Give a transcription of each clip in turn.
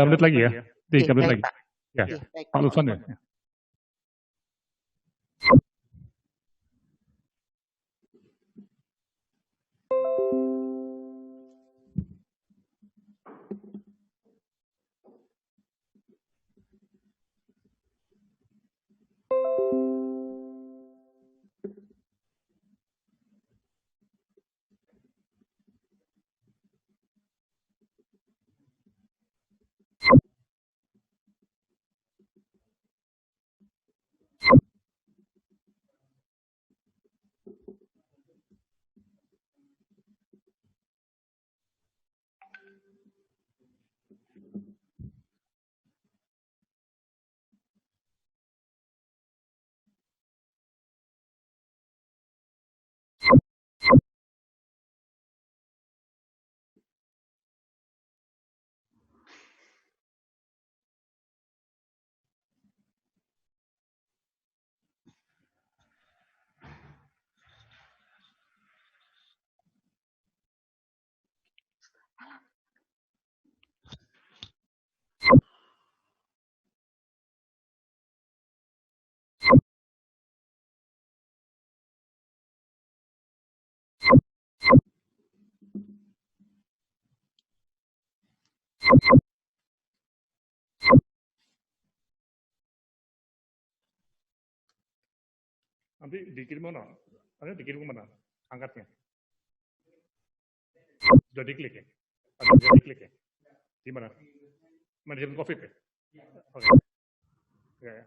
menit lagi ya, 3 menit lagi. Pak. Ya, Baik, Pak Lutfan ya. Nanti dikirim mana? Nanti dikirim kemana? Angkatnya. Sudah diklik ya? Sudah diklik ya? Di mana? Manajemen COVID ya? Oke. Ya, ya.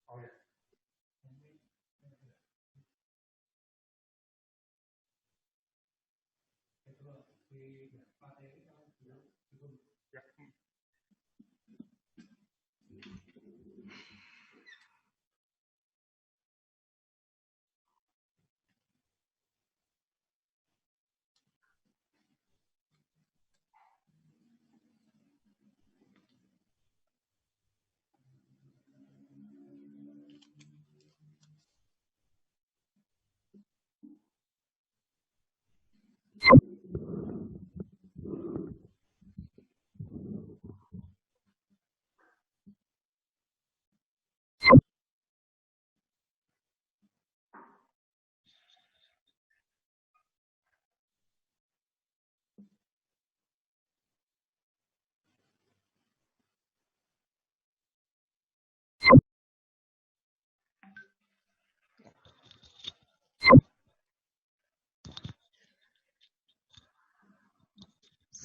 Oh, ya. Ya.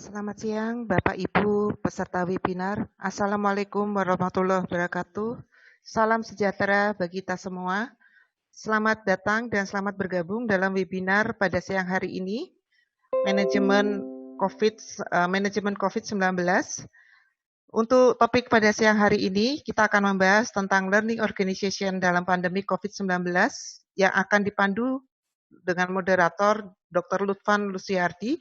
Selamat siang Bapak Ibu peserta webinar. Assalamualaikum warahmatullahi wabarakatuh. Salam sejahtera bagi kita semua. Selamat datang dan selamat bergabung dalam webinar pada siang hari ini. Manajemen COVID-19. Untuk topik pada siang hari ini, kita akan membahas tentang learning organization dalam pandemi COVID-19 yang akan dipandu dengan moderator Dr. Lutfan Lusiardi.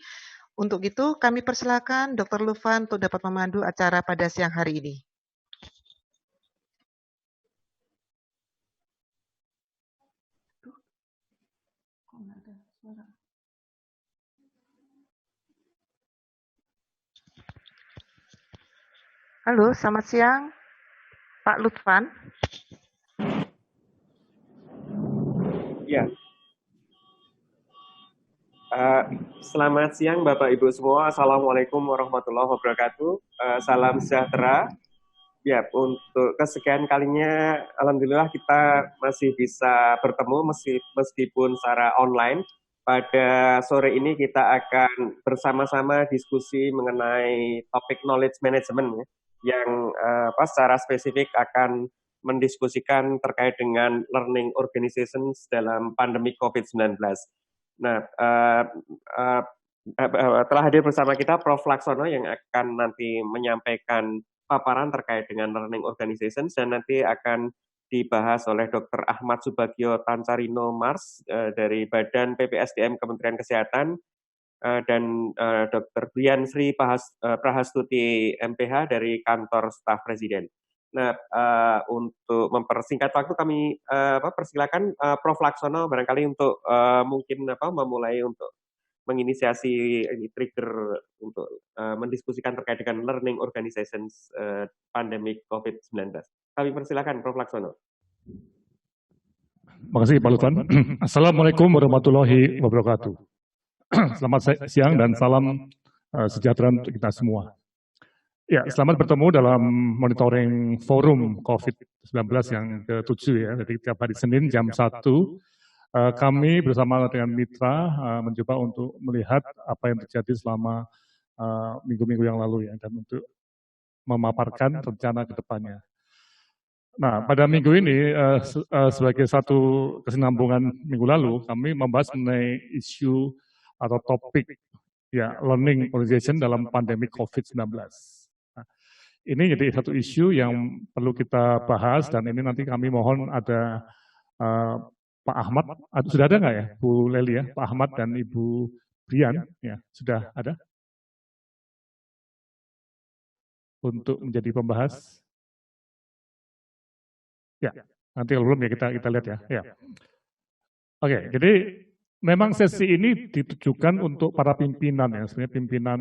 Untuk itu, kami persilakan Dr. Lutfan untuk dapat memandu acara pada siang hari ini. Halo, selamat siang, Pak Lutfan. Ya. Selamat siang Bapak Ibu semua. Assalamualaikum warahmatullahi wabarakatuh. Salam sejahtera. Ya, untuk kesekian kalinya, alhamdulillah kita masih bisa bertemu meskipun secara online. Pada sore ini kita akan bersama-sama diskusi mengenai topik knowledge management yang secara spesifik akan mendiskusikan terkait dengan learning organizations dalam pandemi COVID-19. Nah, telah hadir bersama kita Prof. Laksono yang akan nanti menyampaikan paparan terkait dengan learning organizations dan nanti akan dibahas oleh Dr. Ahmad Subagio Tancarino Mars dari Badan PPSDM Kementerian Kesehatan dan Dr. Brian Sri Prahastuti MPH dari Kantor Staf Presiden. Nah, untuk mempersingkat waktu kami persilakan Prof. Laksono barangkali untuk mungkin memulai untuk menginisiasi ini trigger untuk mendiskusikan terkait dengan learning organizations pandemic COVID-19. Kami persilakan Prof. Laksono. Terima kasih Pak Lutfi. Assalamualaikum warahmatullahi wabarakatuh. Selamat siang dan salam sejahtera untuk kita semua. Ya, selamat bertemu dalam monitoring forum COVID-19 yang ke-7 ya. Jadi tiap hari Senin jam 1 kami bersama dengan mitra mencoba untuk melihat apa yang terjadi selama minggu-minggu yang lalu ya, dan untuk memaparkan rencana ke depannya. Nah, pada minggu ini sebagai satu kesinambungan minggu lalu, kami membahas mengenai isu atau topik ya learning organization dalam pandemi COVID-19. Nah, ini jadi satu isu yang perlu kita bahas, dan ini nanti kami mohon ada Pak Ahmad, sudah ada nggak ya Bu Leli ya, Pak Ahmad dan Ibu Brian ya, sudah ada untuk menjadi pembahas. Ya, nanti kalau belum ya kita lihat ya. Ya. Oke, jadi memang sesi ini ditujukan untuk para pimpinan ya, sebenarnya pimpinan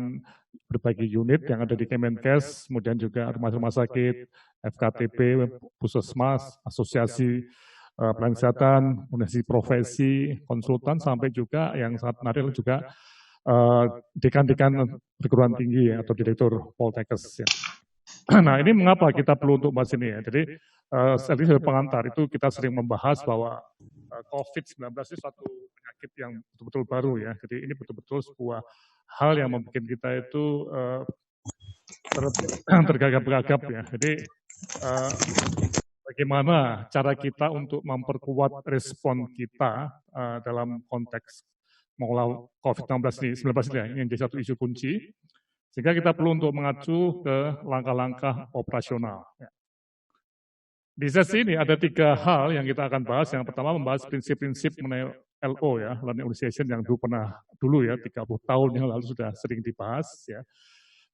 berbagai unit yang ada di Kemenkes, kemudian juga rumah sakit, FKTP, Puskesmas, asosiasi pelayanan kesehatan, organisasi profesi, konsultan, sampai juga yang sangat menarik juga dekan-dekan perguruan tinggi ya, atau direktur Poltekkes ya. Nah, ini mengapa kita perlu untuk bahas ini ya. Jadi sebagai pengantar itu kita sering membahas bahwa COVID-19 itu suatu penyakit yang betul-betul baru ya. Jadi ini betul-betul sebuah hal yang membuat kita itu tergagap-gagap ya. Jadi bagaimana cara kita untuk memperkuat respon kita dalam konteks mengelola COVID-19 ini yang jadi satu isu kunci. Sehingga kita perlu untuk mengacu ke langkah-langkah operasional. Di sesi ini ada 3 hal yang kita akan bahas. Yang pertama membahas prinsip-prinsip mengenai LO ya, Learning Organization yang dulu ya 30 tahun yang lalu sudah sering dibahas ya.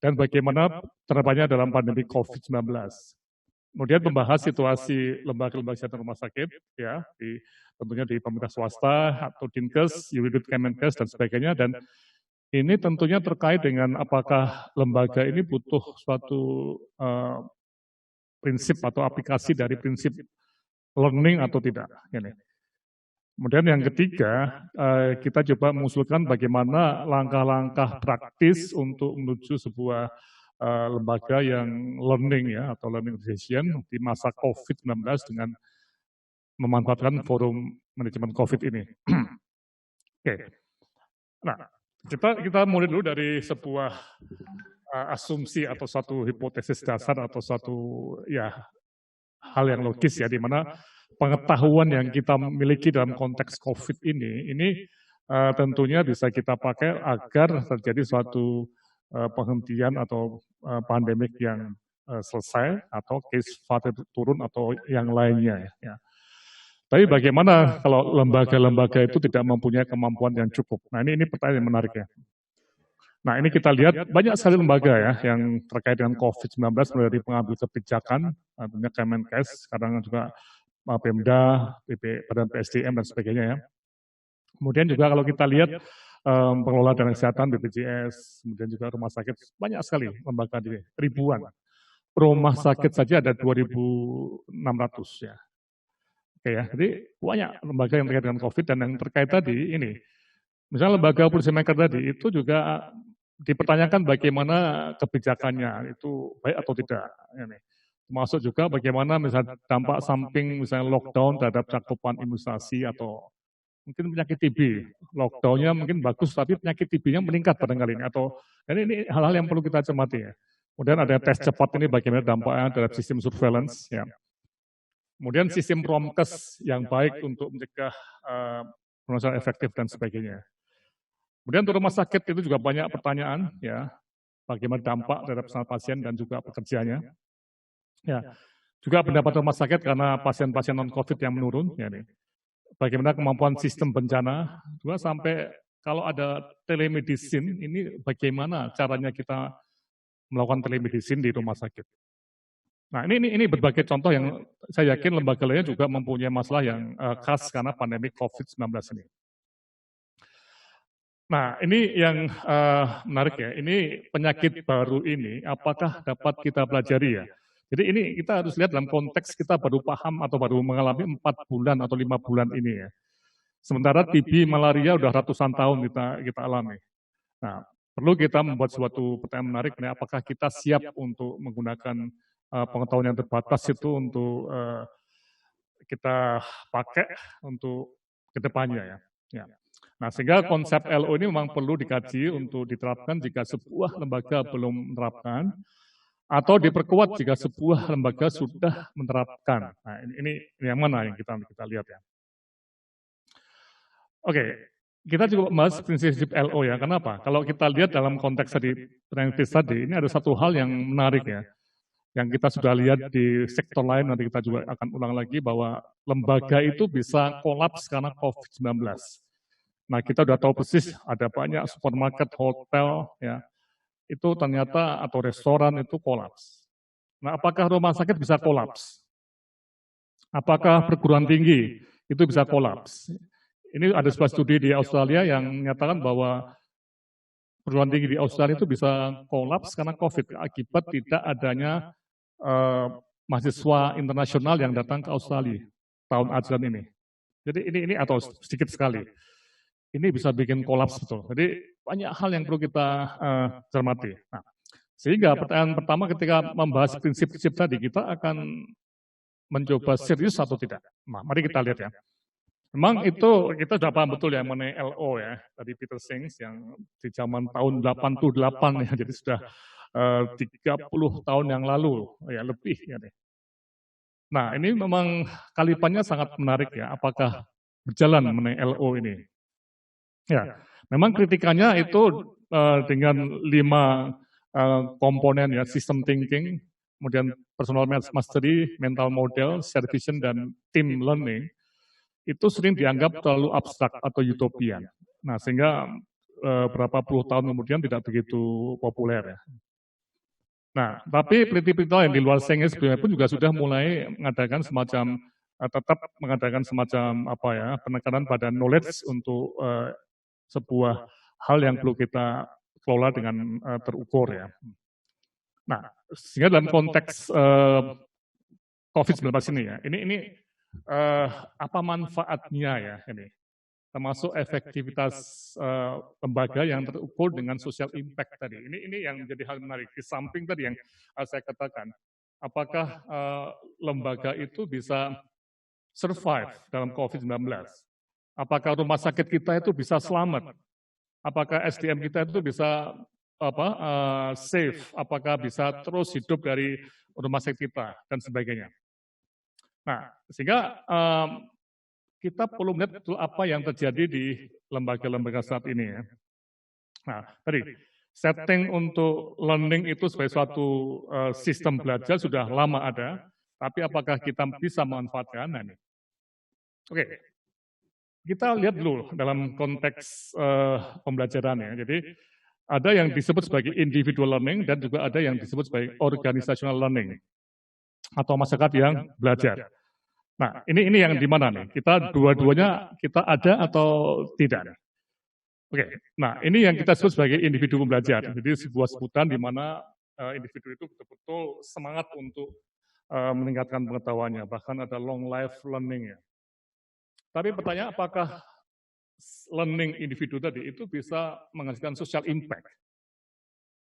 Dan bagaimana penerapannya dalam pandemi COVID-19. Kemudian membahas situasi lembaga-lembaga kesehatan rumah sakit ya, tentunya di pemerintah swasta atau Dinkes, unit Kemenkes dan sebagainya, dan ini tentunya terkait dengan apakah lembaga ini butuh suatu prinsip atau aplikasi dari prinsip learning atau tidak. Ini. Kemudian yang ketiga, kita coba mengusulkan bagaimana langkah-langkah praktis untuk menuju sebuah lembaga yang learning ya, atau learning organization di masa COVID-19 dengan memanfaatkan forum manajemen COVID ini. Oke. Nah, kita mulai dulu dari sebuah asumsi atau satu hipotesis dasar atau satu ya hal yang logis ya, di mana pengetahuan yang kita miliki dalam konteks COVID ini tentunya bisa kita pakai agar terjadi suatu penghentian atau pandemik yang selesai atau case fatality turun atau yang lainnya ya. Tapi bagaimana kalau lembaga-lembaga itu tidak mempunyai kemampuan yang cukup? Nah ini pertanyaan yang menarik ya. Nah ini kita lihat banyak sekali lembaga ya yang terkait dengan COVID-19 mulai dari pengambil kebijakan, tentunya Kemenkes, kadang juga Pemda, Badan PSDM dan sebagainya ya. Kemudian juga kalau kita lihat pengelola dana kesehatan, BPJS, kemudian juga rumah sakit, banyak sekali lembaga di ribuan. Rumah sakit saja ada 2.600 ya. Oke ya, jadi banyak lembaga yang terkait dengan COVID, dan yang terkait tadi ini, misalnya lembaga policy maker tadi itu juga dipertanyakan bagaimana kebijakannya itu baik atau tidak. Ini. Termasuk juga bagaimana misalnya dampak samping misalnya lockdown terhadap cakupan imunisasi atau mungkin penyakit TB. Lockdownnya mungkin bagus tapi penyakit TB-nya meningkat barangkali ini. Atau ini hal-hal yang perlu kita cermati ya. Kemudian ada tes cepat ini bagaimana dampaknya terhadap sistem surveillance ya. Kemudian sistem promkes yang baik untuk mencegah penularan efektif dan sebagainya. Kemudian untuk rumah sakit itu juga banyak pertanyaan ya, bagaimana dampak terhadap pasien dan juga pekerjanya. Ya, juga pendapat rumah sakit karena pasien-pasien non-COVID yang menurun. Ya, nih. Bagaimana kemampuan sistem bencana, juga sampai kalau ada telemedicine, ini bagaimana caranya kita melakukan telemedicine di rumah sakit. Nah ini berbagai contoh yang saya yakin lembaga lainnya juga mempunyai masalah yang khas karena pandemi COVID-19 ini. Nah, ini yang menarik ya. Ini penyakit baru ini, apakah dapat kita pelajari ya? Jadi ini kita harus lihat dalam konteks kita baru paham atau baru mengalami 4 bulan atau 5 bulan ini ya. Sementara TB, malaria udah ratusan tahun kita alami. Nah, perlu kita membuat suatu pertanyaan menarik, nih, apakah kita siap untuk menggunakan pengetahuan yang terbatas itu untuk kita pakai untuk kedepannya ya. Nah, sehingga konsep LO ini memang perlu dikaji untuk diterapkan jika sebuah lembaga belum menerapkan, atau diperkuat jika sebuah lembaga sudah menerapkan. Nah, ini yang mana yang kita lihat ya. Oke, kita juga bahas prinsip LO ya. Kenapa? Kalau kita lihat dalam konteks tadi, ini ada satu hal yang menarik ya. Yang kita sudah lihat di sektor lain, nanti kita juga akan ulang lagi bahwa lembaga itu bisa kolaps karena COVID-19. Nah, kita sudah tahu persis ada banyak supermarket, hotel, ya, itu ternyata atau restoran itu kolaps. Nah, apakah rumah sakit bisa kolaps? Apakah perguruan tinggi itu bisa kolaps? Ini ada sebuah studi di Australia yang menyatakan bahwa perguruan tinggi di Australia itu bisa kolaps karena COVID akibat tidak adanya mahasiswa internasional yang datang ke Australia tahun ajaran ini. Jadi ini atau sedikit sekali. Ini bisa bikin kolaps betul. Jadi banyak hal yang perlu kita cermati. Nah, sehingga pertanyaan pertama ketika membahas prinsip-prinsip tadi, kita akan mencoba serius atau tidak. Nah, mari kita lihat ya. Memang itu kita sudah paham betul ya mengenai LO ya, dari Peter Sings yang di zaman tahun 88 ya, jadi sudah 30 tahun yang lalu, ya lebih ya deh. Nah, ini memang kalipannya sangat menarik ya, apakah berjalan mengenai LO ini. Ya, memang kritikannya itu dengan 5 komponen ya, system thinking, kemudian personal mastery, mental model, shared vision, dan team learning, itu sering dianggap terlalu abstrak atau utopian. Nah, sehingga berapa puluh tahun kemudian tidak begitu populer ya. Nah, tapi peneliti-peneliti yang di luar Senge sebelumnya pun juga sudah mulai mengadakan semacam tetap mengadakan semacam apa ya, penekanan pada knowledge untuk sebuah hal yang perlu kita kelola dengan terukur ya. Nah, sehingga dalam konteks COVID-19 ini ya, ini apa manfaatnya ya ini, termasuk efektivitas lembaga yang terukur dengan social impact tadi. Ini yang menjadi hal menarik. Di samping tadi yang saya katakan, apakah lembaga itu bisa survive dalam COVID-19? Apakah rumah sakit kita itu bisa selamat? Apakah SDM kita itu bisa safe? Apakah bisa terus hidup dari rumah sakit kita dan sebagainya? Nah, sehingga kita perlu melihat betul apa yang terjadi di lembaga-lembaga saat ini ya. Nah, tadi setting untuk learning itu sebagai suatu sistem belajar sudah lama ada, tapi apakah kita bisa memanfaatkan? Nah, ini. Oke, kita lihat dulu dalam konteks pembelajaran ya. Jadi ada yang disebut sebagai individual learning dan juga ada yang disebut sebagai organizational learning atau masyarakat yang belajar. Nah, ini yang di mana nih? Kita dua-duanya kita ada atau tidak? Oke, nah ini yang kita sebut sebagai individu belajar. Jadi sebuah sebutan di mana individu itu betul-betul semangat untuk meningkatkan pengetahuannya, bahkan ada long life learning ya. Tapi pertanyaan apakah learning individu tadi itu bisa menghasilkan social impact?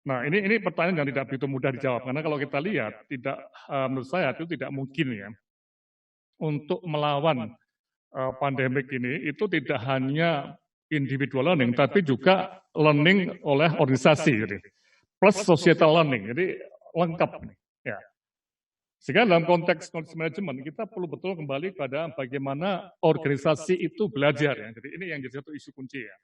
Nah ini pertanyaan yang tidak begitu mudah dijawab, karena kalau kita lihat, menurut saya itu tidak mungkin ya. Untuk melawan pandemik ini itu tidak hanya individual learning, tapi juga learning oleh organisasi, gitu. Plus societal learning, jadi lengkap. Ya. Sehingga dalam konteks knowledge management kita perlu betul kembali pada bagaimana organisasi itu belajar. Ya. Jadi ini yang jadi satu isu kunci ya.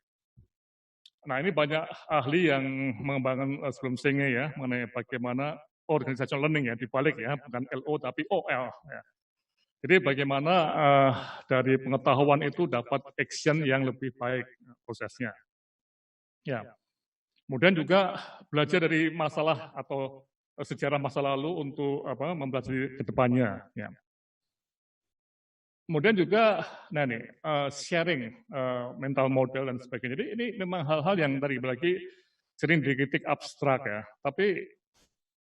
Nah ini banyak ahli yang mengembangkan sebelum Senge ya mengenai bagaimana organizational learning ya dibalik ya, bukan LO tapi OL. Ya. Jadi bagaimana dari pengetahuan itu dapat action yang lebih baik prosesnya. Ya. Kemudian juga belajar dari masalah atau sejarah masa lalu untuk mempelajari ke depannya. Ya. Kemudian juga, nah nih, sharing mental model dan sebagainya. Jadi ini memang hal-hal yang tadi lagi sering dikritik abstrak ya, tapi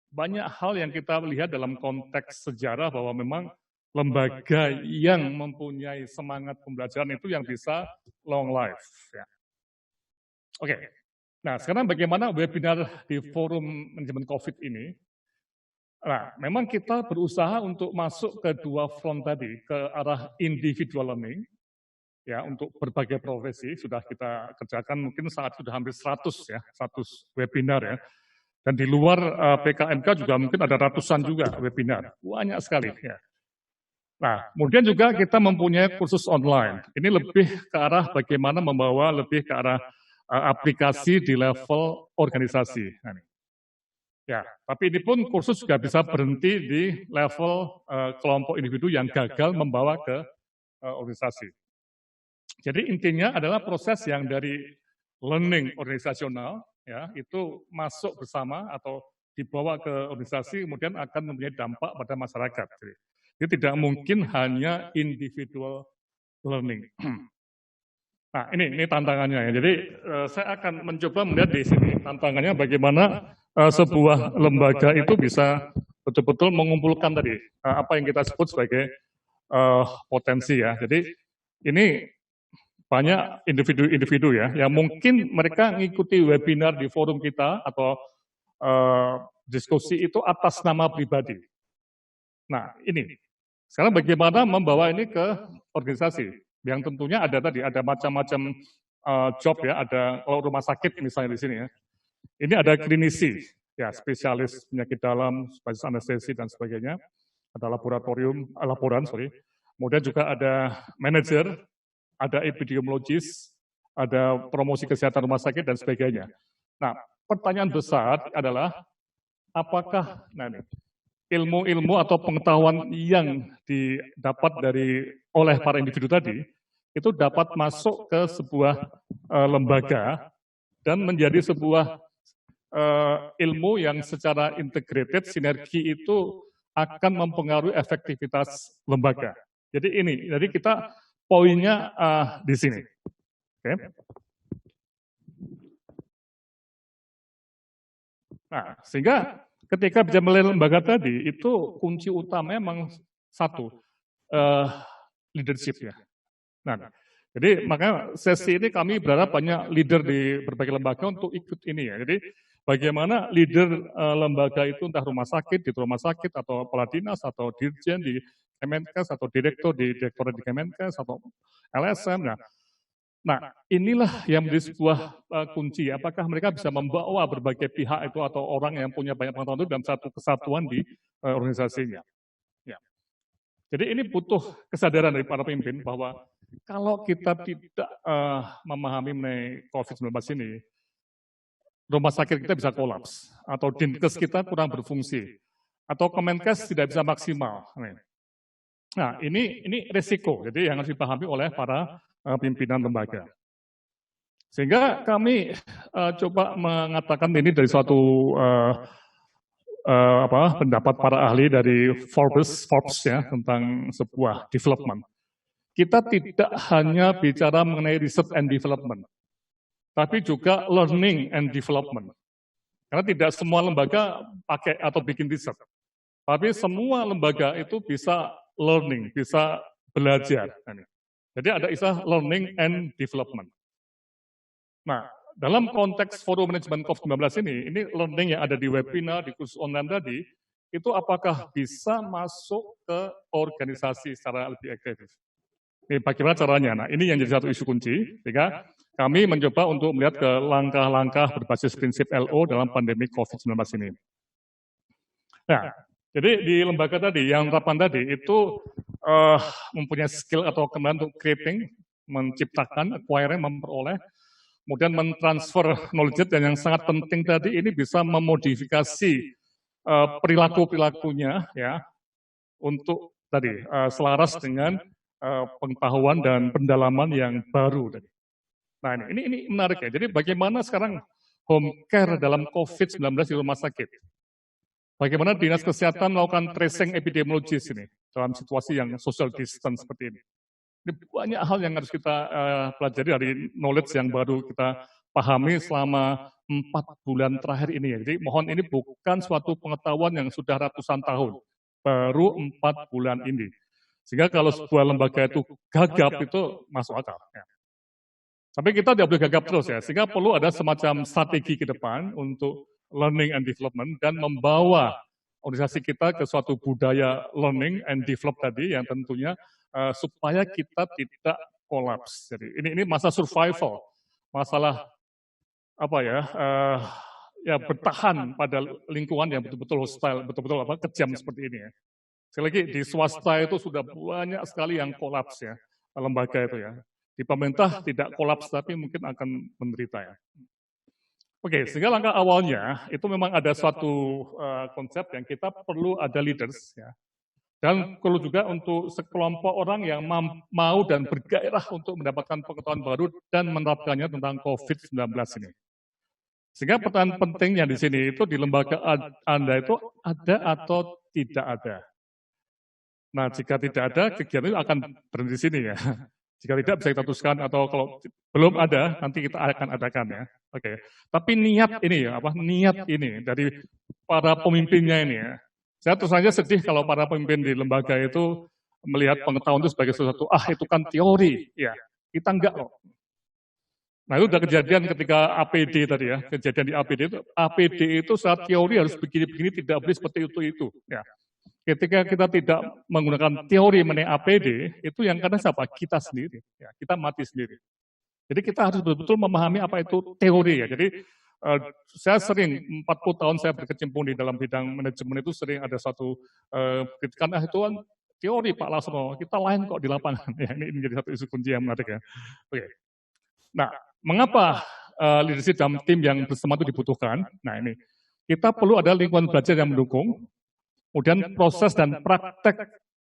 banyak hal yang kita lihat dalam konteks sejarah bahwa memang lembaga yang mempunyai semangat pembelajaran itu yang bisa long life. Ya. Oke, nah sekarang bagaimana webinar di forum manajemen COVID ini? Nah, memang kita berusaha untuk masuk ke dua front tadi, ke arah individual learning, ya untuk berbagai profesi sudah kita kerjakan, mungkin saat sudah hampir 100 ya, 100 webinar ya. Dan di luar PKMK juga mungkin ada ratusan juga webinar, banyak sekali ya. Nah, kemudian juga kita mempunyai kursus online. Ini lebih ke arah bagaimana membawa lebih ke arah aplikasi di level organisasi. Nah, ya, tapi ini pun kursus juga bisa berhenti di level kelompok individu yang gagal membawa ke organisasi. Jadi intinya adalah proses yang dari learning organisasional, ya itu masuk bersama atau dibawa ke organisasi, kemudian akan mempunyai dampak pada masyarakat. Jadi tidak mungkin hanya individual learning. Nah ini tantangannya ya. Jadi saya akan mencoba melihat di sini tantangannya bagaimana sebuah lembaga itu bisa betul-betul mengumpulkan tadi apa yang kita sebut sebagai potensi ya. Jadi ini banyak individu-individu ya yang mungkin mereka mengikuti webinar di forum kita atau diskusi itu atas nama pribadi. Nah ini sekarang bagaimana membawa ini ke organisasi yang tentunya ada tadi ada macam-macam job ya, ada rumah sakit misalnya di sini ya. Ini ada klinisi, ya spesialis penyakit dalam, spesialis anestesi dan sebagainya. Ada laboran. Kemudian juga ada manajer, ada epidemiologis, ada promosi kesehatan rumah sakit dan sebagainya. Nah, pertanyaan besar adalah apakah ilmu-ilmu atau pengetahuan yang didapat oleh para individu tadi itu dapat masuk ke sebuah lembaga dan menjadi sebuah ilmu yang secara integrated, sinergi itu akan mempengaruhi efektivitas lembaga. Jadi kita poinnya di sini. Okay. Nah, sehingga ketika bicara mengenai lembaga tadi, itu kunci utama memang satu, leadership ya. Nah, jadi makanya sesi ini kami berharap banyak leader di berbagai lembaga untuk ikut ini ya. Jadi bagaimana leader lembaga itu entah rumah sakit, di rumah sakit atau kepala dinas atau dirjen di Kemenkes atau direktur di direktorat di Kemenkes atau LSM. Nah, inilah yang menjadi sebuah kunci. Apakah mereka bisa membawa berbagai pihak itu atau orang yang punya banyak pengetahuan itu dalam satu kesatuan di organisasinya. Ya. Jadi ini butuh kesadaran dari para pemimpin bahwa kalau kita tidak memahami mengenai COVID-19 ini, rumah sakit kita bisa kolaps, atau dinkes kita kurang berfungsi, atau Kemenkes tidak bisa maksimal. Nah, ini risiko, jadi yang harus dipahami oleh para pimpinan lembaga. Sehingga kami coba mengatakan ini dari suatu pendapat para ahli dari Forbes ya tentang sebuah development. Kita tidak hanya bicara mengenai research and development, tapi juga learning and development. Karena tidak semua lembaga pakai atau bikin riset, tapi semua lembaga itu bisa learning, bisa belajar. Jadi ada istilah learning and development. Nah, dalam konteks forum manajemen COVID-19 ini learning yang ada di webinar, di kursus online tadi, itu apakah bisa masuk ke organisasi secara lebih efektif? Ini bagaimana caranya? Nah, ini yang jadi satu isu kunci, sehingga kami mencoba untuk melihat ke langkah-langkah berbasis prinsip LO dalam pandemi COVID-19 ini. Nah, jadi di lembaga tadi, yang rapan tadi, itu mempunyai skill atau kemampuan untuk creating, menciptakan, acquiring, memperoleh, kemudian mentransfer knowledge, dan yang sangat penting tadi ini bisa memodifikasi perilaku-perilakunya ya untuk tadi selaras dengan pengetahuan dan pendalaman yang baru tadi. Nah ini menarik ya. Jadi bagaimana sekarang home care dalam COVID-19 di rumah sakit? Bagaimana dinas kesehatan melakukan tracing epidemiologis ini? dalam situasi yang social distance seperti ini. Ini banyak hal yang harus kita pelajari dari knowledge yang baru kita pahami selama 4 bulan terakhir ini. Jadi mohon ini bukan suatu pengetahuan yang sudah ratusan tahun, baru 4 bulan ini. Sehingga kalau sebuah lembaga itu gagap itu masuk akal. Ya. Tapi kita tidak boleh gagap terus ya, sehingga perlu ada semacam strategi ke depan untuk learning and development dan membawa organisasi kita ke suatu budaya learning and develop tadi yang tentunya supaya kita tidak kolaps. Jadi ini masa survival, masalah apa ya, ya bertahan pada lingkungan yang betul-betul hostile, betul-betul kejam seperti ini ya. Sekali lagi di swasta itu sudah banyak sekali yang kolaps ya, lembaga itu ya. Di pemerintah tidak kolaps tapi mungkin akan menderita ya. Oke, sehingga langkah awalnya itu memang ada suatu konsep yang kita perlu ada leaders ya. Dan perlu juga untuk sekelompok orang yang mau dan bergairah untuk mendapatkan pengetahuan baru dan menerapkannya tentang COVID-19 ini. Sehingga pertanyaan pentingnya di sini itu di lembaga Anda itu ada atau tidak ada. Nah, jika tidak ada, kegiatan itu akan berhenti di sini ya. Jika tidak bisa kita teruskan atau kalau belum ada, nanti kita akan adakan ya. Oke. Tapi niat ini ya, niat ini dari para pemimpinnya ini ya. Saya terus saja sedih kalau para pemimpin di lembaga itu melihat pengetahuan itu sebagai sesuatu, itu kan teori. Ya, kita enggak loh. Nah itu sudah kejadian ketika APD tadi ya, kejadian di APD itu saat teori harus begini-begini, tidak boleh seperti itu. Ya. Ketika kita tidak menggunakan teori mengenai APD, itu yang karena siapa? Kita sendiri, ya, kita mati sendiri. Jadi kita harus betul-betul memahami apa itu teori ya. Jadi saya sering 40 tahun saya berkecimpung di dalam bidang manajemen itu sering ada suatu kritikan itu kan teori Pak Lasno, kita lain kok di lapangan. Ya, ini menjadi satu isu kunci yang menarik ya. Oke. Nah, mengapa leadership dalam tim yang bersama itu dibutuhkan? Nah ini, kita perlu ada lingkungan belajar yang mendukung. Kemudian proses dan praktek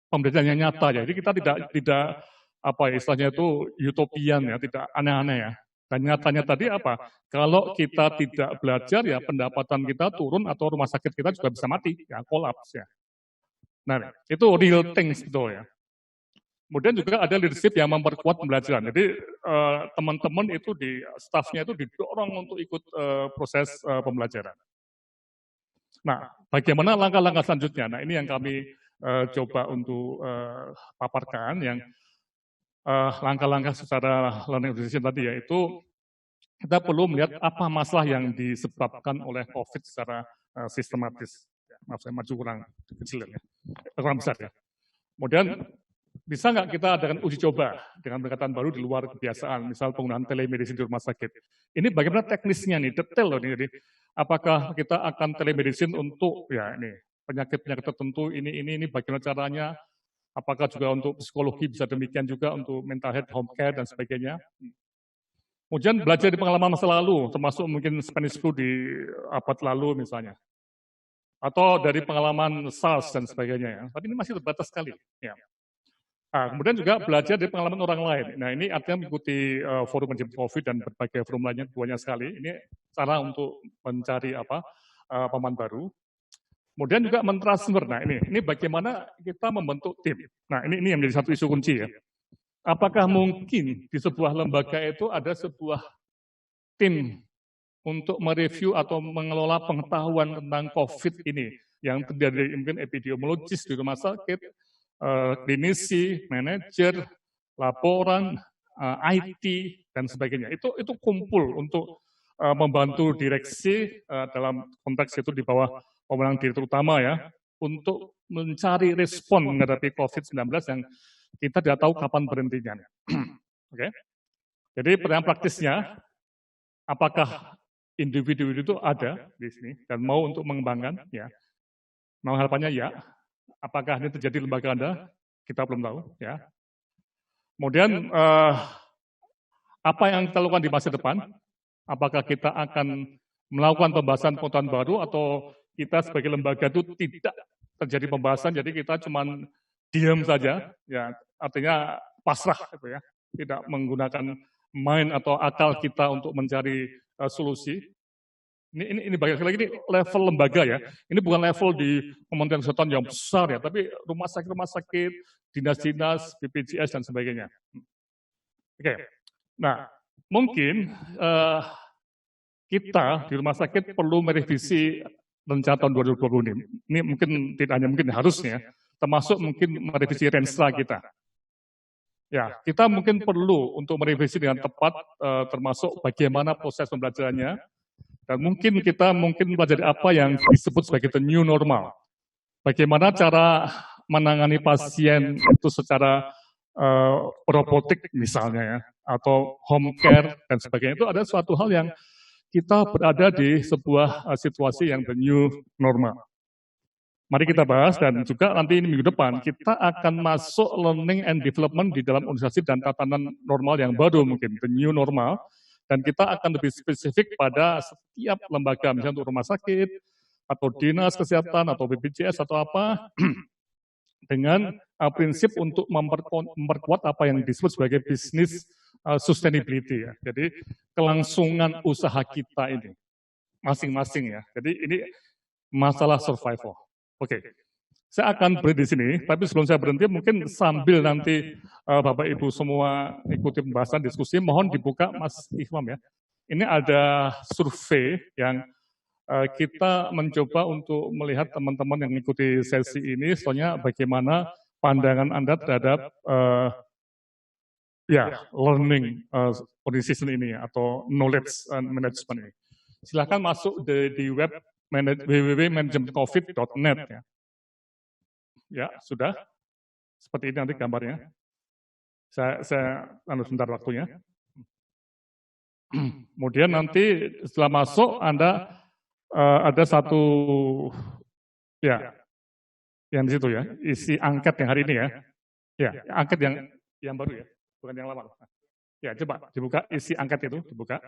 pembelajaran yang nyata ya. Jadi kita tidak apa istilahnya itu utopian ya, tidak aneh-aneh ya. Dan nyatanya tadi apa? Kalau kita tidak belajar ya pendapatan kita turun atau rumah sakit kita juga bisa mati, ya kolaps ya. Nah itu real things betul ya. Kemudian juga ada leadership yang memperkuat pembelajaran. Jadi teman-teman itu di staffnya itu didorong untuk ikut proses pembelajaran. Nah, bagaimana langkah-langkah selanjutnya? Nah, ini yang kami coba untuk paparkan, yang langkah-langkah secara learning organization tadi, yaitu kita perlu melihat apa masalah yang disebabkan oleh COVID secara sistematis. Maaf, saya maju kurang kecil ya, kurang besar ya. Kemudian, bisa nggak kita adakan uji coba dengan pendekatan baru di luar kebiasaan, misal penggunaan telemedicine di rumah sakit. Ini bagaimana teknisnya nih, detail loh nih. Jadi, apakah kita akan telemedicine untuk ya ini penyakit-penyakit tertentu ini bagaimana caranya? Apakah juga untuk psikologi bisa demikian juga untuk mental health, home care dan sebagainya? Kemudian belajar di pengalaman masa lalu, termasuk mungkin Spanish flu di abad lalu misalnya, atau dari pengalaman SARS dan sebagainya ya. Tapi ini masih terbatas sekali. Ya. Nah, kemudian juga belajar dari pengalaman orang lain. Nah ini artinya mengikuti forum manajemen COVID dan berbagai forum lainnya banyak sekali. Ini cara untuk mencari pemahaman baru. Kemudian juga mentransfer. Nah ini bagaimana kita membentuk tim. Nah ini yang menjadi satu isu kunci ya. Apakah mungkin di sebuah lembaga itu ada sebuah tim untuk mereview atau mengelola pengetahuan tentang COVID ini yang terjadi mungkin epidemiologis di rumah sakit, klinisi, manajer, laporan, IT dan sebagainya. Itu kumpul untuk membantu direksi dalam konteks itu di bawah pemenang direktur utama ya, untuk mencari respon menghadapi COVID-19 yang kita tidak tahu kapan berhentinya. Oke. Jadi pertanyaan praktisnya, apakah individu itu ada di sini dan mau untuk mengembangkan? Ya. Mau harapannya ya. Apakah ini terjadi di lembaga Anda? Kita belum tahu. Ya. Kemudian apa yang kita lakukan di masa depan? Apakah kita akan melakukan pembahasan pengetahuan baru atau kita sebagai lembaga itu tidak terjadi pembahasan, jadi kita cuma diam saja, ya artinya pasrah gitu ya, tidak menggunakan mind atau akal kita untuk mencari solusi. Ini banyak sekali ini level lembaga ya. Ini bukan level di Kementerian Kesehatan yang besar ya, tapi rumah sakit, dinas-dinas, BPJS dan sebagainya. Oke. Nah, mungkin kita di rumah sakit perlu merevisi rencana tahun 2020 ini. Ini mungkin tidak hanya mungkin harusnya, termasuk mungkin merevisi renstra kita. Ya, kita mungkin perlu untuk merevisi dengan tepat, termasuk bagaimana proses pembelajarannya, dan mungkin kita pelajari apa yang disebut sebagai the new normal. Bagaimana cara menangani pasien itu secara robotik misalnya ya, atau home care dan sebagainya. Itu ada suatu hal yang kita berada di sebuah situasi yang the new normal. Mari kita bahas, dan juga nanti ini minggu depan kita akan masuk learning and development di dalam organisasi dan tatanan normal yang baru mungkin, the new normal. Dan kita akan lebih spesifik pada setiap lembaga, misalnya untuk rumah sakit, atau dinas kesehatan, atau BPJS, atau apa, dengan prinsip untuk memperkuat apa yang disebut sebagai business sustainability. Ya. Jadi kelangsungan usaha kita ini, masing-masing ya. Jadi ini masalah survival. Oke. Saya akan berhenti di sini, tapi sebelum saya berhenti mungkin sambil nanti Bapak Ibu semua ikuti pembahasan diskusi, mohon dibuka Mas Imam ya. Ini ada survei yang kita mencoba untuk melihat teman-teman yang mengikuti sesi ini, soalnya bagaimana pandangan Anda terhadap learning organization ini atau knowledge management ini. Silakan masuk di web www.managementcovid.net ya. Ya, sudah. Seperti ini nanti gambarnya. Saya sebentar waktunya. Kemudian nanti setelah masuk Anda ada satu yang di situ ya, isi angket yang hari ini ya. Ya, angket yang baru ya, bukan yang lama. Ya, coba dibuka isi angket itu, dibuka.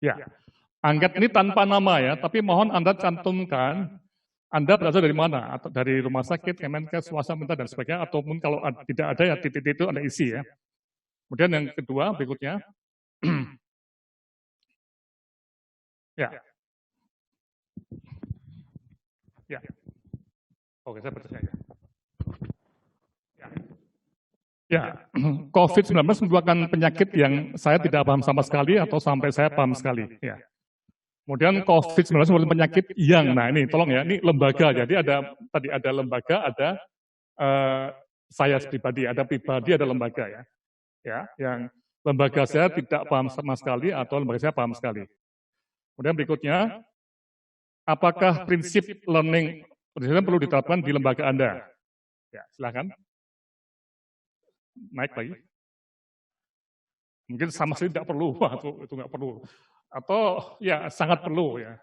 Ya. Angket ini tanpa nama ya, tapi mohon Anda cantumkan Anda berasal dari mana, atau dari rumah sakit, Kemenkes, swasta, pemerintah, dan sebagainya, ataupun kalau tidak ada ya titik itu Anda isi ya. Kemudian yang kedua berikutnya, oke saya baca saja. COVID-19 merupakan penyakit yang saya tidak paham sama sekali atau sampai saya paham sekali. Ya. Kemudian COVID-19 merupakan penyakit yang, nah ini tolong ya, ini lembaga, jadi tadi ada lembaga, ada saya pribadi, ada lembaga ya. Ya, yang lembaga saya tidak paham sama sekali atau lembaga saya paham sekali. Kemudian berikutnya, apakah prinsip learning perlu diterapkan di lembaga Anda? Ya, silakan. Naik lagi. Mungkin sama sekali tidak perlu, atau itu nggak perlu. Atau ya sangat perlu ya.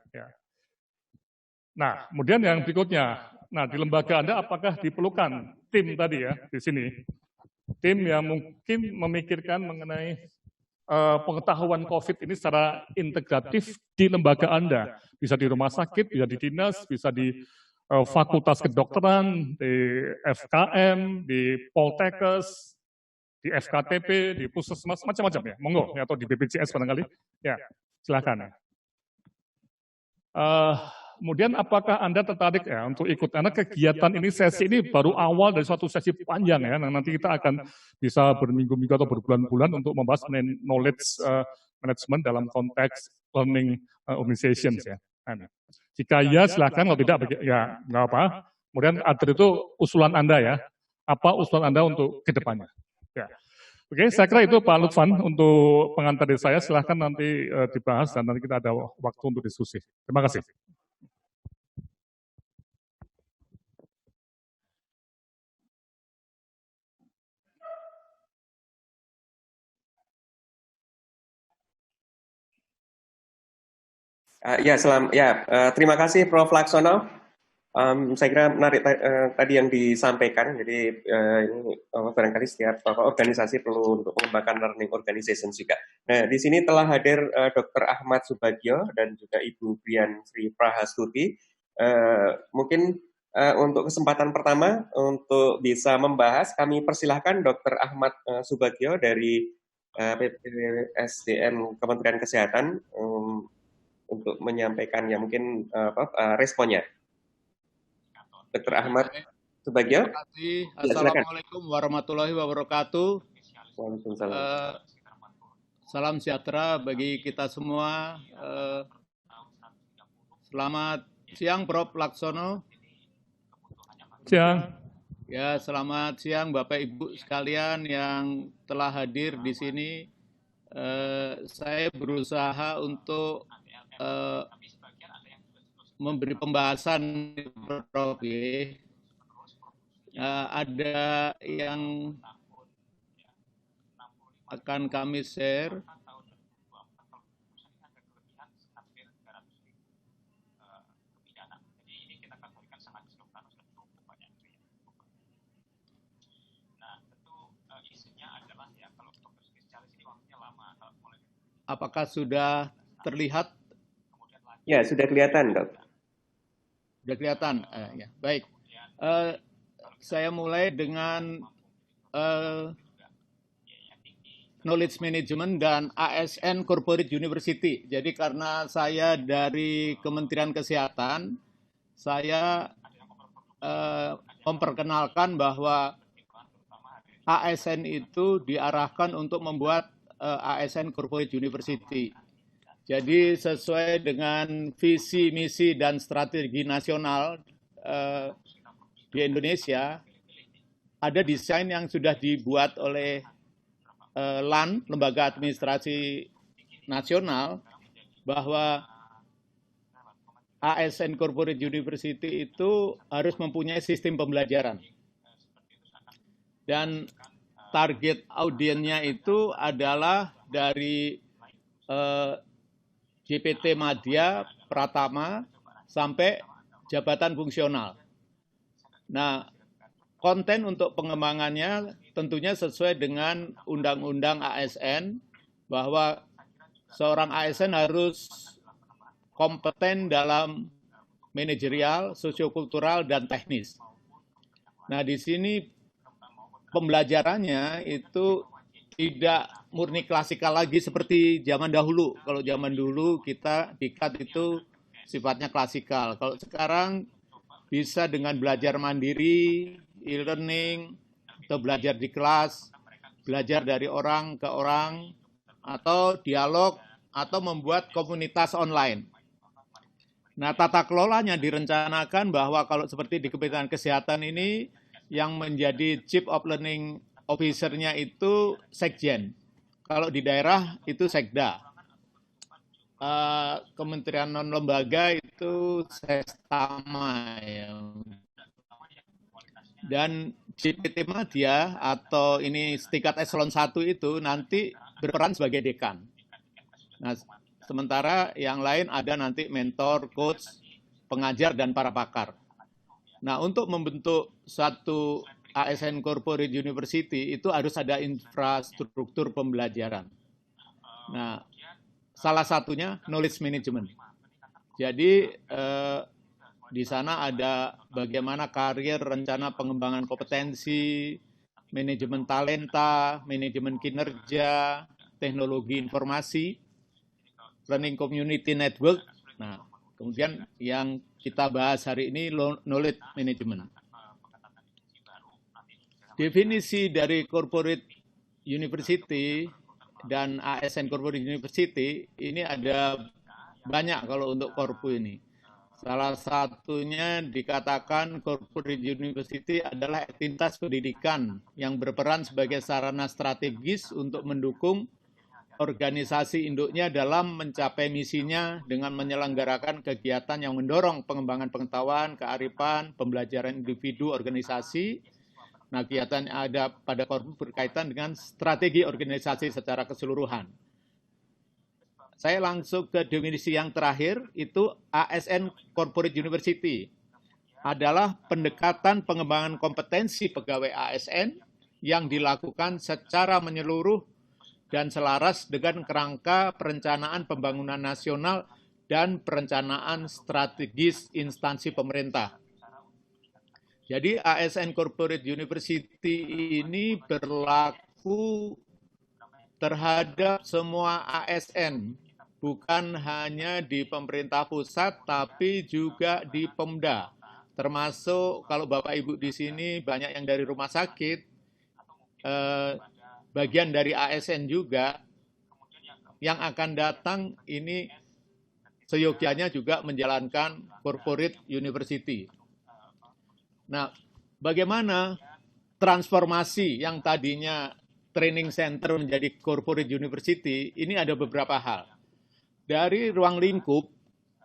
Nah, kemudian yang berikutnya, nah di lembaga Anda apakah diperlukan tim tadi ya di sini, tim yang mungkin memikirkan mengenai pengetahuan COVID ini secara integratif di lembaga Anda, bisa di rumah sakit, bisa di dinas, bisa di fakultas kedokteran, di FKM, di Poltekkes, di FKTP, di Puskesmas, macam-macam ya, monggo, atau di BPJS barangkali, ya. Silakan. Kemudian apakah Anda tertarik ya untuk ikut? Karena kegiatan ini, sesi ini baru awal dari suatu sesi panjang ya. Nah, nanti kita akan bisa berminggu-minggu atau berbulan-bulan untuk membahas knowledge management dalam konteks learning organizations ya. Nah, jika ya silakan, kalau tidak ya nggak apa. Kemudian ada itu usulan Anda ya. Apa usulan Anda untuk kedepannya? Ya. Oke, saya kira itu Pak Lutfan untuk pengantar dari saya. Silahkan nanti dibahas dan nanti kita ada waktu untuk diskusi. Terima kasih. Terima kasih Prof. Laksono. Saya kira menarik tadi yang disampaikan, jadi ini barangkali setiap organisasi perlu untuk mengembangkan learning organization juga. Nah, di sini telah hadir Dr. Ahmad Subagio dan juga Ibu Brian Sri Prahastuti. Mungkin untuk kesempatan pertama untuk bisa membahas, kami persilahkan Dr. Ahmad Subagio dari PPSDM Kementerian Kesehatan untuk menyampaikan ya mungkin responnya. Dr. Ahmad Subagio. Terima kasih. Ya, Assalamualaikum warahmatullahi wabarakatuh. Waalaikumsalam. Salam sejahtera bagi kita semua. Selamat siang Prof. Laksono. Siang. Ya, selamat siang Bapak Ibu sekalian yang telah hadir di sini. Saya berusaha untuk memberi pembahasan Prof. Ada yang akan kami share. Apakah sudah terlihat? Ya, sudah kelihatan, Dok. Sudah kelihatan. Ya, baik. Saya mulai dengan knowledge management dan ASN Corporate University. Jadi karena saya dari Kementerian Kesehatan, saya memperkenalkan bahwa ASN itu diarahkan untuk membuat ASN Corporate University. Jadi sesuai dengan visi, misi, dan strategi nasional di Indonesia, ada desain yang sudah dibuat oleh LAN, Lembaga Administrasi Nasional, bahwa ASN Corporate University itu harus mempunyai sistem pembelajaran. Dan target audiennya itu adalah dari GPT Madya, Pratama, sampai jabatan fungsional. Nah, konten untuk pengembangannya tentunya sesuai dengan Undang-Undang ASN, bahwa seorang ASN harus kompeten dalam manajerial, sosiokultural, dan teknis. Nah, di sini pembelajarannya itu tidak murni klasikal lagi seperti zaman dahulu. Kalau zaman dulu kita dikat itu sifatnya klasikal. Kalau sekarang bisa dengan belajar mandiri, e-learning, atau belajar di kelas, belajar dari orang ke orang, atau dialog, atau membuat komunitas online. Nah, tata kelolanya direncanakan bahwa kalau seperti di Kementerian Kesehatan ini, yang menjadi Chief of Learning Officer-nya itu Sekjen. Kalau di daerah itu Sekda. Kementerian non-lembaga itu Sestama. Ya. Dan GPT Madya atau ini tingkat eselon 1 itu nanti berperan sebagai dekan. Nah, sementara yang lain ada nanti mentor, coach, pengajar, dan para pakar. Nah, untuk membentuk satu ASN Corporate University itu harus ada infrastruktur pembelajaran. Nah, salah satunya knowledge management. Jadi, di sana ada bagaimana karir, rencana pengembangan kompetensi, manajemen talenta, manajemen kinerja, teknologi informasi, learning community network. Nah, kemudian yang kita bahas hari ini knowledge management. Definisi dari corporate university dan ASN corporate university ini ada banyak kalau untuk korpu ini. Salah satunya dikatakan corporate university adalah entitas pendidikan yang berperan sebagai sarana strategis untuk mendukung organisasi induknya dalam mencapai misinya dengan menyelenggarakan kegiatan yang mendorong pengembangan pengetahuan, kearifan, pembelajaran individu, organisasi. Nah, kegiatan yang ada pada korpu berkaitan dengan strategi organisasi secara keseluruhan. Saya langsung ke definisi yang terakhir, itu ASN Corporate University. Adalah pendekatan pengembangan kompetensi pegawai ASN yang dilakukan secara menyeluruh dan selaras dengan kerangka perencanaan pembangunan nasional dan perencanaan strategis instansi pemerintah. Jadi ASN Corporate University ini berlaku terhadap semua ASN, bukan hanya di pemerintah pusat, tapi juga di Pemda. Termasuk kalau Bapak Ibu di sini banyak yang dari rumah sakit, bagian dari ASN juga, yang akan datang ini seyogyanya juga menjalankan corporate university. Nah, bagaimana transformasi yang tadinya training center menjadi corporate university, ini ada beberapa hal. Dari ruang lingkup,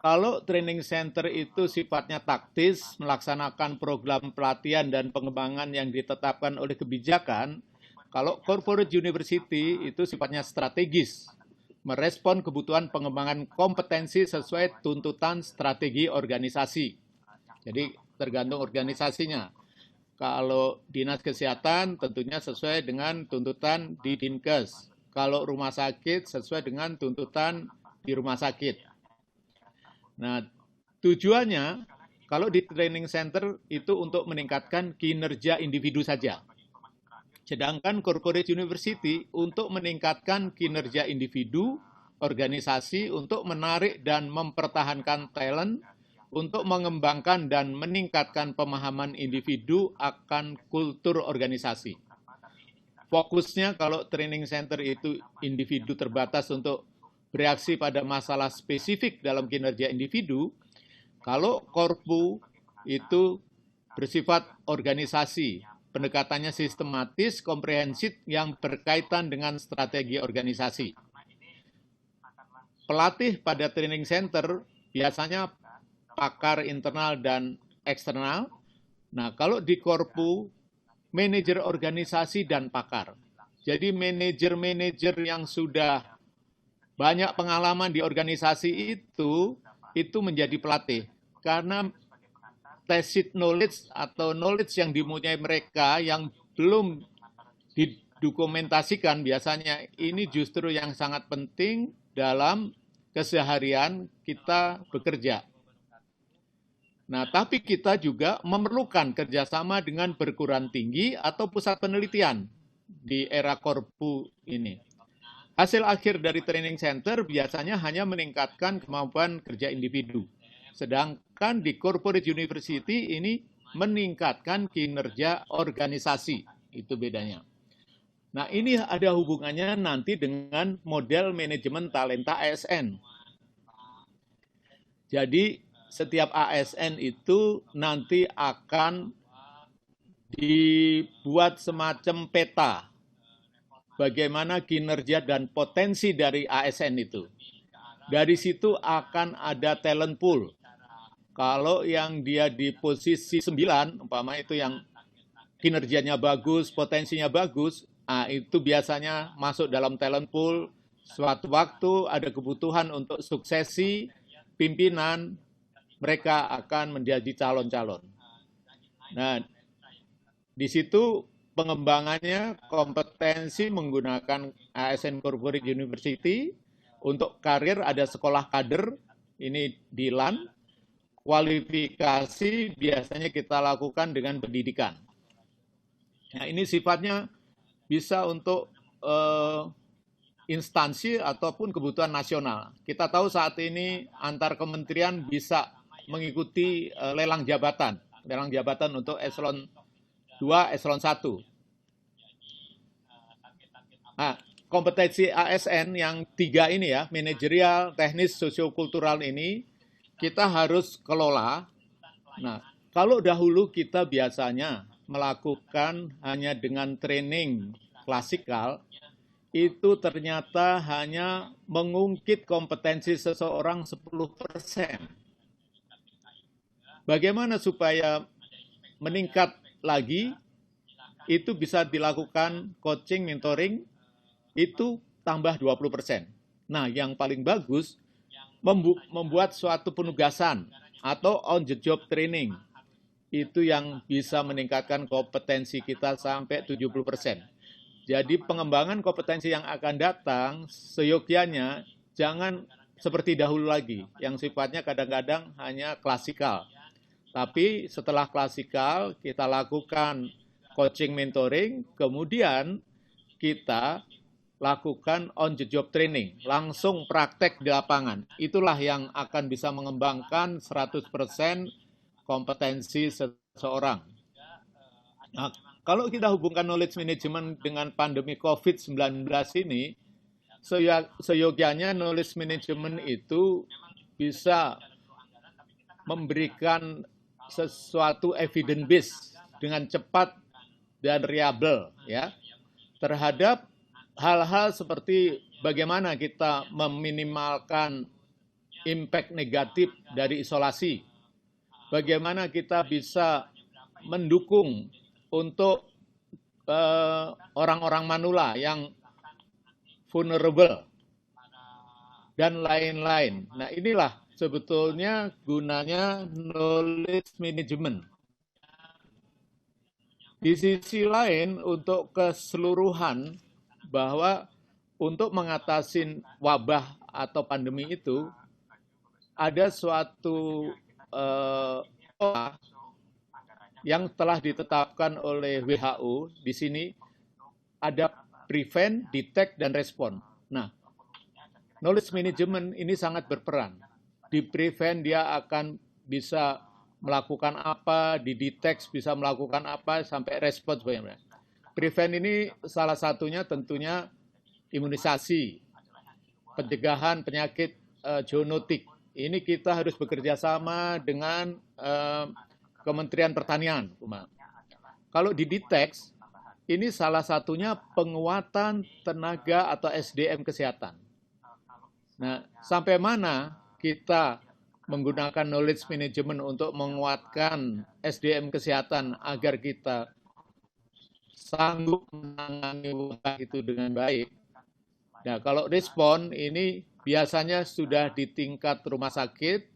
kalau training center itu sifatnya taktis, melaksanakan program pelatihan dan pengembangan yang ditetapkan oleh kebijakan, kalau corporate university itu sifatnya strategis, merespon kebutuhan pengembangan kompetensi sesuai tuntutan strategi organisasi. Jadi tergantung organisasinya. Kalau dinas kesehatan tentunya sesuai dengan tuntutan di Dinkes. Kalau rumah sakit sesuai dengan tuntutan di rumah sakit. Nah, tujuannya kalau di training center itu untuk meningkatkan kinerja individu saja. Sedangkan corporate university untuk meningkatkan kinerja individu, organisasi, untuk menarik dan mempertahankan talent, untuk mengembangkan dan meningkatkan pemahaman individu akan kultur organisasi. Fokusnya kalau training center itu individu terbatas untuk bereaksi pada masalah spesifik dalam kinerja individu, kalau Korpu itu bersifat organisasi, pendekatannya sistematis, komprehensif yang berkaitan dengan strategi organisasi. Pelatih pada training center biasanya pakar internal dan eksternal. Nah, kalau di Korpu, manajer organisasi dan pakar. Jadi manajer-manajer yang sudah banyak pengalaman di organisasi itu menjadi pelatih. Karena tacit knowledge atau knowledge yang dimpunyai mereka yang belum didokumentasikan biasanya, ini justru yang sangat penting dalam keseharian kita bekerja. Nah, tapi kita juga memerlukan kerjasama dengan perguruan tinggi atau pusat penelitian di era Korpu ini. Hasil akhir dari training center biasanya hanya meningkatkan kemampuan kerja individu. Sedangkan di corporate university ini meningkatkan kinerja organisasi. Itu bedanya. Nah, ini ada hubungannya nanti dengan model manajemen talenta ASN. Jadi, setiap ASN itu nanti akan dibuat semacam peta bagaimana kinerja dan potensi dari ASN itu. Dari situ akan ada talent pool. Kalau yang dia di posisi 9, umpama itu yang kinerjanya bagus, potensinya bagus, itu biasanya masuk dalam talent pool. Suatu waktu ada kebutuhan untuk suksesi pimpinan, mereka akan menjadi calon-calon. Nah, di situ pengembangannya kompetensi menggunakan ASN Corporate University. Untuk karir ada sekolah kader, ini di LAN. Kualifikasi biasanya kita lakukan dengan pendidikan. Nah, ini sifatnya bisa untuk instansi ataupun kebutuhan nasional. Kita tahu saat ini antar kementerian bisa mengikuti lelang jabatan untuk eselon 2, eselon 1. Nah, kompetensi ASN yang 3 ini ya, manajerial, teknis, sosiokultural ini, kita harus kelola. Nah, kalau dahulu kita biasanya melakukan hanya dengan training klasikal, itu ternyata hanya mengungkit kompetensi seseorang 10%. Bagaimana supaya meningkat lagi, itu bisa dilakukan coaching, mentoring, itu tambah 20%. Nah, yang paling bagus, membuat suatu penugasan atau on-the-job training. Itu yang bisa meningkatkan kompetensi kita sampai 70%. Jadi pengembangan kompetensi yang akan datang, seyogyanya jangan seperti dahulu lagi, yang sifatnya kadang-kadang hanya klasikal. Tapi setelah klasikal, kita lakukan coaching mentoring, kemudian kita lakukan on the job training, langsung praktek di lapangan. Itulah yang akan bisa mengembangkan 100% kompetensi seseorang. Nah, kalau kita hubungkan knowledge management dengan pandemi COVID-19 ini, seyogyanya knowledge management itu bisa memberikan sesuatu evidence base dengan cepat dan reliable ya terhadap hal-hal seperti bagaimana kita meminimalkan impact negatif dari isolasi, bagaimana kita bisa mendukung untuk orang-orang manula yang vulnerable, dan lain-lain. Nah, inilah sebetulnya gunanya knowledge management. Di sisi lain, untuk keseluruhan, bahwa untuk mengatasi wabah atau pandemi itu, ada suatu pola yang telah ditetapkan oleh WHO. Di sini ada prevent, detect, dan respond. Nah, knowledge management ini sangat berperan. Di prevent dia akan bisa melakukan apa, di detect bisa melakukan apa, sampai respon sebagainya. Prevent ini salah satunya tentunya imunisasi, pencegahan penyakit zoonotik. Ini kita harus bekerja sama dengan Kementerian Pertanian. Kalau di detect, ini salah satunya penguatan tenaga atau SDM kesehatan. Nah, sampai mana kita menggunakan knowledge management untuk menguatkan SDM kesehatan agar kita sanggup menangani wabah itu dengan baik. Nah, kalau respon ini biasanya sudah di tingkat rumah sakit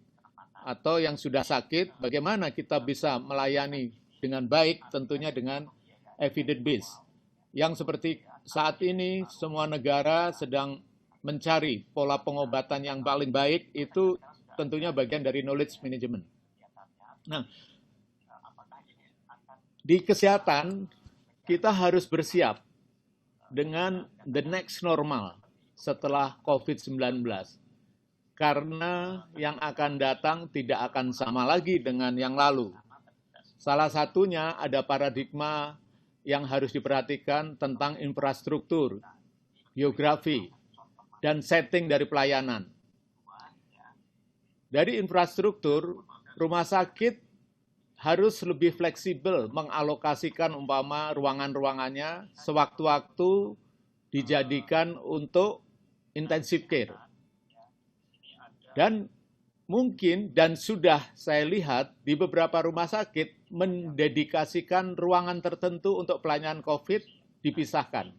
atau yang sudah sakit, bagaimana kita bisa melayani dengan baik, tentunya dengan evidence base. Yang seperti saat ini semua negara sedang mencari pola pengobatan yang paling baik, itu tentunya bagian dari knowledge management. Nah, di kesehatan kita harus bersiap dengan the next normal setelah COVID-19. Karena yang akan datang tidak akan sama lagi dengan yang lalu. Salah satunya ada paradigma yang harus diperhatikan tentang infrastruktur, geografi, dan setting dari pelayanan. Dari infrastruktur, rumah sakit harus lebih fleksibel mengalokasikan umpama ruangan-ruangannya sewaktu-waktu dijadikan untuk intensive care. Dan mungkin dan sudah saya lihat di beberapa rumah sakit mendedikasikan ruangan tertentu untuk pelayanan COVID dipisahkan.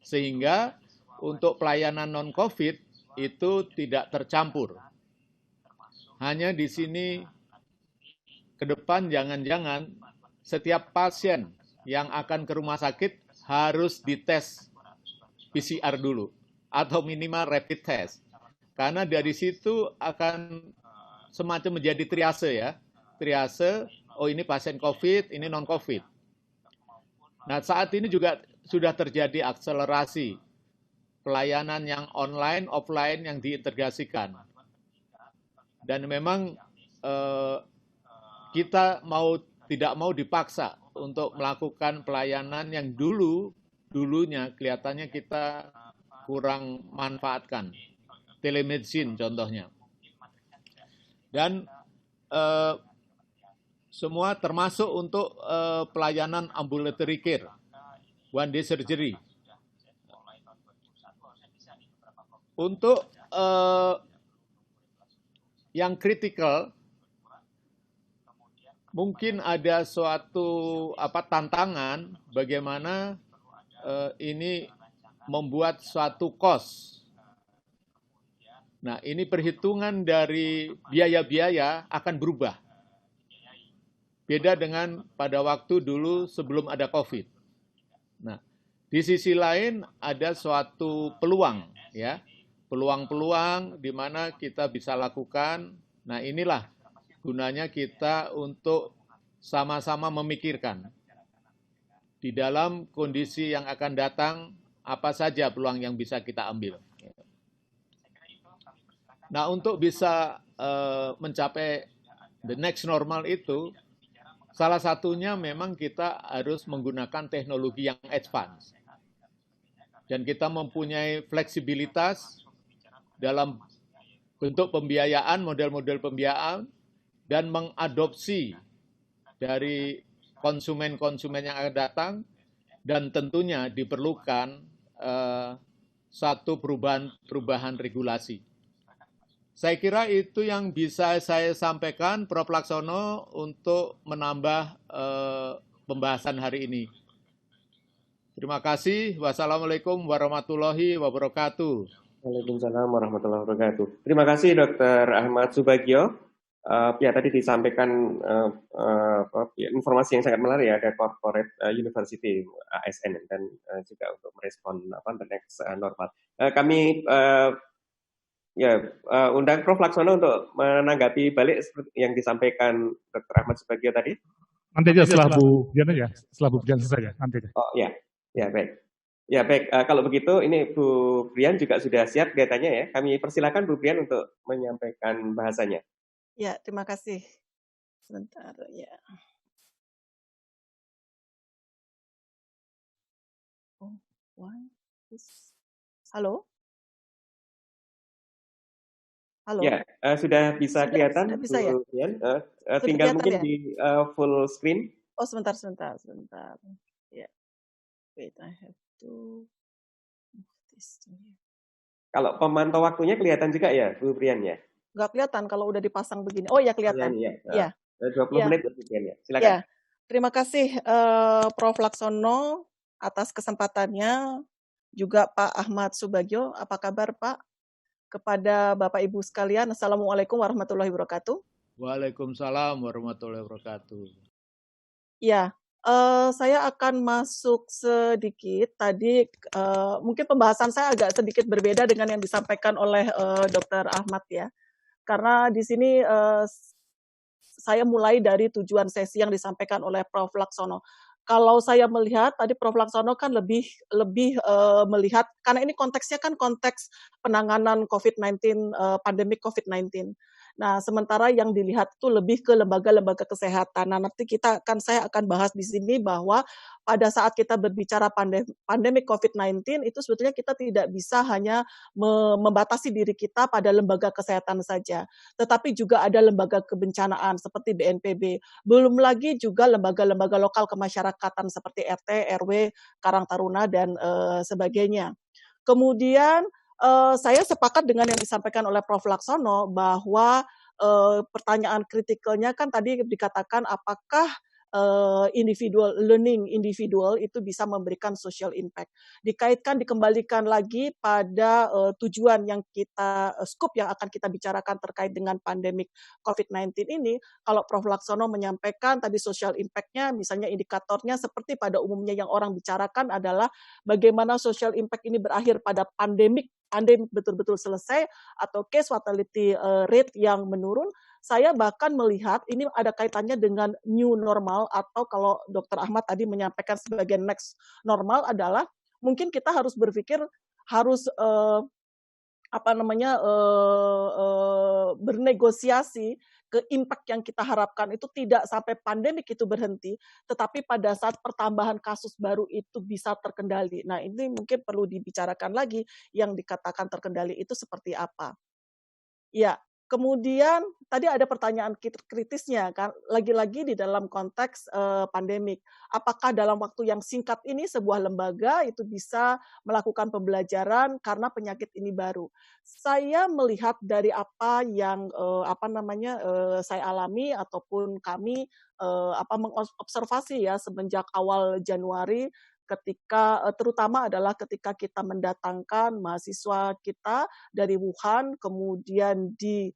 Sehingga untuk pelayanan non-COVID itu tidak tercampur. Hanya di sini ke depan jangan-jangan setiap pasien yang akan ke rumah sakit harus dites PCR dulu atau minimal rapid test. Karena dari situ akan semacam menjadi triase ya. Triase, oh ini pasien COVID, ini non-COVID. Nah, saat ini juga sudah terjadi akselerasi pelayanan yang online, offline yang diintegrasikan. Dan memang kita tidak mau dipaksa untuk melakukan pelayanan yang dulunya kelihatannya kita kurang manfaatkan. Telemedicine contohnya. Dan semua termasuk untuk pelayanan ambulatory care, one day surgery. Untuk yang kritikal, mungkin ada suatu tantangan bagaimana ini membuat suatu cost. Nah, ini perhitungan dari biaya-biaya akan berubah. Beda dengan pada waktu dulu sebelum ada COVID. Nah, di sisi lain ada suatu peluang, ya, peluang-peluang di mana kita bisa lakukan. Nah, inilah gunanya kita untuk sama-sama memikirkan di dalam kondisi yang akan datang apa saja peluang yang bisa kita ambil. Nah, untuk bisa mencapai the next normal itu, salah satunya memang kita harus menggunakan teknologi yang advance. Dan kita mempunyai fleksibilitas dalam bentuk pembiayaan, model-model pembiayaan, dan mengadopsi dari konsumen-konsumen yang akan datang, dan tentunya diperlukan satu perubahan regulasi. Saya kira itu yang bisa saya sampaikan, Prof. Laksono, untuk menambah pembahasan hari ini. Terima kasih. Wassalamualaikum warahmatullahi wabarakatuh. Waalaikumsalam warahmatullahi wabarakatuh. Terima kasih Dr. Ahmad Subagio. Ya, tadi disampaikan informasi yang sangat menarik ya, ada corporate university ASN dan juga untuk merespon the next normal. Kami undang Prof. Laksono untuk menanggapi balik seperti yang disampaikan Dr. Ahmad Subagio tadi. Nanti aja setelah Bu Brian aja, setelah Bu Brian selesai ya, nanti aja. Oh ya baik. Ya baik, kalau begitu ini Bu Brian juga sudah siap kelihatannya ya. Kami persilakan Bu Brian untuk menyampaikan bahasanya. Ya, terima kasih. Sebentar ya. Halo? Halo? Ya, sudah bisa kelihatan sudah bisa, Bu ya? Brian. Tinggal mungkin ya? di full screen. Oh, sebentar. Ya. Wait, I have to move this to here. Kalau pemantau waktunya kelihatan juga ya, Bu Brian ya? Nggak kelihatan kalau udah dipasang begini. Oh ya, kelihatan. Ya. 20 menit Bu Brian ya. Silakan. Ya. Terima kasih Prof. Laksono atas kesempatannya. Juga Pak Ahmad Subagio. Apa kabar Pak? Kepada Bapak Ibu sekalian, Assalamualaikum warahmatullahi wabarakatuh. Waalaikumsalam warahmatullahi wabarakatuh. Ya, saya akan masuk sedikit. Tadi mungkin pembahasan saya agak sedikit berbeda dengan yang disampaikan oleh Dr. Ahmad ya. Karena di sini saya mulai dari tujuan sesi yang disampaikan oleh Prof. Laksono. Kalau saya melihat tadi Prof. Laksono kan lebih melihat, karena ini konteksnya kan konteks penanganan COVID-19, pandemi COVID-19. Nah, sementara yang dilihat itu lebih ke lembaga-lembaga kesehatan. Nah, nanti saya akan bahas di sini bahwa pada saat kita berbicara pandemi COVID-19 itu sebetulnya kita tidak bisa hanya membatasi diri kita pada lembaga kesehatan saja, tetapi juga ada lembaga kebencanaan seperti BNPB. Belum lagi juga lembaga-lembaga lokal kemasyarakatan seperti RT, RW, Karang Taruna, dan sebagainya. Kemudian saya sepakat dengan yang disampaikan oleh Prof. Laksono bahwa pertanyaan kritikalnya kan tadi dikatakan apakah learning individual itu bisa memberikan social impact. Dikembalikan lagi pada tujuan yang scope yang akan kita bicarakan terkait dengan pandemik COVID-19 ini. Kalau Prof. Laksono menyampaikan tadi social impact-nya, misalnya indikatornya seperti pada umumnya yang orang bicarakan adalah bagaimana social impact ini berakhir pada pandemik betul-betul selesai atau case fatality rate yang menurun. Saya bahkan melihat ini ada kaitannya dengan new normal, atau kalau Dr. Ahmad tadi menyampaikan sebagai next normal adalah mungkin kita harus berpikir harus bernegosiasi ke impact yang kita harapkan itu tidak sampai pandemik itu berhenti, tetapi pada saat pertambahan kasus baru itu bisa terkendali. Nah, ini mungkin perlu dibicarakan lagi yang dikatakan terkendali itu seperti apa. Ya, kemudian tadi ada pertanyaan kritisnya kan, lagi-lagi di dalam konteks pandemik. Apakah dalam waktu yang singkat ini sebuah lembaga itu bisa melakukan pembelajaran karena penyakit ini baru? Saya melihat dari apa yang saya alami ataupun kami mengobservasi ya semenjak awal Januari, terutama adalah ketika kita mendatangkan mahasiswa kita dari Wuhan, kemudian di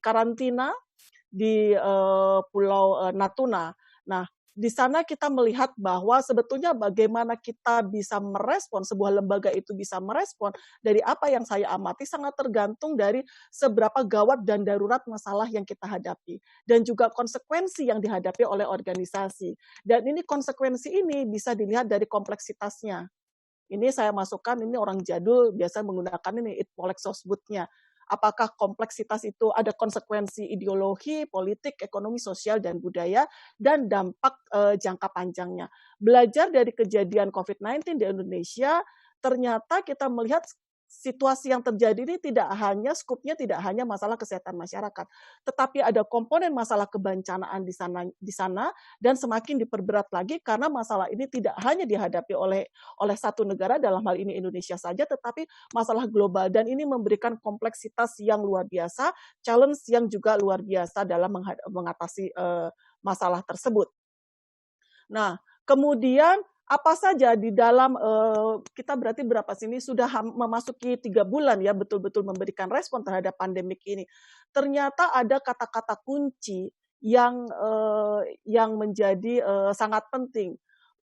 karantina di Pulau Natuna. Nah, Di sana kita melihat bahwa sebetulnya bagaimana kita bisa merespon, sebuah lembaga itu bisa merespon dari apa yang saya amati sangat tergantung dari seberapa gawat dan darurat masalah yang kita hadapi. Dan juga konsekuensi yang dihadapi oleh organisasi. Dan ini konsekuensi ini bisa dilihat dari kompleksitasnya. Ini saya masukkan, ini orang jadul biasa menggunakan ini, Polexosbud-nya. Apakah kompleksitas itu ada konsekuensi ideologi, politik, ekonomi, sosial, dan budaya, dan dampak jangka panjangnya. Belajar dari kejadian COVID-19 di Indonesia, ternyata kita melihat situasi yang terjadi ini tidak hanya skupnya tidak hanya masalah kesehatan masyarakat, tetapi ada komponen masalah kebencanaan di sana dan semakin diperberat lagi karena masalah ini tidak hanya dihadapi oleh satu negara, dalam hal ini Indonesia saja, tetapi masalah global, dan ini memberikan kompleksitas yang luar biasa, challenge yang juga luar biasa dalam mengatasi masalah tersebut. Nah, kemudian apa saja di dalam kita berarti berapa sini sudah memasuki 3 bulan ya betul-betul memberikan respon terhadap pandemik ini. Ternyata ada kata-kata kunci yang menjadi sangat penting.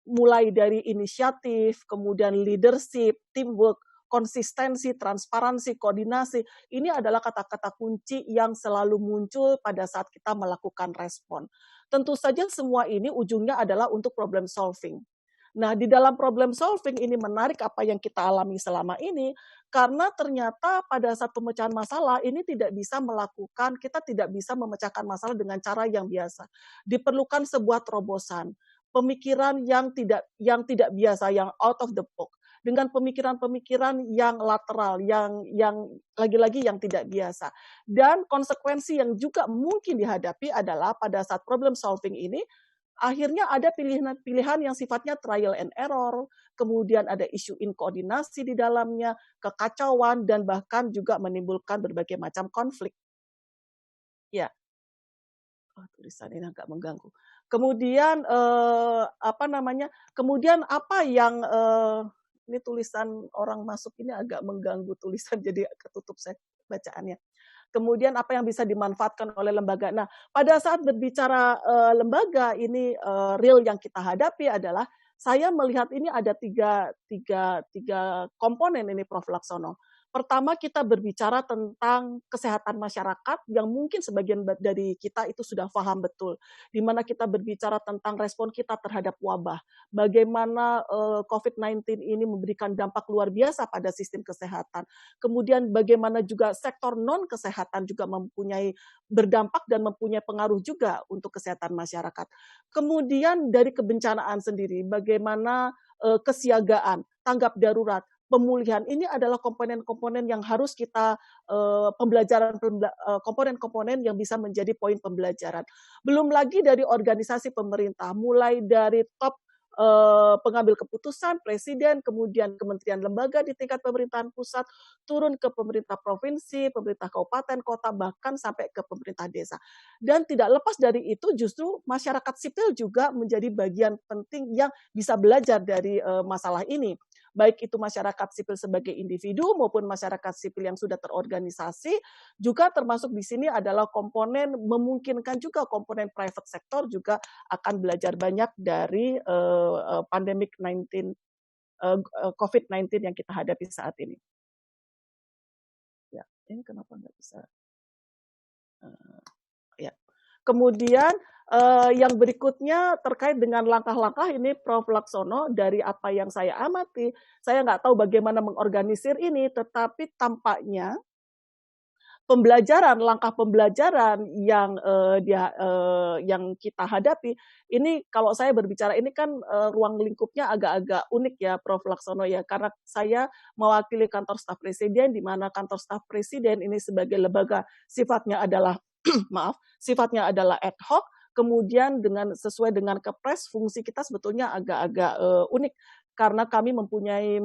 Mulai dari inisiatif, kemudian leadership, teamwork, konsistensi, transparansi, koordinasi. Ini adalah kata-kata kunci yang selalu muncul pada saat kita melakukan respon. Tentu saja semua ini ujungnya adalah untuk problem solving. Nah, di dalam problem solving ini menarik apa yang kita alami selama ini, karena ternyata pada saat pemecahan masalah ini kita tidak bisa memecahkan masalah dengan cara yang biasa. Diperlukan sebuah terobosan, pemikiran yang tidak biasa, yang out of the box, dengan pemikiran-pemikiran yang lateral, yang lagi-lagi yang tidak biasa. Dan konsekuensi yang juga mungkin dihadapi adalah pada saat problem solving ini, akhirnya ada pilihan yang sifatnya trial and error, kemudian ada isu inkoordinasi di dalamnya, kekacauan, dan bahkan juga menimbulkan berbagai macam konflik. Ya, tulisan ini agak mengganggu. Kemudian kemudian apa yang ini tulisan orang masuk ini agak mengganggu tulisan, jadi ketutup saya bacaannya. Kemudian apa yang bisa dimanfaatkan oleh lembaga. Nah, pada saat berbicara lembaga ini real yang kita hadapi adalah saya melihat ini ada tiga komponen ini, Prof. Laksono. Pertama, kita berbicara tentang kesehatan masyarakat yang mungkin sebagian dari kita itu sudah paham betul. Di mana kita berbicara tentang respon kita terhadap wabah. Bagaimana COVID-19 ini memberikan dampak luar biasa pada sistem kesehatan. Kemudian bagaimana juga sektor non-kesehatan juga berdampak dan mempunyai pengaruh juga untuk kesehatan masyarakat. Kemudian dari kebencanaan sendiri, bagaimana kesiagaan, tanggap darurat, pemulihan, ini adalah komponen-komponen yang harus kita komponen-komponen yang bisa menjadi poin pembelajaran. Belum lagi dari organisasi pemerintah, mulai dari top pengambil keputusan, presiden, kemudian kementerian lembaga di tingkat pemerintahan pusat, turun ke pemerintah provinsi, pemerintah kabupaten, kota, bahkan sampai ke pemerintah desa. Dan tidak lepas dari itu justru masyarakat sipil juga menjadi bagian penting yang bisa belajar dari masalah ini. Baik itu masyarakat sipil sebagai individu maupun masyarakat sipil yang sudah terorganisasi, juga termasuk di sini adalah komponen memungkinkan juga komponen private sector juga akan belajar banyak dari pandemik COVID-19 yang kita hadapi saat ini. Ya, ini kenapa nggak bisa? Ya. Kemudian yang berikutnya terkait dengan langkah-langkah ini, Prof. Laksono, dari apa yang saya amati, saya nggak tahu bagaimana mengorganisir ini, tetapi tampaknya langkah pembelajaran yang kita hadapi, ini kalau saya berbicara ini kan ruang lingkupnya agak-agak unik ya, Prof. Laksono ya, karena saya mewakili kantor staf presiden, di mana kantor staf presiden ini sebagai lembaga sifatnya adalah sifatnya adalah ad hoc. Kemudian sesuai dengan Kepres, fungsi kita sebetulnya agak-agak unik karena kami mempunyai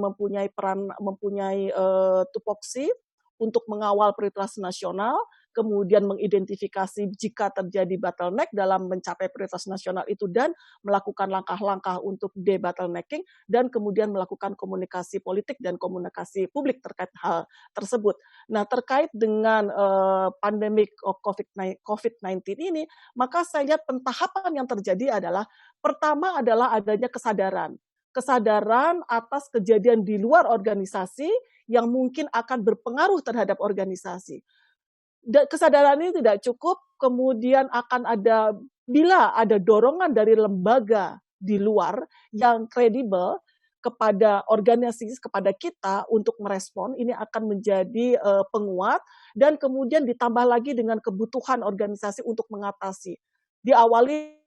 tupoksi untuk mengawal prioritas nasional, kemudian mengidentifikasi jika terjadi bottleneck dalam mencapai prioritas nasional itu, dan melakukan langkah-langkah untuk de-bottlenecking, dan kemudian melakukan komunikasi politik dan komunikasi publik terkait hal tersebut. Nah, terkait dengan pandemik COVID-19 ini, maka saya lihat pentahapan yang terjadi adalah, pertama adalah adanya kesadaran atas kejadian di luar organisasi yang mungkin akan berpengaruh terhadap organisasi. Kesadaran ini tidak cukup, kemudian akan ada, bila ada dorongan dari lembaga di luar yang kredibel kepada organisasi, kepada kita untuk merespon, ini akan menjadi penguat, dan kemudian ditambah lagi dengan kebutuhan organisasi untuk mengatasi. Diawali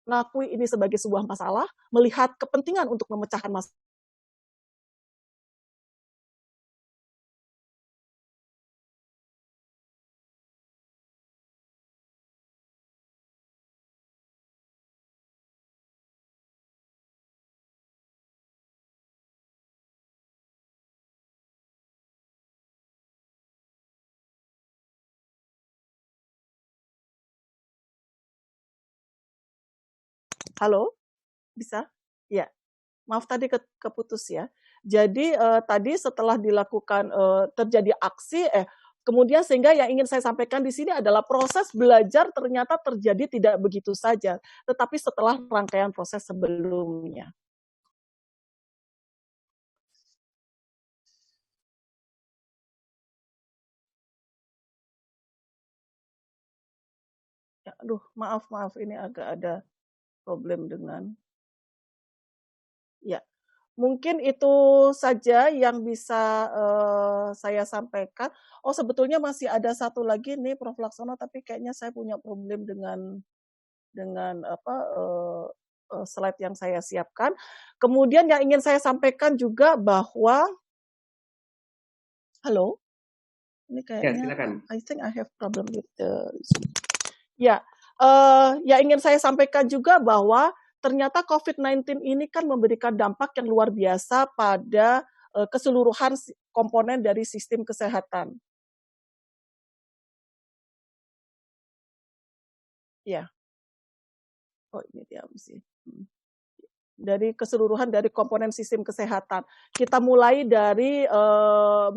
mengakui ini sebagai sebuah masalah, melihat kepentingan untuk memecahkan masalah. Halo, bisa? Ya, maaf tadi keputus ya. Jadi tadi setelah dilakukan terjadi aksi, kemudian sehingga yang ingin saya sampaikan di sini adalah proses belajar ternyata terjadi tidak begitu saja, tetapi setelah rangkaian proses sebelumnya. Ya, aduh, maaf, ini agak ada problem dengan. Ya, mungkin itu saja yang bisa saya sampaikan. Oh, sebetulnya masih ada satu lagi nih, Prof. Laksono, tapi kayaknya saya punya problem dengan slide yang saya siapkan. Kemudian yang ingin saya sampaikan juga bahwa, halo, ini kayaknya, Ya, silakan. I think I have problem with the, ya, yang ingin saya sampaikan juga bahwa ternyata COVID-19 ini kan memberikan dampak yang luar biasa pada keseluruhan komponen dari sistem kesehatan. Ya. Oh, ini dia sih. Dari keseluruhan dari komponen sistem kesehatan. Kita mulai dari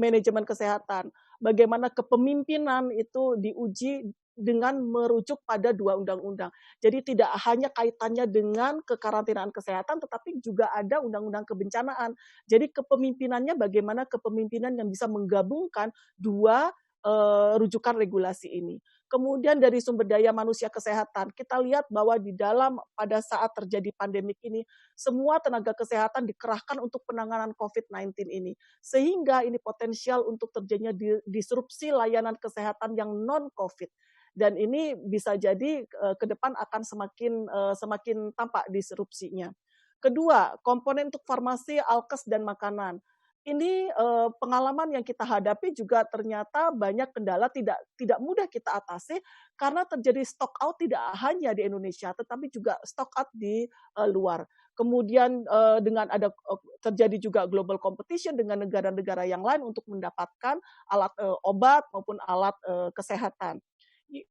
manajemen kesehatan. Bagaimana kepemimpinan itu diuji dengan merujuk pada 2 undang-undang. Jadi tidak hanya kaitannya dengan kekarantinaan kesehatan, tetapi juga ada undang-undang kebencanaan. Jadi kepemimpinannya bagaimana kepemimpinan yang bisa menggabungkan 2 rujukan regulasi ini. Kemudian dari sumber daya manusia kesehatan, kita lihat bahwa di dalam pada saat terjadi pandemik ini, semua tenaga kesehatan dikerahkan untuk penanganan COVID-19 ini. Sehingga ini potensial untuk terjadinya disrupsi layanan kesehatan yang non-COVID. Dan ini bisa jadi ke depan akan semakin tampak disrupsinya. Kedua, komponen untuk farmasi, alkes, dan makanan. Ini pengalaman yang kita hadapi juga ternyata banyak kendala tidak mudah kita atasi karena terjadi stock out tidak hanya di Indonesia tetapi juga stock out di luar. Kemudian dengan ada terjadi juga global competition dengan negara-negara yang lain untuk mendapatkan alat obat maupun alat kesehatan.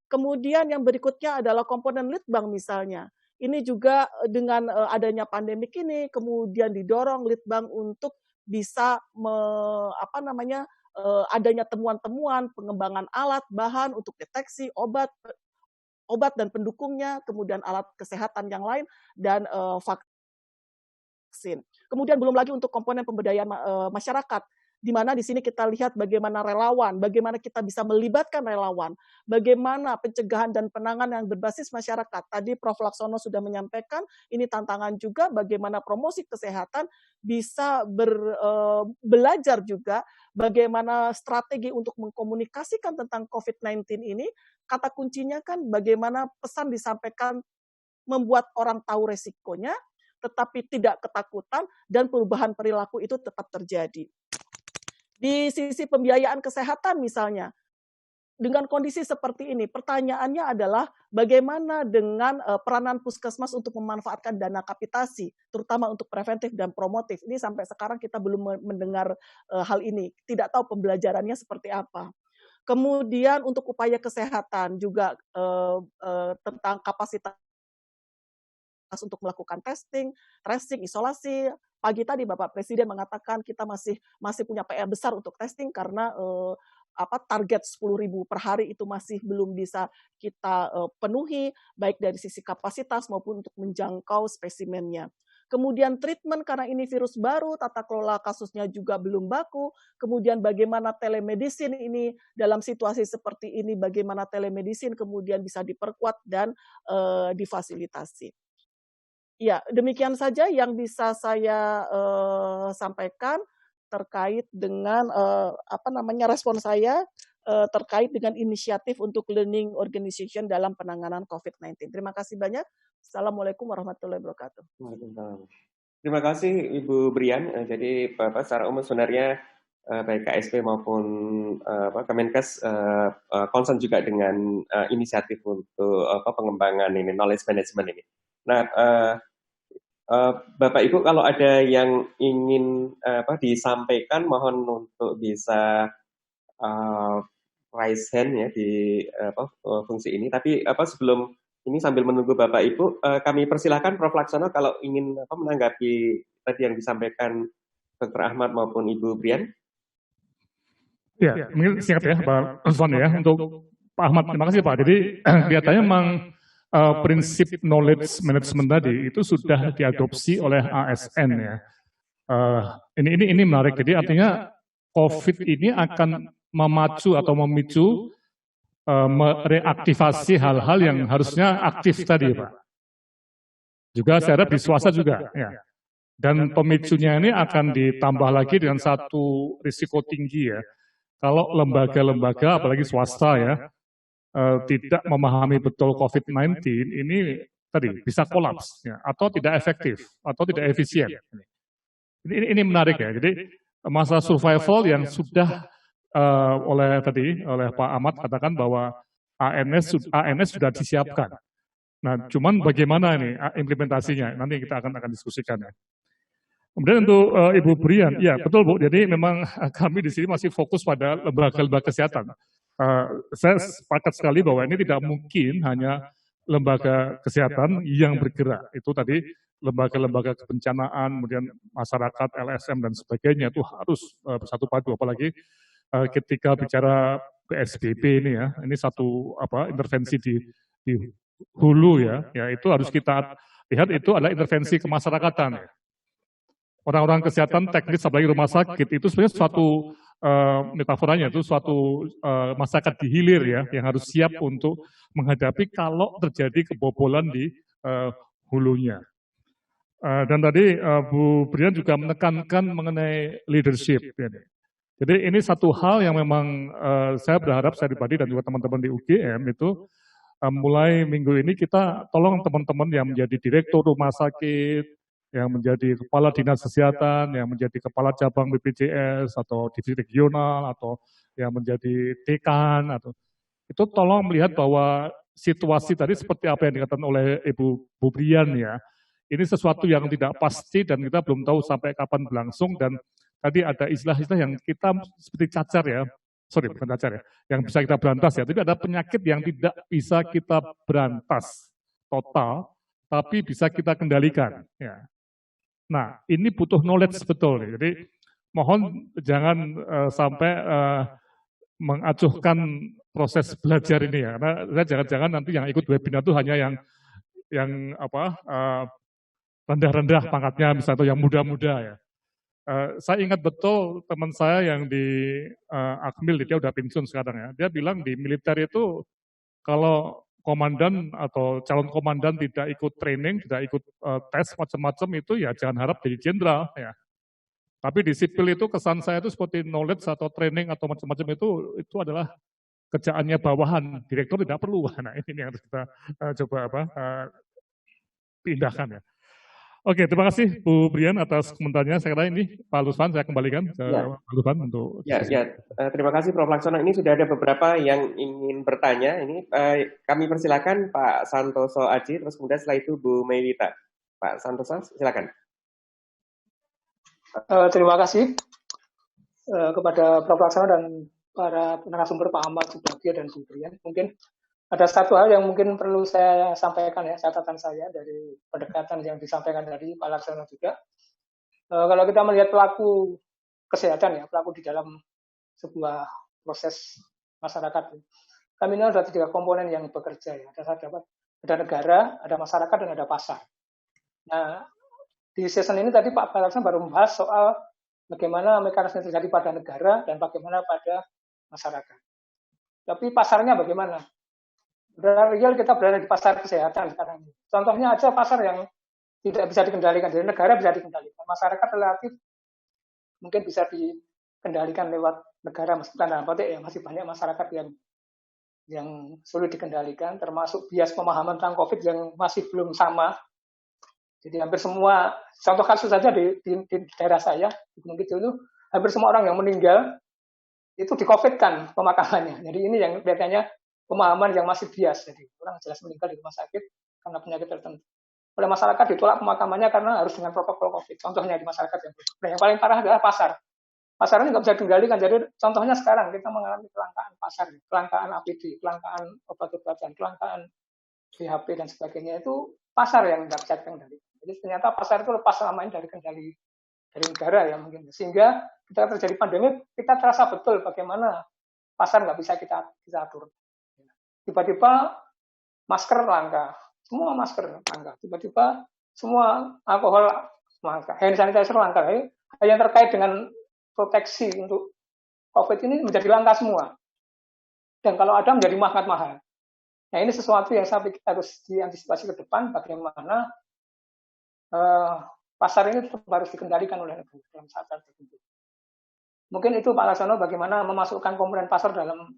Kemudian yang berikutnya adalah komponen litbang misalnya. Ini juga dengan adanya pandemik ini kemudian didorong litbang untuk bisa adanya temuan-temuan pengembangan alat bahan untuk deteksi obat dan pendukungnya, kemudian alat kesehatan yang lain dan vaksin. Kemudian belum lagi untuk komponen pemberdayaan masyarakat. di mana di sini kita lihat bagaimana relawan, bagaimana kita bisa melibatkan relawan, bagaimana pencegahan dan penanganan yang berbasis masyarakat. Tadi Prof. Laksono sudah menyampaikan, ini tantangan juga bagaimana promosi kesehatan bisa belajar juga bagaimana strategi untuk mengkomunikasikan tentang COVID-19 ini. Kata kuncinya kan bagaimana pesan disampaikan membuat orang tahu resikonya, tetapi tidak ketakutan, dan perubahan perilaku itu tetap terjadi. Di sisi pembiayaan kesehatan misalnya, dengan kondisi seperti ini, pertanyaannya adalah bagaimana dengan peranan puskesmas untuk memanfaatkan dana kapitasi, terutama untuk preventif dan promotif. Ini sampai sekarang kita belum mendengar hal ini, tidak tahu pembelajarannya seperti apa. Kemudian untuk upaya kesehatan juga tentang kapasitas untuk melakukan testing, tracing, isolasi. Pagi tadi Bapak Presiden mengatakan kita masih punya PR besar untuk testing karena target 10.000 per hari itu masih belum bisa kita penuhi, baik dari sisi kapasitas maupun untuk menjangkau spesimennya. Kemudian treatment karena ini virus baru, tata kelola kasusnya juga belum baku. Kemudian bagaimana telemedicine ini dalam situasi seperti ini, bagaimana telemedicine kemudian bisa diperkuat dan difasilitasi. Ya, demikian saja yang bisa saya sampaikan terkait dengan respon saya terkait dengan inisiatif untuk learning organization dalam penanganan COVID-19. Terima kasih banyak. Assalamualaikum warahmatullahi wabarakatuh. Terima kasih Ibu Brian. Jadi Bapak secara umum sebenarnya baik KSP maupun Kemenkes concern juga dengan inisiatif untuk pengembangan ini knowledge management ini. Nah, Bapak Ibu kalau ada yang ingin disampaikan mohon untuk bisa raise hand ya di fungsi ini. Tapi sebelum ini sambil menunggu Bapak Ibu, kami persilahkan Prof. Laksono kalau ingin menanggapi tadi yang disampaikan Dr. Ahmad maupun Ibu Brian. Ya, mungkin singkat ya Pak Ruswan ya untuk Pak Ahmad. Terima kasih Pak. Jadi kelihatannya memang prinsip knowledge management tadi itu sudah diadopsi oleh ASN ya. Ini menarik. Jadi artinya COVID ini akan memacu atau memicu mereaktivasi hal-hal yang harusnya aktif tadi Pak. Juga saya harap di swasta juga ya. Dan pemicunya ini akan ditambah lagi dengan satu risiko tinggi ya. Kalau lembaga-lembaga apalagi swasta ya tidak memahami betul COVID-19 ini tadi bisa kolaps ya, atau tidak efektif atau tidak efisien. Ini menarik ya. Jadi masa survival yang sudah oleh Pak Ahmad katakan bahwa ANS sudah disiapkan. Nah, cuman bagaimana ini implementasinya? Nanti kita akan diskusikan ya. Kemudian untuk Ibu Brian, ya betul Bu. Jadi memang kami di sini masih fokus pada lembaga-lembaga kesehatan. Saya sepakat sekali bahwa ini tidak mungkin hanya lembaga kesehatan yang bergerak. Itu tadi lembaga-lembaga kebencanaan, kemudian masyarakat, LSM dan sebagainya itu harus bersatu padu. Apalagi ketika bicara PSBB ini ya, ini satu intervensi di hulu ya, itu harus kita lihat itu adalah intervensi kemasyarakatan. Ya. Orang-orang kesehatan teknis apalagi rumah sakit itu sebenarnya suatu metaforanya itu suatu masyarakat di hilir ya yang harus siap untuk menghadapi kalau terjadi kebobolan di hulunya. Dan tadi Bu Brian juga menekankan mengenai leadership. Ya. Jadi ini satu hal yang memang saya berharap saya pribadi dan juga teman-teman di UGM itu mulai minggu ini kita tolong teman-teman yang menjadi direktur rumah sakit, yang menjadi kepala dinas kesehatan, yang menjadi kepala cabang BPJS atau divisi regional atau yang menjadi dekan atau itu tolong melihat bahwa situasi tadi seperti apa yang dikatakan oleh Ibu Brian ya. Ini sesuatu yang tidak pasti dan kita belum tahu sampai kapan berlangsung dan tadi ada istilah-istilah yang kita seperti cacar ya. Sorry, bukan cacar ya. Yang bisa kita berantas ya, tapi ada penyakit yang tidak bisa kita berantas total tapi bisa kita kendalikan ya. Nah, ini butuh knowledge betul. Jadi, mohon jangan sampai mengacuhkan proses belajar ini ya. Karena jangan-jangan nanti yang ikut webinar itu hanya yang rendah-rendah pangkatnya misalnya atau yang muda-muda ya. Saya ingat betul teman saya yang di Akmil, dia udah pensiun sekarang ya. Dia bilang di militer itu kalau komandan atau calon komandan tidak ikut training, tidak ikut tes macam-macam itu ya jangan harap jadi jenderal ya. Tapi di sipil itu kesan saya itu seperti knowledge atau training atau macam-macam itu adalah kerjaannya bawahan, direktur tidak perlu. Nah ini yang harus kita coba pindahkan ya. Oke, terima kasih Bu Brian atas komentarnya. Saya kira ini Pak Lusvan, saya kembalikan ke Pak Lusvan untuk terima kasih Prof. Laksono. Ini sudah ada beberapa yang ingin bertanya. Ini kami persilakan Pak Santoso Aji, terus kemudian setelah itu Bu Mewita. Pak Santoso, silakan. Terima kasih kepada Prof. Laksono dan para narasumber Pak Ahmad Subagio dan Bu Brian. Mungkin ada satu hal yang mungkin perlu saya sampaikan ya, catatan saya dari pendekatan yang disampaikan dari Pak Laksono juga. Kalau kita melihat pelaku kesehatan ya, pelaku di dalam sebuah proses masyarakat, kami ini ada 3 komponen yang bekerja ya. Ada negara, ada masyarakat, dan ada pasar. Nah, di season ini tadi Pak Laksono baru membahas soal bagaimana mekanisme terjadi pada negara dan bagaimana pada masyarakat. Tapi pasarnya bagaimana? Real kita berada di pasar kesehatan sekarang ini. Contohnya aja pasar yang tidak bisa dikendalikan, jadi negara bisa dikendalikan, masyarakat relatif mungkin bisa dikendalikan lewat negara, meskipun dalam konteks ya masih banyak masyarakat yang sulit dikendalikan, termasuk bias pemahaman tentang COVID yang masih belum sama. Jadi hampir semua, contoh kasus saja di daerah saya, di Gunung Kidul itu hampir semua orang yang meninggal itu di-COVID-kan pemakamannya. Jadi ini yang kelihatannya pemahaman yang masih bias, jadi orang jelas meninggal di rumah sakit karena penyakit tertentu. Oleh masyarakat ditolak pemakamannya karena harus dengan protokol COVID. Contohnya di masyarakat yang paling parah adalah pasar. Pasarnya nggak bisa dikendalikan. Jadi contohnya sekarang kita mengalami kelangkaan pasar, kelangkaan APD, kelangkaan obat-obatan, kelangkaan BHP dan sebagainya, itu pasar yang nggak bisa dikendalikan. Jadi ternyata pasar itu lepas selama ini dari kendali dari negara ya mungkin. Sehingga ketika terjadi pandemi kita terasa betul bagaimana pasar nggak bisa kita atur. Tiba-tiba masker langka, semua masker langka. Tiba-tiba semua alkohol langka, hand sanitizer langka. Yang terkait dengan proteksi untuk COVID ini menjadi langka semua. Dan kalau ada menjadi sangat mahal. Nah ini sesuatu yang saya pikir harus diantisipasi ke depan, bagaimana pasar ini tetap harus dikendalikan oleh negara dalam saat tertentu. Mungkin itu Pak Laksono bagaimana memasukkan komponen pasar dalam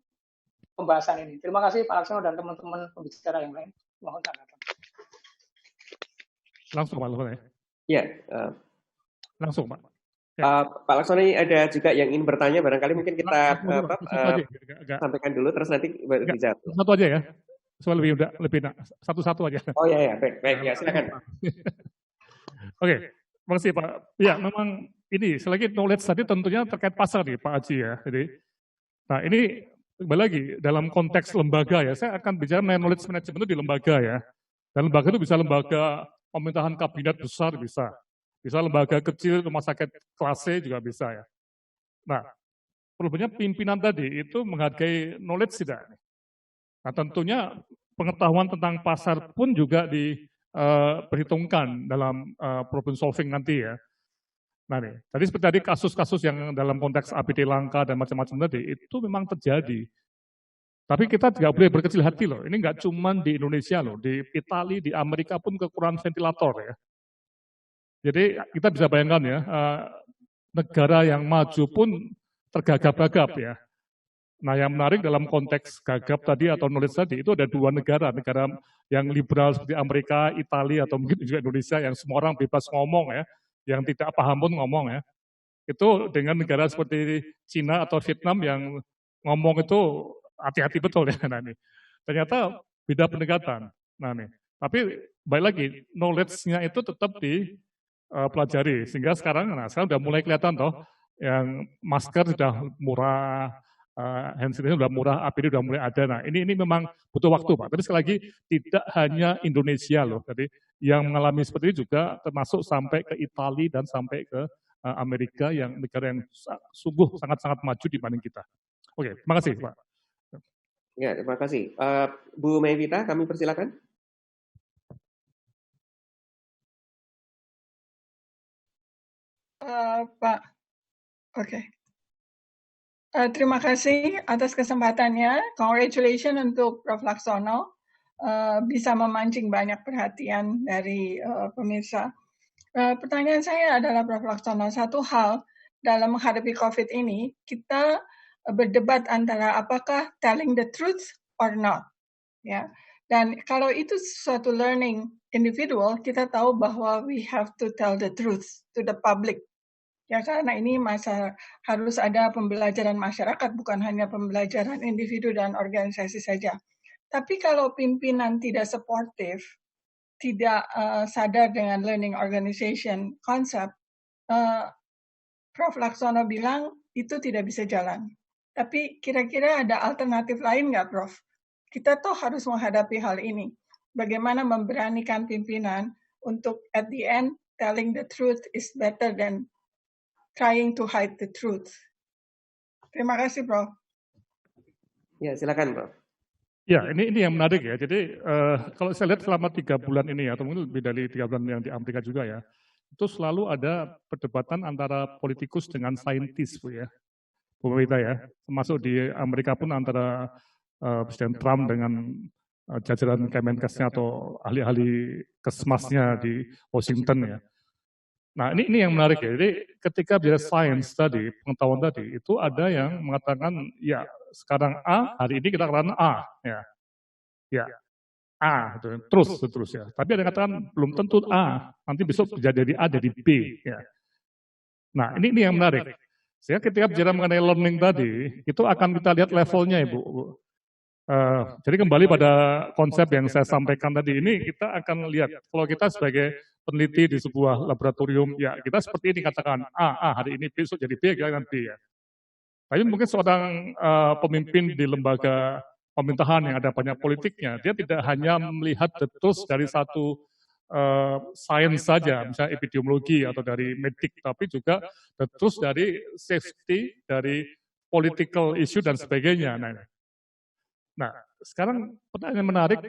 pembahasan ini. Terima kasih Pak Laksono dan teman-teman pembicara yang lain. Mohon tanggapan. Langsung Pak Laksono ya? Iya. Langsung Pak. Pak Laksono ini ada juga yang ingin bertanya, barangkali mungkin kita sampaikan dulu, terus nanti dijawab. Satu aja ya, soal lebih satu-satu aja. Oh ya, baik ya, silakan. Oke, terima kasih Pak. Ya, memang ini selagi knowledge tadi tentunya terkait pasar nih Pak Aji ya. Jadi, nah ini kembali lagi dalam konteks lembaga ya, saya akan bicara mengenai knowledge management itu di lembaga ya. Dan lembaga itu bisa lembaga pemerintahan kabinet besar bisa lembaga kecil, rumah sakit kelas C juga bisa ya. Nah, problemnya pimpinan tadi itu menghargai knowledge tidak? Nah, tentunya pengetahuan tentang pasar pun juga diperhitungkan dalam problem solving nanti ya. Nah nih, tadi seperti tadi kasus-kasus yang dalam konteks APD langka dan macam-macam tadi, itu memang terjadi. Tapi kita tidak boleh berkecil hati loh, ini nggak cuma di Indonesia loh, di Italia, di Amerika pun kekurangan ventilator ya. Jadi kita bisa bayangkan ya, negara yang maju pun tergagap-gagap ya. Nah yang menarik dalam konteks gagap tadi atau knowledge tadi, itu ada 2 negara yang liberal seperti Amerika, Italia, atau mungkin juga Indonesia yang semua orang bebas ngomong ya, yang tidak paham pun ngomong ya. Itu dengan negara seperti Cina atau Vietnam yang ngomong itu hati-hati betul ya. Nah nih, ternyata beda pendekatan. Nah nih, tapi baik lagi, knowledge-nya itu tetap dipelajari. Sehingga sekarang udah mulai kelihatan toh, yang masker sudah murah, hand sanitizer sudah murah, APD sudah mulai ada. Nah ini memang butuh waktu Pak. Tapi sekali lagi tidak hanya Indonesia loh. Jadi yang mengalami seperti ini juga termasuk sampai ke Italia dan sampai ke Amerika yang negara yang sungguh sangat-sangat maju dibanding kita. Oke, terima kasih Pak. Ya, terima kasih. Bu Mewita, kami persilakan. Pak, oke. Terima kasih atas kesempatannya. Congratulations untuk Prof. Laksono. Bisa memancing banyak perhatian dari pemirsa. Pertanyaan saya adalah Prof. Laksono, satu hal dalam menghadapi COVID ini, kita berdebat antara apakah telling the truth or not. Ya. Dan kalau itu suatu learning individual, kita tahu bahwa we have to tell the truth to the public. Ya, karena ini harus ada pembelajaran masyarakat, bukan hanya pembelajaran individu dan organisasi saja. Tapi kalau pimpinan tidak supportive, tidak sadar dengan learning organization konsep, Prof. Laksono bilang itu tidak bisa jalan. Tapi kira-kira ada alternatif lain nggak, Prof? Kita toh harus menghadapi hal ini. Bagaimana memberanikan pimpinan untuk at the end telling the truth is better than trying to hide the truth. Terima kasih, Prof. Ya, silakan, Prof. Ya, ini yang menarik ya. Jadi kalau saya lihat selama 3 bulan ini ya, atau mungkin lebih dari 3 bulan yang di Amerika juga ya, itu selalu ada perdebatan antara politikus dengan saintis, Bu ya, Bu Mewita ya. Termasuk di Amerika pun antara Presiden Trump dengan jajaran Kemenkesnya atau ahli-ahli kesmasnya di Washington ya. Nah ini yang menarik ya. Jadi ketika bicara sains tadi, pengetahuan tadi, itu ada yang mengatakan ya sekarang A, hari ini kita katakan A, ya A, terus ya. Tapi ada yang katakan belum tentu A, nanti besok bisa jadi A jadi B, ya. Nah ini yang menarik. Sehingga ketika bicara mengenai learning tadi, itu akan kita lihat levelnya, Ibu. Jadi kembali pada konsep yang saya sampaikan tadi ini, kita akan lihat kalau kita sebagai peneliti di sebuah laboratorium, ya kita seperti ini katakan A hari ini, besok jadi B, kita akan B ya. Tapi mungkin seorang pemimpin di lembaga pemerintahan yang ada banyak politiknya, dia tidak hanya melihat terus dari satu sains saja, misalnya epidemiologi atau dari medik, tapi juga terus dari safety, dari political issue dan sebagainya. Nah, sekarang pertanyaan menarik,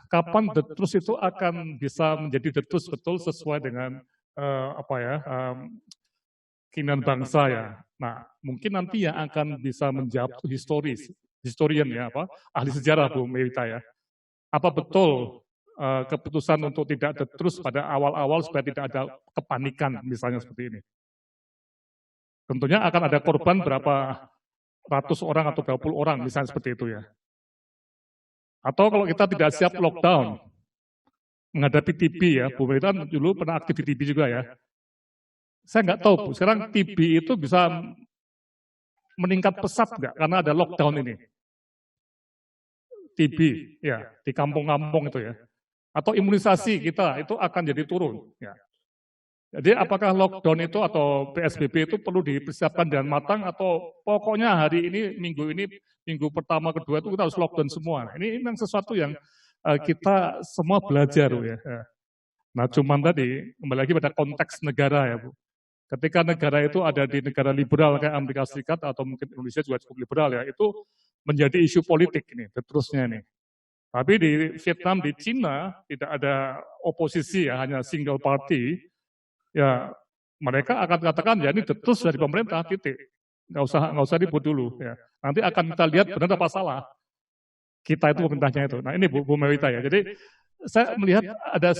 kapan the truth itu akan bisa menjadi the truth betul sesuai dengan keinginan bangsa ya. Nah, mungkin nanti yang akan bisa menjawab historian ya, ahli sejarah Bu Mewita ya. Apa betul keputusan untuk tidak the truth pada awal-awal supaya tidak ada kepanikan misalnya seperti ini. Tentunya akan ada korban berapa ratus orang atau berapa puluh orang misalnya seperti itu ya. Atau kalau kita tidak siap lockdown, menghadapi TB ya, Bu Mewita dulu pernah aktif di TB juga ya. Saya nggak tahu Bu, sekarang TB itu bisa meningkat pesat nggak karena ada lockdown ini. TB ya, di kampung-kampung itu ya. Atau imunisasi kita itu akan jadi turun. Ya. Jadi apakah lockdown itu atau PSBB itu perlu dipersiapkan dengan matang atau pokoknya hari ini, minggu pertama, kedua itu kita harus lockdown semua. Nah, ini memang sesuatu yang kita semua belajar ya. Nah cuman tadi kembali lagi pada konteks negara ya Bu. Ketika negara itu ada di negara liberal kayak Amerika Serikat atau mungkin Indonesia juga cukup liberal ya, itu menjadi isu politik ini, terusnya ini. Tapi di Vietnam, di Cina tidak ada oposisi ya, hanya single party. Ya mereka akan katakan ya ini terus dari pemerintah titik, nggak usah ribut dulu ya. Nanti akan kita lihat benar apa salah. Kita itu pemerintahnya itu. Nah ini Bu Mewita ya. Jadi saya melihat ada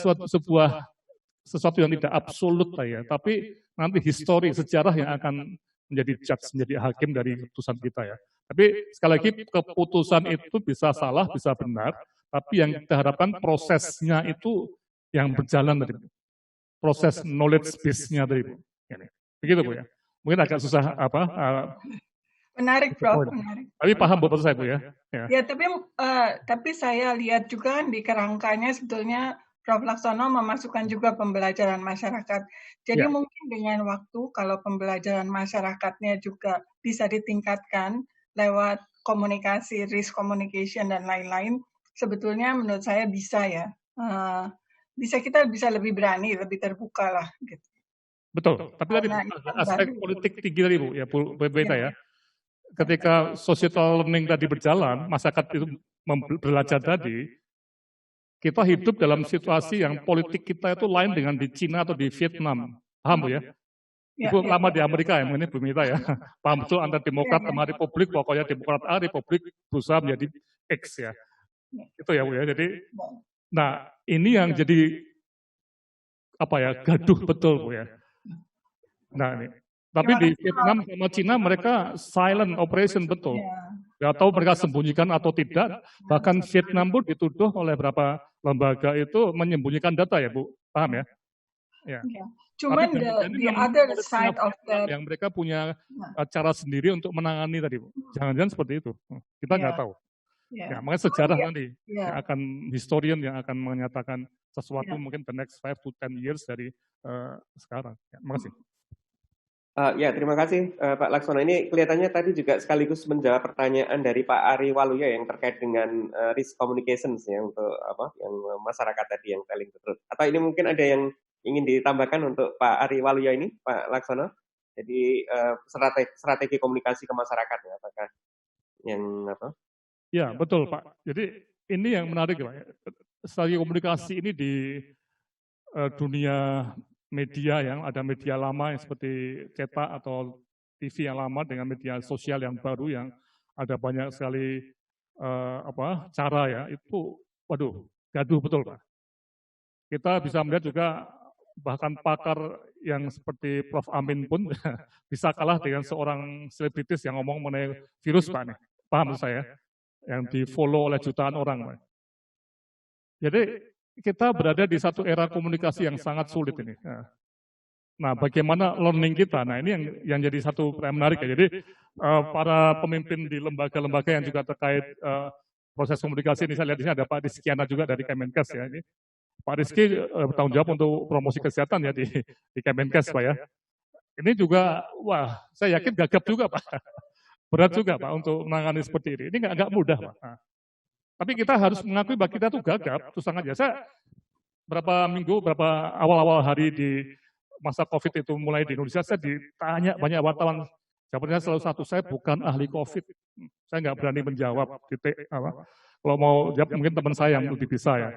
sesuatu yang tidak absolut lah ya, tapi nanti histori sejarah yang akan menjadi judge, menjadi hakim dari keputusan kita ya. Tapi sekali lagi keputusan itu bisa salah, bisa benar, tapi yang kita harapkan prosesnya itu yang berjalan tadi, proses knowledge base-nya tadi Bu. Begitu Bu ya. Mungkin agak susah Menarik Prof, menarik. Tapi paham Bu saya Bu ya. Ya tapi saya lihat juga di kerangkanya sebetulnya Prof. Laksono memasukkan juga pembelajaran masyarakat. Jadi mungkin dengan waktu kalau pembelajaran masyarakatnya juga bisa ditingkatkan lewat komunikasi, risk communication dan lain-lain, sebetulnya menurut saya bisa ya. Kita bisa lebih berani, lebih terbuka lah gitu. Betul, tapi tadi aspek politik tinggi tadi Bu, ya Bu Beta ya. Ketika societal learning tadi berjalan, masyarakat itu belajar tadi, kita hidup dalam situasi yang politik kita itu lain dengan di Cina atau di Vietnam. Paham Bu ya? Ibu lama di Amerika ya, ini Bu Mita ya. Paham betul antara Demokrat sama Republik, pokoknya Demokrat A, Republik berusaha menjadi X ya. Itu ya Bu ya. Jadi, nah ini yang jadi apa ya, gaduh betul Bu ya. Nah ini, tapi di Vietnam sama Cina mereka silent operation betul. Nggak tahu mereka sembunyikan atau tidak. Bahkan Vietnam pun dituduh oleh beberapa lembaga itu menyembunyikan data ya Bu, paham ya? Ya. Cuman the other side of that, yang mereka punya cara sendiri untuk menangani tadi Bu. Jangan-jangan seperti itu. Kita nggak tahu. Ya, makanya sejarah nanti yang akan historian yang akan menyatakan sesuatu mungkin the next 5 to 10 years dari sekarang. Ya, makasih. Ya, terima kasih Pak Laksono. Ini kelihatannya tadi juga sekaligus menjawab pertanyaan dari Pak Ari Waluyo yang terkait dengan risk communications ya untuk apa yang masyarakat tadi yang telling the truth. Atau ini mungkin ada yang ingin ditambahkan untuk Pak Ari Waluyo ini, Pak Laksono. Jadi strategi komunikasi ke masyarakat ya, apakah yang apa? Ya, betul Pak. Jadi ini yang menarik Pak. Strategi komunikasi ini di dunia media yang ada media lama yang seperti cetak atau TV yang lama dengan media sosial yang baru yang ada banyak sekali cara ya, itu waduh gaduh betul Pak. Kita bisa melihat juga bahkan pakar yang seperti Prof. Amin pun bisa kalah dengan seorang selebritis yang ngomong mengenai virus Pak nih. Paham saya? Yang di follow oleh jutaan orang Pak. Jadi kita berada di satu era komunikasi yang sangat sulit ini. Nah, bagaimana learning kita? Nah, ini yang jadi satu yang menarik ya. Jadi para pemimpin di lembaga-lembaga yang juga terkait proses komunikasi ini, saya lihat di sini ada Pak Rizkiana juga dari Kemenkes ya. Ini Pak Rizky bertanggung jawab untuk promosi kesehatan ya di Kemenkes Pak ya. Ini juga, wah, saya yakin gagap juga Pak. Berat juga Pak untuk menangani seperti ini. Ini nggak mudah Pak. Nah, tapi kita harus mengakui bahwa kita tuh gagap, terus sangat jasa. Berapa minggu, berapa awal-awal hari di masa COVID itu mulai di Indonesia, saya ditanya banyak wartawan. Jawabannya selalu satu, saya bukan ahli COVID. Saya nggak berani menjawab. Kalau mau jawab mungkin teman saya yang lebih bisa ya.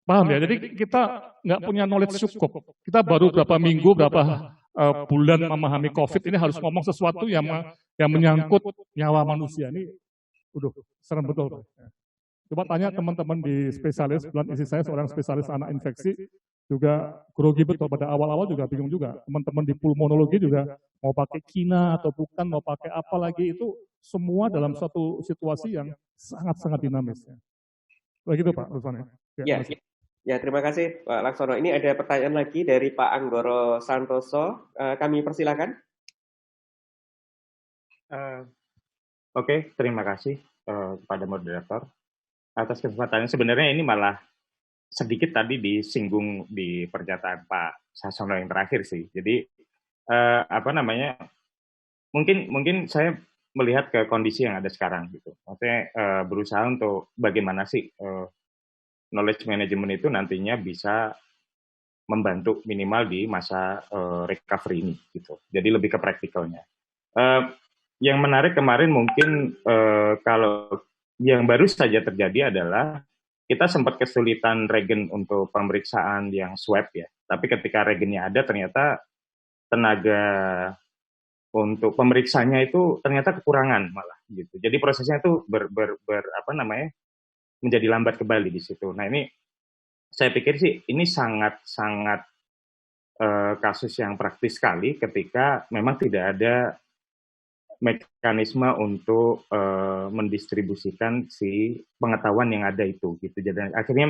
Paham ya? Jadi kita nggak punya knowledge cukup. Kita baru berapa minggu, berapa bulan memahami COVID, ini harus ngomong sesuatu yang menyangkut nyawa manusia. Ini serem betul. Coba tanya teman-teman di spesialis, bulan isi saya seorang spesialis anak infeksi, juga grogi betul, pada awal-awal juga bingung juga. Teman-teman di pulmonologi juga mau pakai kina atau bukan, mau pakai apa lagi, itu semua dalam satu situasi yang sangat-sangat dinamis. Begitu Pak Rusman. Ya, terima kasih Pak Laksono. Ini ada pertanyaan lagi dari Pak Anggoro Santoso. Kami persilakan. Oke, terima kasih kepada moderator atas kesempatannya. Sebenarnya ini malah sedikit tadi disinggung di pernyataan Pak Sasono yang terakhir sih. Jadi mungkin saya melihat ke kondisi yang ada sekarang gitu. Maksudnya berusaha untuk bagaimana sih knowledge management itu nantinya bisa membantu minimal di masa recovery ini gitu. Jadi lebih ke praktikalnya. Yang menarik kemarin mungkin kalau yang baru saja terjadi adalah kita sempat kesulitan regen untuk pemeriksaan yang swab ya. Tapi ketika regennya ada ternyata tenaga untuk pemeriksanya itu ternyata kekurangan malah gitu. Jadi prosesnya itu menjadi lambat kembali di situ. Nah ini saya pikir sih ini sangat kasus yang praktis sekali ketika memang tidak ada mekanisme untuk mendistribusikan si pengetahuan yang ada itu gitu. Jadi akhirnya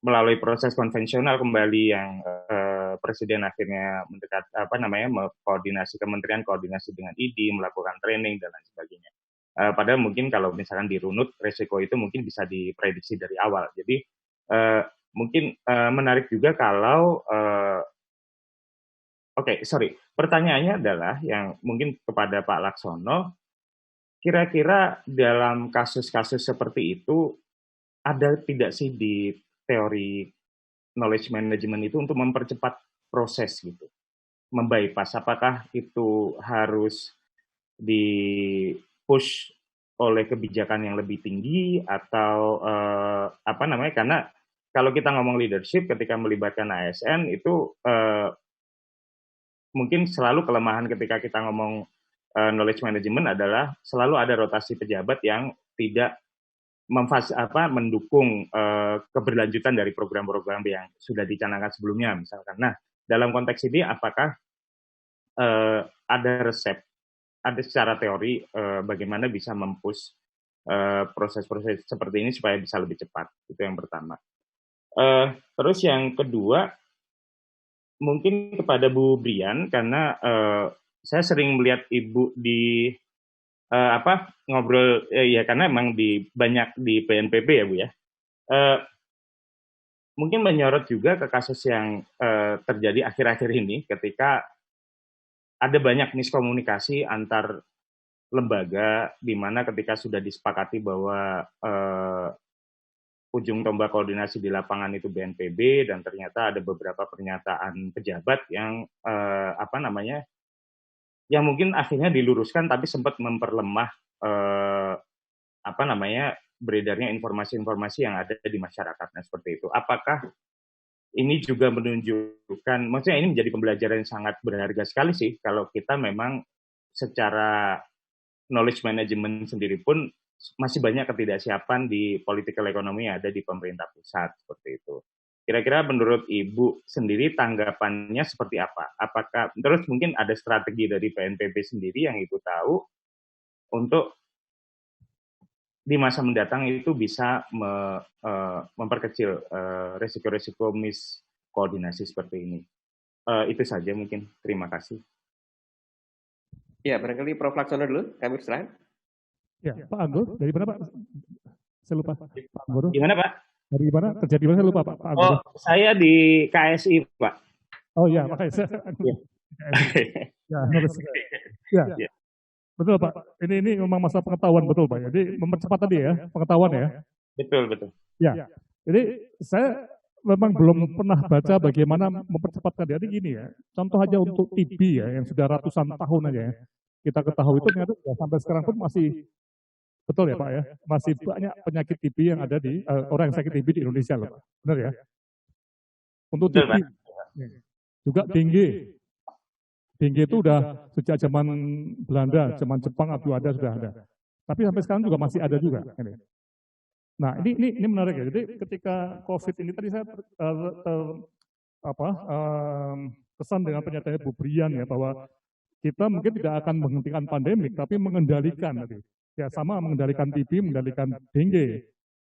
melalui proses konvensional kembali yang Presiden akhirnya koordinasi kementerian, koordinasi dengan ID, melakukan training dan lain sebagainya. Padahal mungkin kalau misalkan dirunut resiko itu mungkin bisa diprediksi dari awal. Jadi mungkin menarik juga kalau pertanyaannya adalah yang mungkin kepada Pak Laksono, kira-kira dalam kasus-kasus seperti itu ada tidak sih di teori knowledge management itu untuk mempercepat proses gitu, membypass, apakah itu harus di-push oleh kebijakan yang lebih tinggi atau karena kalau kita ngomong leadership ketika melibatkan ASN itu mungkin selalu kelemahan ketika kita ngomong knowledge management adalah selalu ada rotasi pejabat yang tidak mendukung keberlanjutan dari program-program yang sudah dicanangkan sebelumnya misalkan. Nah, dalam konteks ini apakah ada resep, ada secara teori bagaimana bisa mempush proses-proses seperti ini supaya bisa lebih cepat? Itu yang pertama. Terus yang kedua, mungkin kepada Bu Brian, karena saya sering melihat Ibu di ngobrol ya karena emang banyak di BNPB ya Bu ya. Mungkin menyorot juga ke kasus yang terjadi akhir-akhir ini ketika ada banyak miskomunikasi antar lembaga di mana ketika sudah disepakati bahwa ujung tombak koordinasi di lapangan itu BNPB dan ternyata ada beberapa pernyataan pejabat yang yang mungkin akhirnya diluruskan tapi sempat memperlemah beredarnya informasi-informasi yang ada di masyarakat. Nah, seperti itu. Apakah ini juga menunjukkan, maksudnya ini menjadi pembelajaran yang sangat berharga sekali sih kalau kita memang secara knowledge management sendiri pun masih banyak ketidaksiapan di political economy yang ada di pemerintah pusat, seperti itu. Kira-kira menurut Ibu sendiri tanggapannya seperti apa? Apakah terus mungkin ada strategi dari BNPB sendiri yang Ibu tahu untuk di masa mendatang itu bisa memperkecil resiko-resiko miskoordinasi seperti ini? Itu saja mungkin. Terima kasih. Ya, barangkali Prof. Laksono dulu, kami silakan. Ya, Pak Anggur, dari mana Pak? Saya lupa. Pak Anggur. Gimana Pak? Dari mana? Kerja di mana? Saya lupa Pak Anggur. Oh, saya di KSI Pak. Oh iya, makanya saya. Ya. Betul Pak. Ini memang masalah pengetahuan betul Pak. Jadi mempercepat tadi ya pengetahuan ya. Betul. Ya. Jadi saya memang belum pernah baca bagaimana mempercepatkan. Jadi gini ya. Contoh aja untuk TB ya yang sudah ratusan tahun aja ya. Kita ketahui itu ternyata sampai sekarang pun masih betul ya Pak ya. Masih banyak penyakit TB yang ada di orang yang sakit TB di Indonesia loh Pak. Benar ya? Untuk TB juga dengue. Dengue itu udah sejak zaman Belanda, zaman Jepang sudah ada. Tapi sampai sekarang juga masih ada juga. Nah ini menarik ya. Jadi ketika COVID ini tadi saya kesan dengan pernyataannya Bu Brian ya bahwa kita mungkin tidak akan menghentikan pandemik, tapi mengendalikan tadi. Ya sama mengendalikan TB, mengendalikan dengue.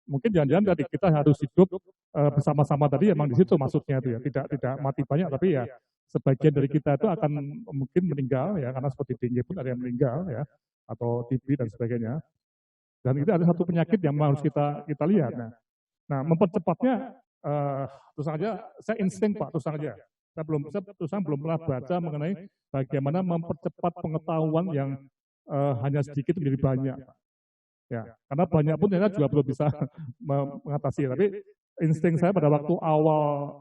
Mungkin jangan-jangan tadi kita harus hidup bersama-sama tadi emang di situ maksudnya itu ya. Tidak mati banyak tapi ya sebagian dari kita itu akan mungkin meninggal ya karena seperti dengue pun ada yang meninggal ya atau TB dan sebagainya. Dan itu ada satu penyakit yang harus kita lihat. Nah mempercepatnya terus saja saya insting Pak terus saja. Saya belum pernah baca mengenai bagaimana mempercepat pengetahuan yang hanya sedikit menjadi banyak. Ya, karena banyak pun ternyata juga belum bisa mengatasi. Tapi insting saya pada waktu awal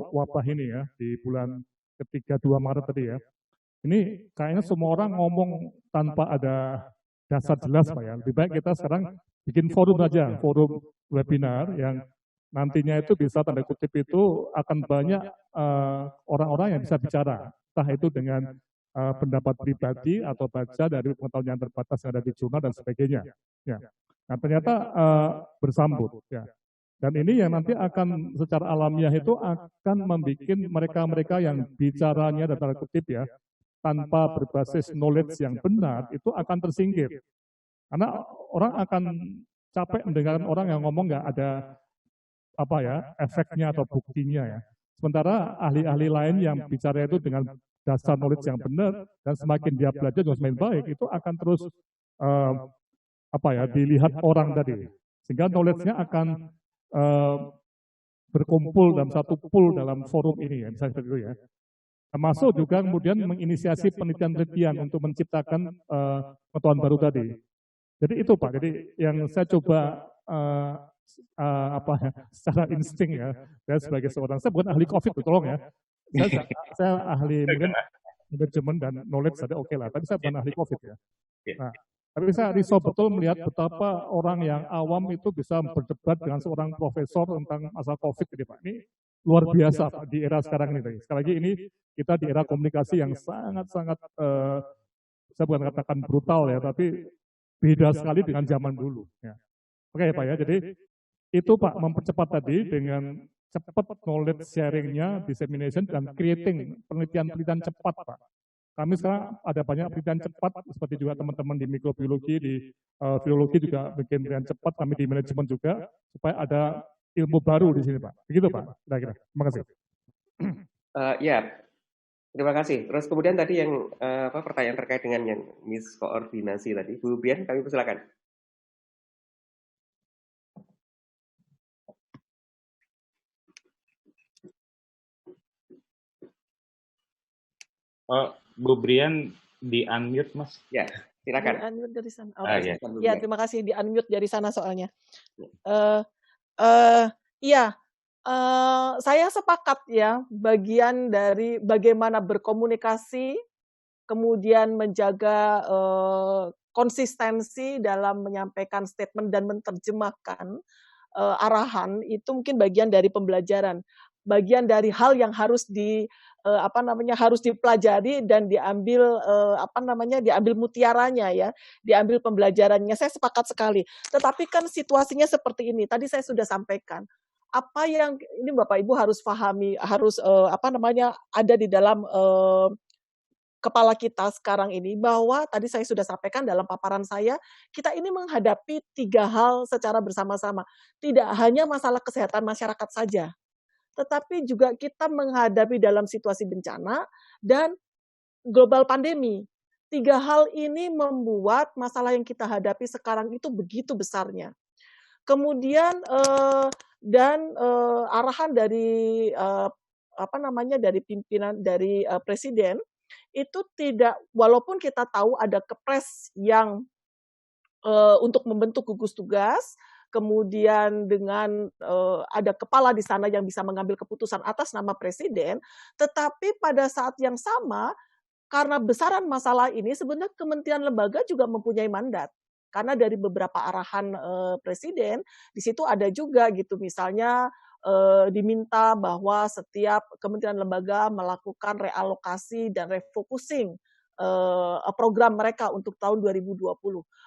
wabah ini ya di bulan ketiga 2 Maret tadi ya. Ini kayaknya semua orang ngomong tanpa ada dasar jelas Pak ya. Lebih baik kita sekarang bikin forum saja, forum webinar yang nantinya itu bisa tanda kutip itu akan banyak orang-orang yang bisa bicara. Entah itu dengan pendapat pribadi atau baca dari pengetahuan yang terbatas yang ada di jurnal dan sebagainya. Ya. Nah ternyata bersambut. Ya. Dan ini yang nanti akan secara alamiah itu akan membuat mereka-mereka yang bicaranya dan tanda kutip ya tanpa berbasis knowledge yang benar itu akan tersingkir. Karena orang akan capek mendengarkan orang yang ngomong nggak ada efeknya atau buktinya ya. Sementara ahli-ahli lain yang bicara itu dengan dasar knowledge yang benar dan semakin dia belajar juga semakin baik itu akan terus dilihat orang tadi sehingga knowledge-nya akan berkumpul dalam satu pool dalam forum ini ya misalnya seperti itu ya. Termasuk juga kemudian menginisiasi penelitian-penelitian untuk menciptakan pengetahuan baru tadi. Jadi itu Pak. Jadi yang saya coba secara insting ya, saya sebagai seorang, saya bukan ahli COVID, tolong ya. Saya ahli mungkin manajemen dan knowledge ada oke lah, tapi saya bukan ahli COVID ya. Nah, Tapi saya risau betul melihat betapa orang yang awam itu bisa berdebat dengan seorang profesor tentang masalah COVID ini Pak. Ini luar biasa Pak di era sekarang ini. Sekali lagi ini kita di era komunikasi yang sangat-sangat, saya bukan katakan brutal ya, tapi beda sekali dengan zaman dulu. Ya. Oke Pak ya, jadi itu Pak mempercepat tadi dengan cepat knowledge sharing-nya, dissemination, dan creating penelitian-penelitian cepat Pak. Kami sekarang ada banyak penelitian cepat, seperti juga teman-teman di mikrobiologi, di virologi juga bikin penelitian cepat, kami di manajemen juga, supaya ada ilmu baru di sini Pak. Begitu Pak, kira-kira. Terima kasih. Ya, terima kasih. Terus kemudian tadi yang pertanyaan terkait dengan yang miskoordinasi tadi, Bu Brian, kami persilakan. Bu Brian di unmute Mas. Ya, silakan. Di unmute dari sana. Okay. Ya, terima kasih di unmute dari sana soalnya. Saya sepakat ya, bagian dari bagaimana berkomunikasi, kemudian menjaga konsistensi dalam menyampaikan statement dan menerjemahkan arahan itu mungkin bagian dari pembelajaran, bagian dari hal yang harus harus dipelajari dan diambil diambil mutiaranya ya, diambil pembelajarannya. Saya sepakat sekali. Tetapi kan situasinya seperti ini. Tadi saya sudah sampaikan. Apa yang ini Bapak Ibu harus pahami, harus ada di dalam kepala kita sekarang ini, bahwa tadi saya sudah sampaikan dalam paparan saya, kita ini menghadapi 3 hal secara bersama-sama. Tidak hanya masalah kesehatan masyarakat saja, tetapi juga kita menghadapi dalam situasi bencana dan global pandemi. 3 hal ini membuat masalah yang kita hadapi sekarang itu begitu besarnya. Kemudian arahan dari dari pimpinan dari presiden itu tidak, walaupun kita tahu ada kepres yang untuk membentuk gugus tugas, kemudian dengan ada kepala di sana yang bisa mengambil keputusan atas nama presiden, tetapi pada saat yang sama, karena besaran masalah ini, sebenarnya kementerian lembaga juga mempunyai mandat. Karena dari beberapa arahan presiden, di situ ada juga gitu, misalnya diminta bahwa setiap kementerian lembaga melakukan realokasi dan refocusing program mereka untuk tahun 2020.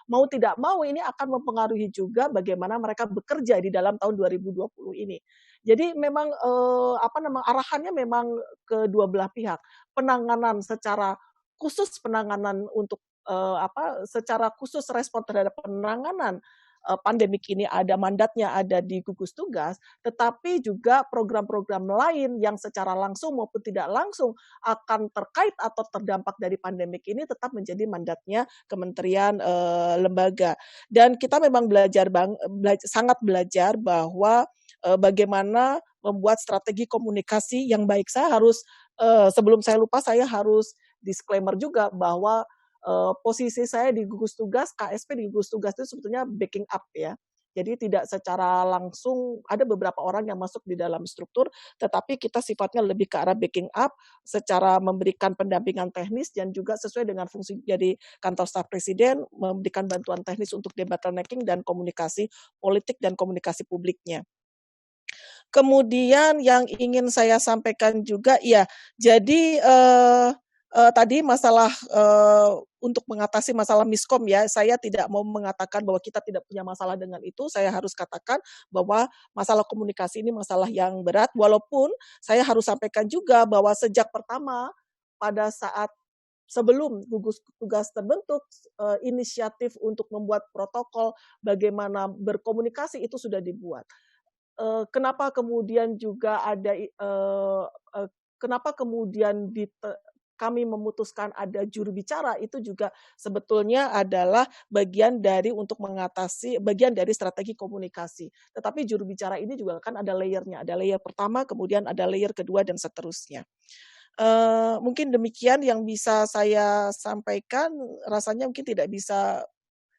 Mau tidak mau ini akan mempengaruhi juga bagaimana mereka bekerja di dalam tahun 2020 ini. Jadi memang arahannya memang kedua belah pihak. Penanganan secara khusus, penanganan untuk secara khusus respon terhadap penanganan pandemik ini ada mandatnya ada di gugus tugas, tetapi juga program-program lain yang secara langsung maupun tidak langsung akan terkait atau terdampak dari pandemik ini tetap menjadi mandatnya kementerian lembaga. Dan kita memang sangat belajar bahwa bagaimana membuat strategi komunikasi yang baik. Saya harus sebelum saya lupa, saya harus disclaimer juga bahwa posisi saya di gugus tugas, KSP di gugus tugas itu sebetulnya backing up ya. Jadi tidak secara langsung, ada beberapa orang yang masuk di dalam struktur, tetapi kita sifatnya lebih ke arah backing up, secara memberikan pendampingan teknis dan juga sesuai dengan fungsi jadi kantor staf presiden, memberikan bantuan teknis untuk debottlenecking dan komunikasi politik dan komunikasi publiknya. Kemudian yang ingin saya sampaikan juga, ya, jadi tadi masalah untuk mengatasi masalah miskom ya, saya tidak mau mengatakan bahwa kita tidak punya masalah dengan itu, saya harus katakan bahwa masalah komunikasi ini masalah yang berat, walaupun saya harus sampaikan juga bahwa sejak pertama pada saat sebelum gugus tugas terbentuk, inisiatif untuk membuat protokol bagaimana berkomunikasi itu sudah dibuat. Kenapa kemudian juga ada, kenapa kemudian kami memutuskan ada juru bicara, itu juga sebetulnya adalah bagian dari untuk mengatasi, bagian dari strategi komunikasi. Tetapi juru bicara ini juga kan ada layernya, ada layer pertama, kemudian ada layer kedua, dan seterusnya. Mungkin demikian yang bisa saya sampaikan, rasanya mungkin tidak bisa,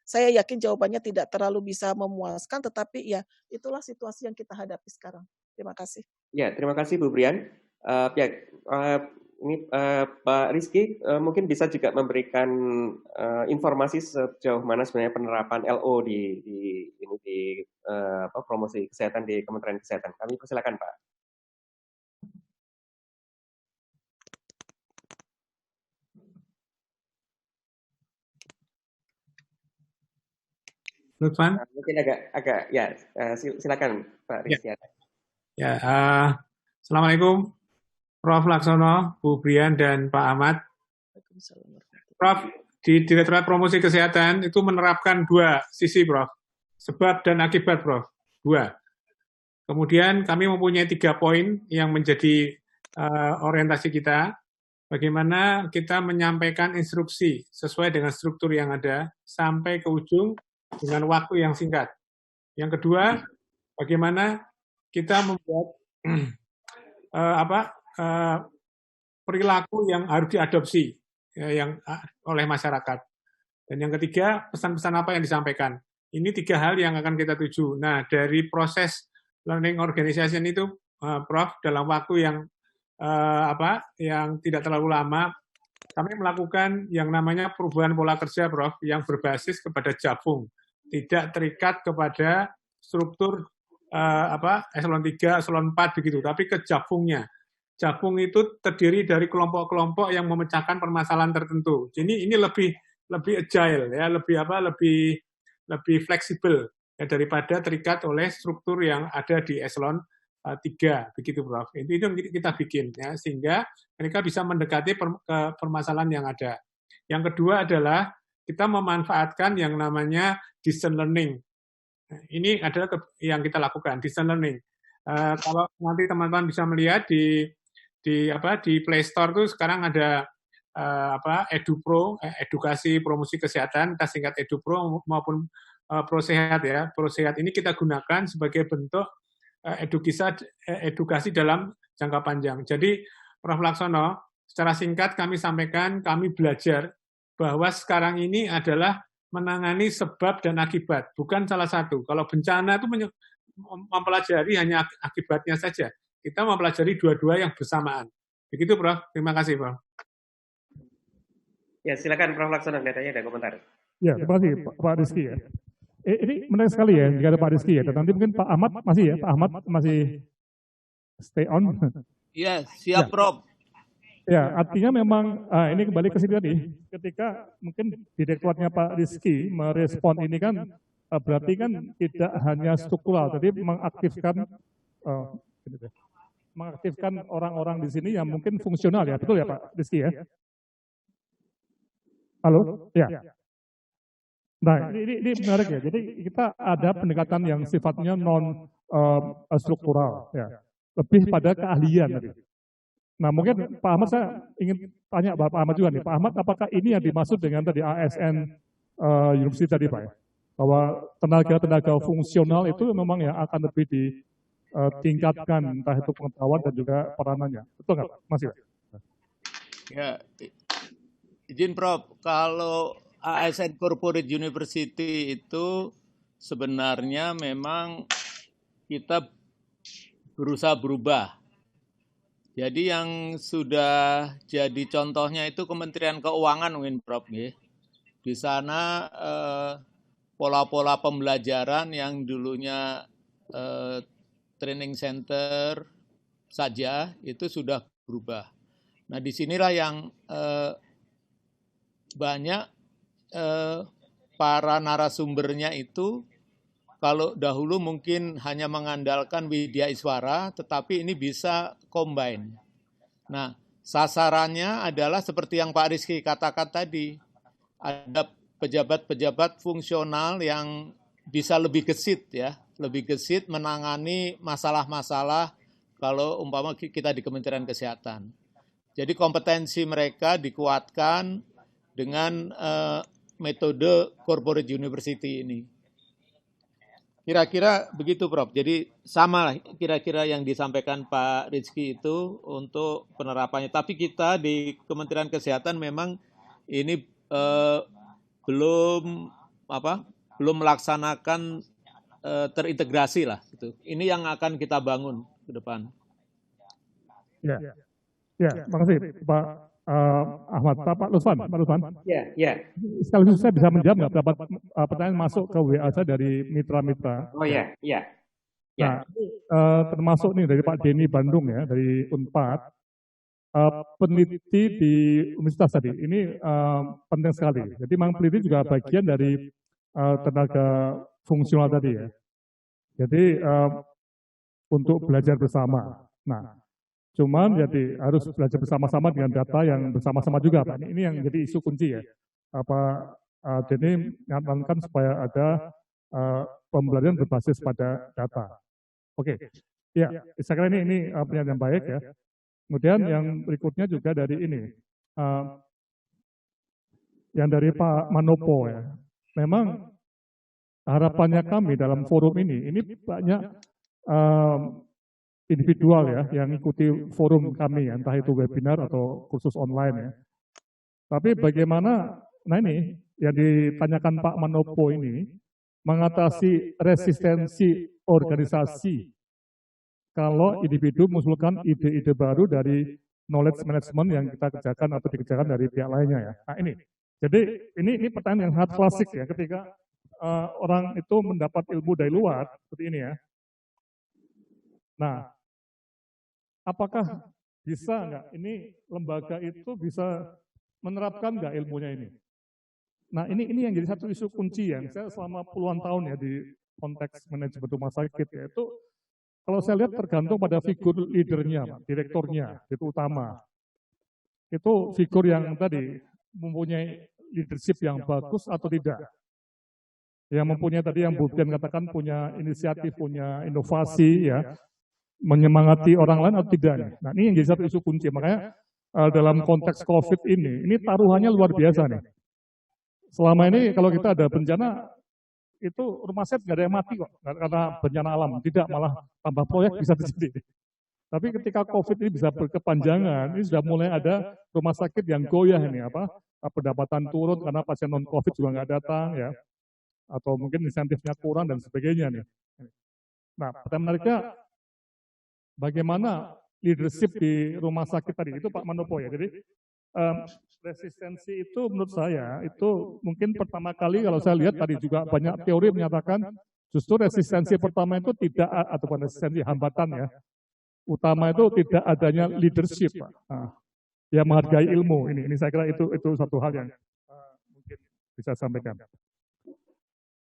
saya yakin jawabannya tidak terlalu bisa memuaskan, tetapi ya itulah situasi yang kita hadapi sekarang. Terima kasih. Ya, terima kasih Bu Brian. Ini Pak Rizky mungkin bisa juga memberikan informasi sejauh mana sebenarnya penerapan LO di promosi kesehatan di Kementerian Kesehatan. Kami persilakan Pak. Lutfan? Mungkin agak ya silakan Pak Rizky. Ya, Assalamualaikum Prof. Laksono, Bu Brian, dan Pak Ahmad. Prof, di Direktorat Promosi Kesehatan itu menerapkan dua sisi, Prof. Sebab dan akibat, Prof. Dua. Kemudian kami mempunyai 3 poin yang menjadi orientasi kita. Bagaimana kita menyampaikan instruksi sesuai dengan struktur yang ada sampai ke ujung dengan waktu yang singkat. Yang kedua, bagaimana kita membuat perilaku yang harus diadopsi yang oleh masyarakat. Dan yang ketiga, pesan-pesan apa yang disampaikan. Ini 3 hal yang akan kita tuju. Nah, dari proses learning organization itu, Prof, dalam waktu yang tidak terlalu lama, kami melakukan yang namanya perubahan pola kerja, Prof, yang berbasis kepada jabung, tidak terikat kepada struktur eselon 3, eselon 4 begitu, tapi ke jabungnya. Jabung itu terdiri dari kelompok-kelompok yang memecahkan permasalahan tertentu. Jadi ini lebih agile ya, lebih fleksibel ya, daripada terikat oleh struktur yang ada di eselon 3 begitu, Prof. Itu yang kita bikin ya, sehingga mereka bisa mendekati permasalahan yang ada. Yang kedua adalah kita memanfaatkan yang namanya distance learning. Ini adalah yang kita lakukan, distance learning. Kalau nanti teman-teman bisa melihat di Play Store itu sekarang ada EduPro, edukasi promosi kesehatan, kita singkat EduPro maupun ProSehat ya. ProSehat ini kita gunakan sebagai bentuk edukasi dalam jangka panjang. Jadi Prof. Laksono, secara singkat kami sampaikan, kami belajar bahwa sekarang ini adalah menangani sebab dan akibat, bukan salah satu. Kalau bencana itu mempelajari hanya akibatnya saja. Kita mempelajari dua-dua yang bersamaan. Begitu, Prof. Terima kasih, Prof. Ya, silakan Prof. Laksono, kelihatannya ada komentar. Ya, terima kasih Pak Rizky ya. Ini menarik sekali ya, jika ada Pak Rizky ya. Dan nanti mungkin Pak Ahmad masih ya, Pak Ahmad masih stay on. Ya, siap, Prof. Ya, artinya memang ini kembali ke sini tadi, ketika mungkin direktoratnya Pak Rizky merespon ini kan berarti kan tidak hanya struktural, jadi mengaktifkan orang-orang di sini yang mungkin fungsional ya, betul ya Pak Rizky ya? Halo? Ya. Nah, ini menarik ya, jadi kita ada pendekatan yang sifatnya non-struktural, ya. Lebih pada keahlian tadi. Nah, mungkin Pak Ahmad, saya ingin tanya Pak Ahmad juga nih, Pak Ahmad, apakah ini yang dimaksud dengan tadi ASN University tadi Pak ya? Bahwa tenaga-tenaga fungsional itu memang yang akan lebih ditingkatkan, entah itu pengetahuan dan juga peranannya. Betul nggak Pak? Masih Pak? Ya, izin Prof, kalau ASN Corporate University itu sebenarnya memang kita berusaha berubah. Jadi yang sudah jadi contohnya itu Kementerian Keuangan mungkin Prof. Di sana pola-pola pembelajaran yang dulunya training center saja itu sudah berubah. Nah disinilah yang banyak para narasumbernya itu kalau dahulu mungkin hanya mengandalkan Widya Iswara, tetapi ini bisa combine. Nah, sasarannya adalah seperti yang Pak Rizky katakan tadi, ada pejabat-pejabat fungsional yang bisa lebih gesit ya, lebih gesit menangani masalah-masalah kalau umpama kita di Kementerian Kesehatan. Jadi kompetensi mereka dikuatkan dengan metode corporate university ini. Kira-kira begitu, Prof. Jadi sama lah kira-kira yang disampaikan Pak Rizky itu untuk penerapannya. Tapi kita di Kementerian Kesehatan memang ini belum melaksanakan terintegrasi lah. Gitu. Ini yang akan kita bangun ke depan. Ya. Ya, makasih Pak Ahmad. Pak Lutfan. Ya. Sekaligus saya bisa menjawab nggak dapat pertanyaan masuk ke WA saya dari mitra-mitra. Oh ya. Nah, termasuk nih dari Pak Denny Bandung ya, dari Unpad, peneliti di universitas tadi. Ini penting sekali. Jadi memang peneliti juga bagian dari tenaga fungsional tadi ya. Jadi untuk belajar bersama. Nah, cuman jadi harus belajar bersama-sama dengan data yang bersama-sama juga, Pak. Ini yang jadi isu kunci ya. Jadi menyarankan supaya ada pembelajaran berbasis pada data. Oke, ya, saya kira ini pernyataan yang baik ya. Kemudian yang berikutnya juga dari ini, yang dari Pak Manopo ya. Memang harapannya kami dalam forum ini banyak individual ya yang ikuti forum kami ya, entah itu webinar atau kursus online ya. Tapi bagaimana, nah ini yang ditanyakan Pak Manopo ini, mengatasi resistensi organisasi kalau individu mengusulkan ide-ide baru dari knowledge management yang kita kerjakan atau dikerjakan dari pihak lainnya ya. Nah ini, jadi ini pertanyaan yang sangat klasik ya, ketika orang itu mendapat ilmu dari luar seperti ini ya. Nah, apakah bisa nggak ini lembaga itu bisa menerapkan nggak ilmunya ini? Nah ini yang jadi satu isu kunci ya. Saya selama puluhan tahun ya di konteks manajemen rumah sakit ya, itu kalau saya lihat tergantung pada figur leadernya, Pak, direkturnya, itu utama. Itu figur yang tadi mempunyai leadership yang bagus atau tidak. Yang mempunyai tadi yang Budian katakan punya inisiatif, punya inovasi ya, menyemangati orang lain atau tidak. Nah ini yang jadi satu isu kunci. Makanya dalam konteks COVID ini taruhannya luar biasa nih. Selama ini kalau kita ada bencana, itu rumah sakit nggak ada yang mati kok, karena bencana alam. Tidak, malah tambah proyek bisa terjadi. Tapi ketika COVID ini bisa berkepanjangan, ini sudah mulai ada rumah sakit yang goyah ini, pendapatan turun karena pasien non-COVID juga nggak datang ya, atau mungkin insentifnya kurang dan sebagainya nih. Nah, pertanyaan menariknya, bagaimana leadership di rumah sakit tadi, itu Pak Manopo ya. Jadi resistensi itu menurut saya itu mungkin pertama kali kalau saya lihat tadi juga banyak teori menyatakan justru resistensi pertama itu tidak, ataupun resistensi hambatan ya, utama itu tidak adanya leadership, Pak. Nah, yang menghargai ilmu ini saya kira itu satu hal yang mungkin bisa sampaikan.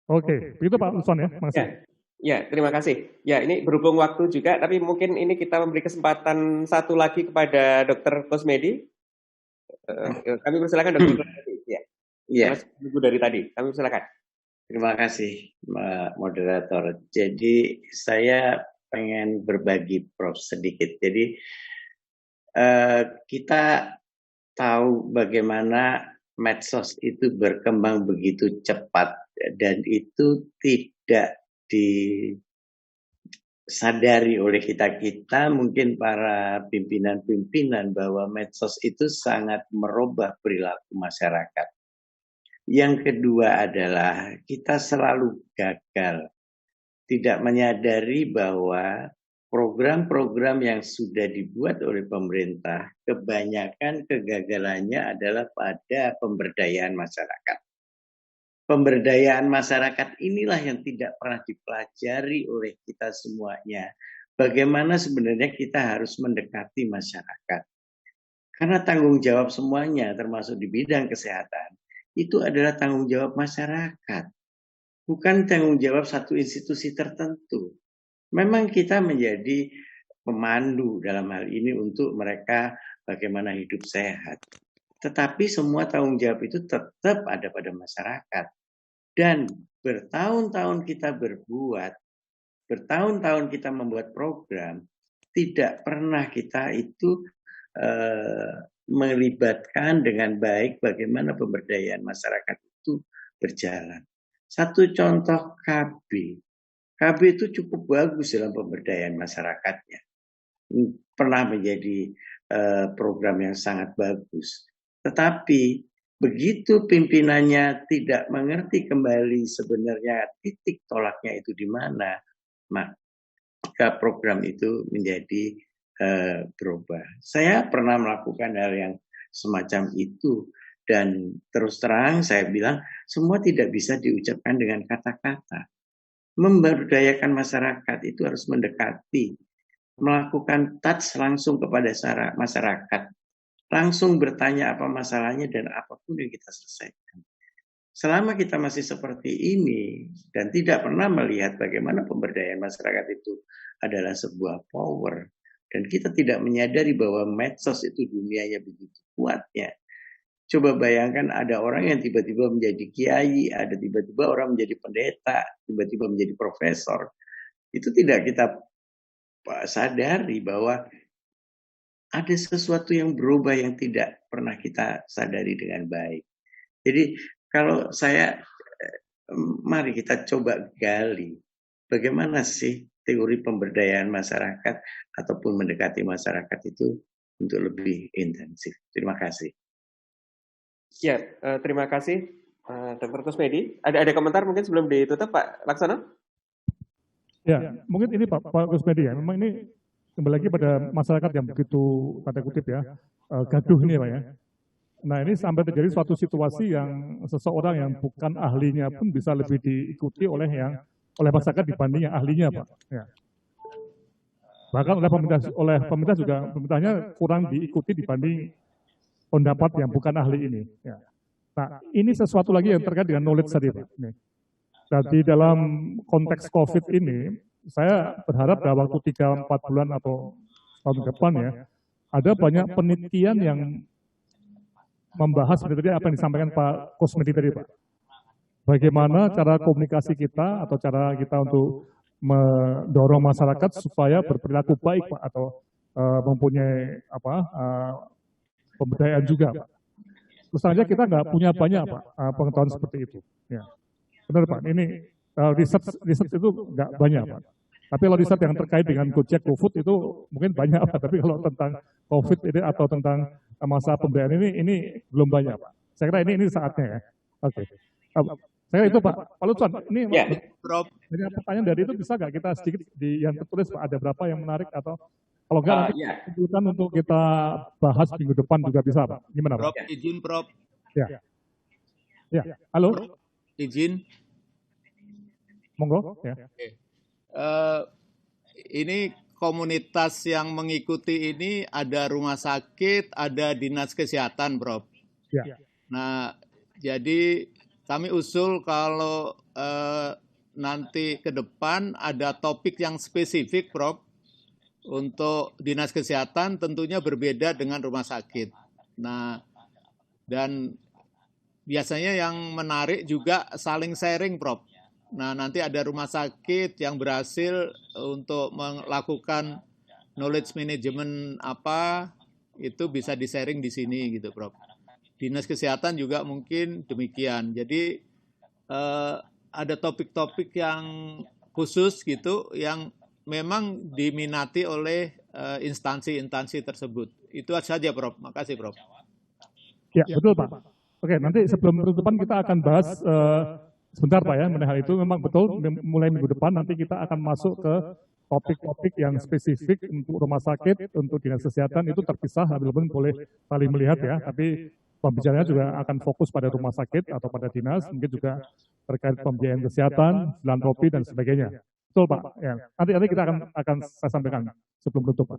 Oke, begitu Pak Lutfan ya, makasih. Ya, terima kasih. Ya, ini berhubung waktu juga, tapi mungkin ini kita memberi kesempatan satu lagi kepada Dr. Kusmedi. Kami persilakan Dr. Kusmedi. Ya, dari tadi. Kami persilakan. Terima kasih, Mbak Moderator. Jadi saya pengen berbagi Prof sedikit. Jadi kita tahu bagaimana medsos itu berkembang begitu cepat dan itu tidak disadari oleh kita mungkin para pimpinan-pimpinan bahwa medsos itu sangat merubah perilaku masyarakat. Yang kedua adalah kita selalu gagal, tidak menyadari bahwa program-program yang sudah dibuat oleh pemerintah kebanyakan kegagalannya adalah pada pemberdayaan masyarakat. Pemberdayaan masyarakat inilah yang tidak pernah dipelajari oleh kita semuanya. Bagaimana sebenarnya kita harus mendekati masyarakat. Karena tanggung jawab semuanya, termasuk di bidang kesehatan, itu adalah tanggung jawab masyarakat. Bukan tanggung jawab satu institusi tertentu. Memang kita menjadi pemandu dalam hal ini untuk mereka bagaimana hidup sehat. Tetapi semua tanggung jawab itu tetap ada pada masyarakat. Dan bertahun-tahun kita bertahun-tahun kita membuat program, tidak pernah kita itu melibatkan dengan baik bagaimana pemberdayaan masyarakat itu berjalan. Satu contoh KB. KB itu cukup bagus dalam pemberdayaan masyarakatnya. Pernah menjadi program yang sangat bagus. Tetapi begitu pimpinannya tidak mengerti kembali sebenarnya titik tolaknya itu di mana, maka program itu menjadi berubah. Saya pernah melakukan hal yang semacam itu, dan terus terang saya bilang semua tidak bisa diucapkan dengan kata-kata. Memberdayakan masyarakat itu harus mendekati, melakukan touch langsung kepada masyarakat, langsung bertanya apa masalahnya dan apapun yang kita selesaikan. Selama kita masih seperti ini dan tidak pernah melihat bagaimana pemberdayaan masyarakat itu adalah sebuah power, dan kita tidak menyadari bahwa medsos itu dunianya begitu kuatnya. Coba bayangkan ada orang yang tiba-tiba menjadi kiai, ada tiba-tiba orang menjadi pendeta, tiba-tiba menjadi profesor. Itu tidak kita sadari bahwa ada sesuatu yang berubah yang tidak pernah kita sadari dengan baik. Jadi kalau saya, mari kita coba gali bagaimana sih teori pemberdayaan masyarakat ataupun mendekati masyarakat itu untuk lebih intensif. Terima kasih. Ya, terima kasih Dr. Kusmedi. Ada komentar mungkin sebelum ditutup Pak Laksono? Ya, mungkin ini Pak Kusmedi ya, memang ini kembali lagi pada masyarakat yang begitu, tanda kutip ya, gaduh ini Pak ya. Nah ini sampai terjadi suatu situasi yang seseorang yang bukan ahlinya pun bisa lebih diikuti oleh masyarakat dibanding yang ahlinya Pak. Ya. Bahkan oleh pemerintah juga, pemerintahnya kurang diikuti dibanding pendapat yang bukan ahli ini. Ya. Nah, ini sesuatu lagi yang terkait dengan knowledge tadi, Pak. Jadi dalam konteks COVID ini, saya berharap dalam waktu 3-4 bulan atau tahun depan ya, ada banyak penelitian yang membahas seperti apa yang disampaikan Pak Kusmedi tadi, Pak. Bagaimana cara komunikasi kita atau cara kita untuk mendorong masyarakat supaya berperilaku baik, Pak, atau mempunyai pemberdayaan juga, Pak. Terus saja kita nggak punya banyak, Pak, pengetahuan seperti itu. Ya. Benar, Pak. Ini riset itu nggak banyak, Pak. Tapi kalau riset yang terkait dengan Gojek, GoFood itu mungkin banyak, Pak. Tapi kalau tentang COVID ini atau tentang masa pemberdayaan ini belum banyak, Pak. Saya kira ini saatnya ya. Oke. Saya itu Pak Lutfan, ini ada pertanyaan dari itu bisa nggak kita sedikit yang tertulis Pak, ada berapa yang menarik atau kalau nggak nanti kumpulkan untuk kita bahas minggu depan juga bisa Pak. Gimana Pak? Prof, izin Prof. Ya. Ya, halo. Prof, izin. Monggo. Ya. Ini komunitas yang mengikuti ini ada rumah sakit, ada dinas kesehatan, Prof. Ya. Nah, jadi kami usul kalau nanti ke depan ada topik yang spesifik, Prof. Untuk dinas kesehatan tentunya berbeda dengan rumah sakit. Nah, dan biasanya yang menarik juga saling sharing, Prof. Nah, nanti ada rumah sakit yang berhasil untuk melakukan knowledge management itu bisa di-sharing di sini gitu, Prof. Dinas kesehatan juga mungkin demikian. Jadi ada topik-topik yang khusus gitu yang memang diminati oleh instansi-instansi tersebut. Itu saja, Prof. Makasih, Prof. Ya, betul, Pak. Oke, nanti sebelum penutupan kita akan bahas sebentar, Pak ya, mengenai hal itu. Memang betul, mulai minggu depan nanti kita akan masuk ke topik-topik yang spesifik untuk rumah sakit, untuk dinas kesehatan, itu terpisah, walaupun boleh saling melihat ya, tapi pembicaranya juga akan fokus pada rumah sakit atau pada dinas, mungkin juga terkait pembiayaan kesehatan, filantropi, dan sebagainya. Betul Pak, ya. Nanti kita akan saya sampaikan sebelum tutup Pak.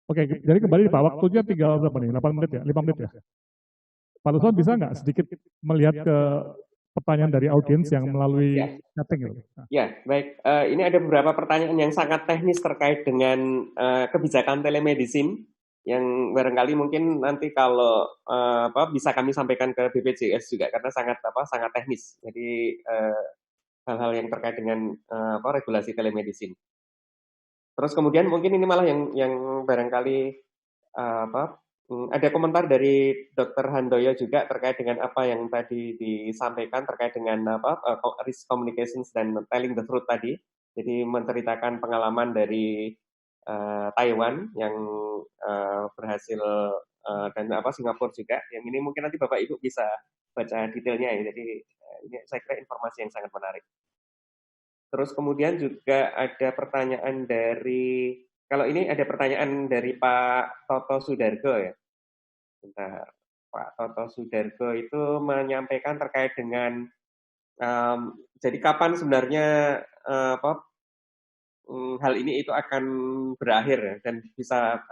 Oke, jadi kembali Pak, waktunya tinggal berapa nih? 8 menit ya? 5 menit ya? Pak Lutfan bisa nggak sedikit melihat ke pertanyaan dari audiens yang melalui chatting itu? Ya, baik. Ini ada beberapa pertanyaan yang sangat teknis terkait dengan kebijakan telemedicine yang barangkali mungkin nanti kalau bisa kami sampaikan ke BPJS juga karena sangat teknis. Jadi hal-hal yang terkait dengan regulasi telemedicine. Terus kemudian mungkin ini malah yang barangkali ada komentar dari Dr. Handoyo juga terkait dengan apa yang tadi disampaikan terkait dengan risk communications dan telling the truth tadi. Jadi menceritakan pengalaman dari Taiwan yang berhasil dan Singapura juga. Yang ini mungkin nanti Bapak Ibu bisa baca detailnya ya. Jadi ini saya kira informasi yang sangat menarik. Terus kemudian juga ada pertanyaan dari Kalau ini ada pertanyaan dari Pak Toto Sudargo ya. Bentar. Pak Toto Sudargo itu menyampaikan terkait dengan jadi kapan sebenarnya hal ini itu akan berakhir dan bisa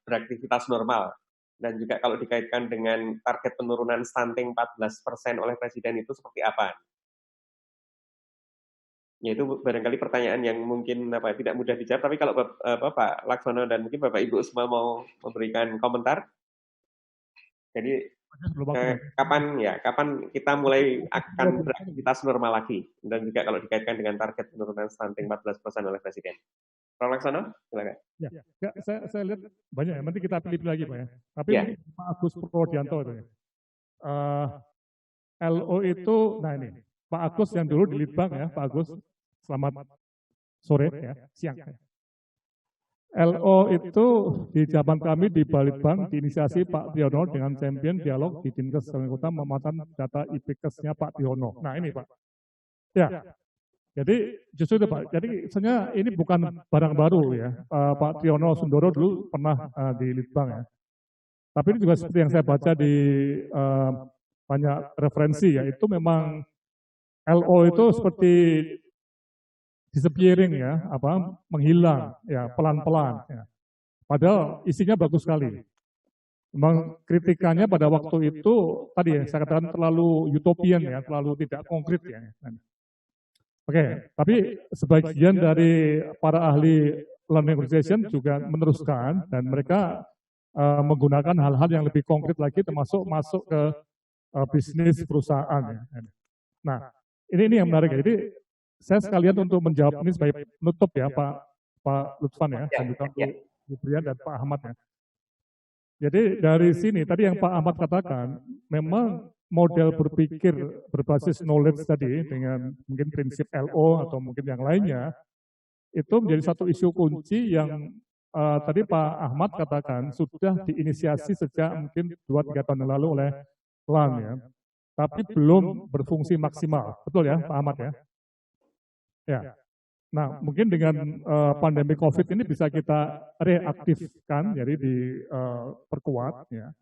beraktivitas normal. Dan juga kalau dikaitkan dengan target penurunan stunting 14% oleh Presiden itu seperti apa? Ya itu barangkali pertanyaan yang mungkin tidak mudah dijawab, tapi kalau Pak Laksono dan mungkin Bapak Ibu semua mau memberikan komentar. Jadi kapan kita mulai akan beraktivitas normal lagi, dan juga kalau dikaitkan dengan target penurunan stunting 14% oleh Presiden. Pak Laksono, silakan. Ya, saya lihat banyak ya, nanti kita pilih lagi Pak ya. Tapi Pak Agus Purwodianto itu ya. LO itu, nah ini, Pak Agus yang dulu di Litbang ya, Pak Agus, selamat sore ya, siang. LO itu di zaman kami di Balitbank diinisiasi Pak Tiono dengan champion dialog di Dinkes Kota memanfaatkan data IPKes-nya Pak Tiono. Nah ini Pak. Ya, jadi justru itu Pak. Jadi sebenarnya ini bukan barang baru ya. Pak Tiono Sundoro dulu pernah di Litbang ya. Tapi ini juga seperti yang saya baca di banyak referensi ya. Itu memang LO itu seperti disappearing ya, menghilang ya pelan-pelan. Ya. Padahal isinya bagus sekali. Memang kritikannya pada waktu itu tadi ya saya katakan terlalu utopian ya, terlalu tidak konkret ya. Oke, tapi sebagian dari para ahli learning organization juga meneruskan dan mereka menggunakan hal-hal yang lebih konkret lagi termasuk masuk ke bisnis perusahaan ya. Nah, ini yang menarik ya. Jadi saya sekalian untuk menjawab ini sebagai penutup ya Pak Lutfan ya, dan juga Bu Brian dan Pak Ahmad ya. Jadi dari sini tadi yang Pak Ahmad katakan, memang model berpikir berbasis knowledge tadi dengan mungkin prinsip LO atau mungkin yang lainnya, itu menjadi satu isu kunci yang tadi Pak Ahmad katakan sudah diinisiasi sejak mungkin 2-3 tahun yang lalu oleh LAN ya, tapi belum berfungsi maksimal, betul ya Pak Ahmad ya? Ya, nah mungkin dengan pandemi COVID ini bisa kita reaktifkan, jadi diperkuat ya.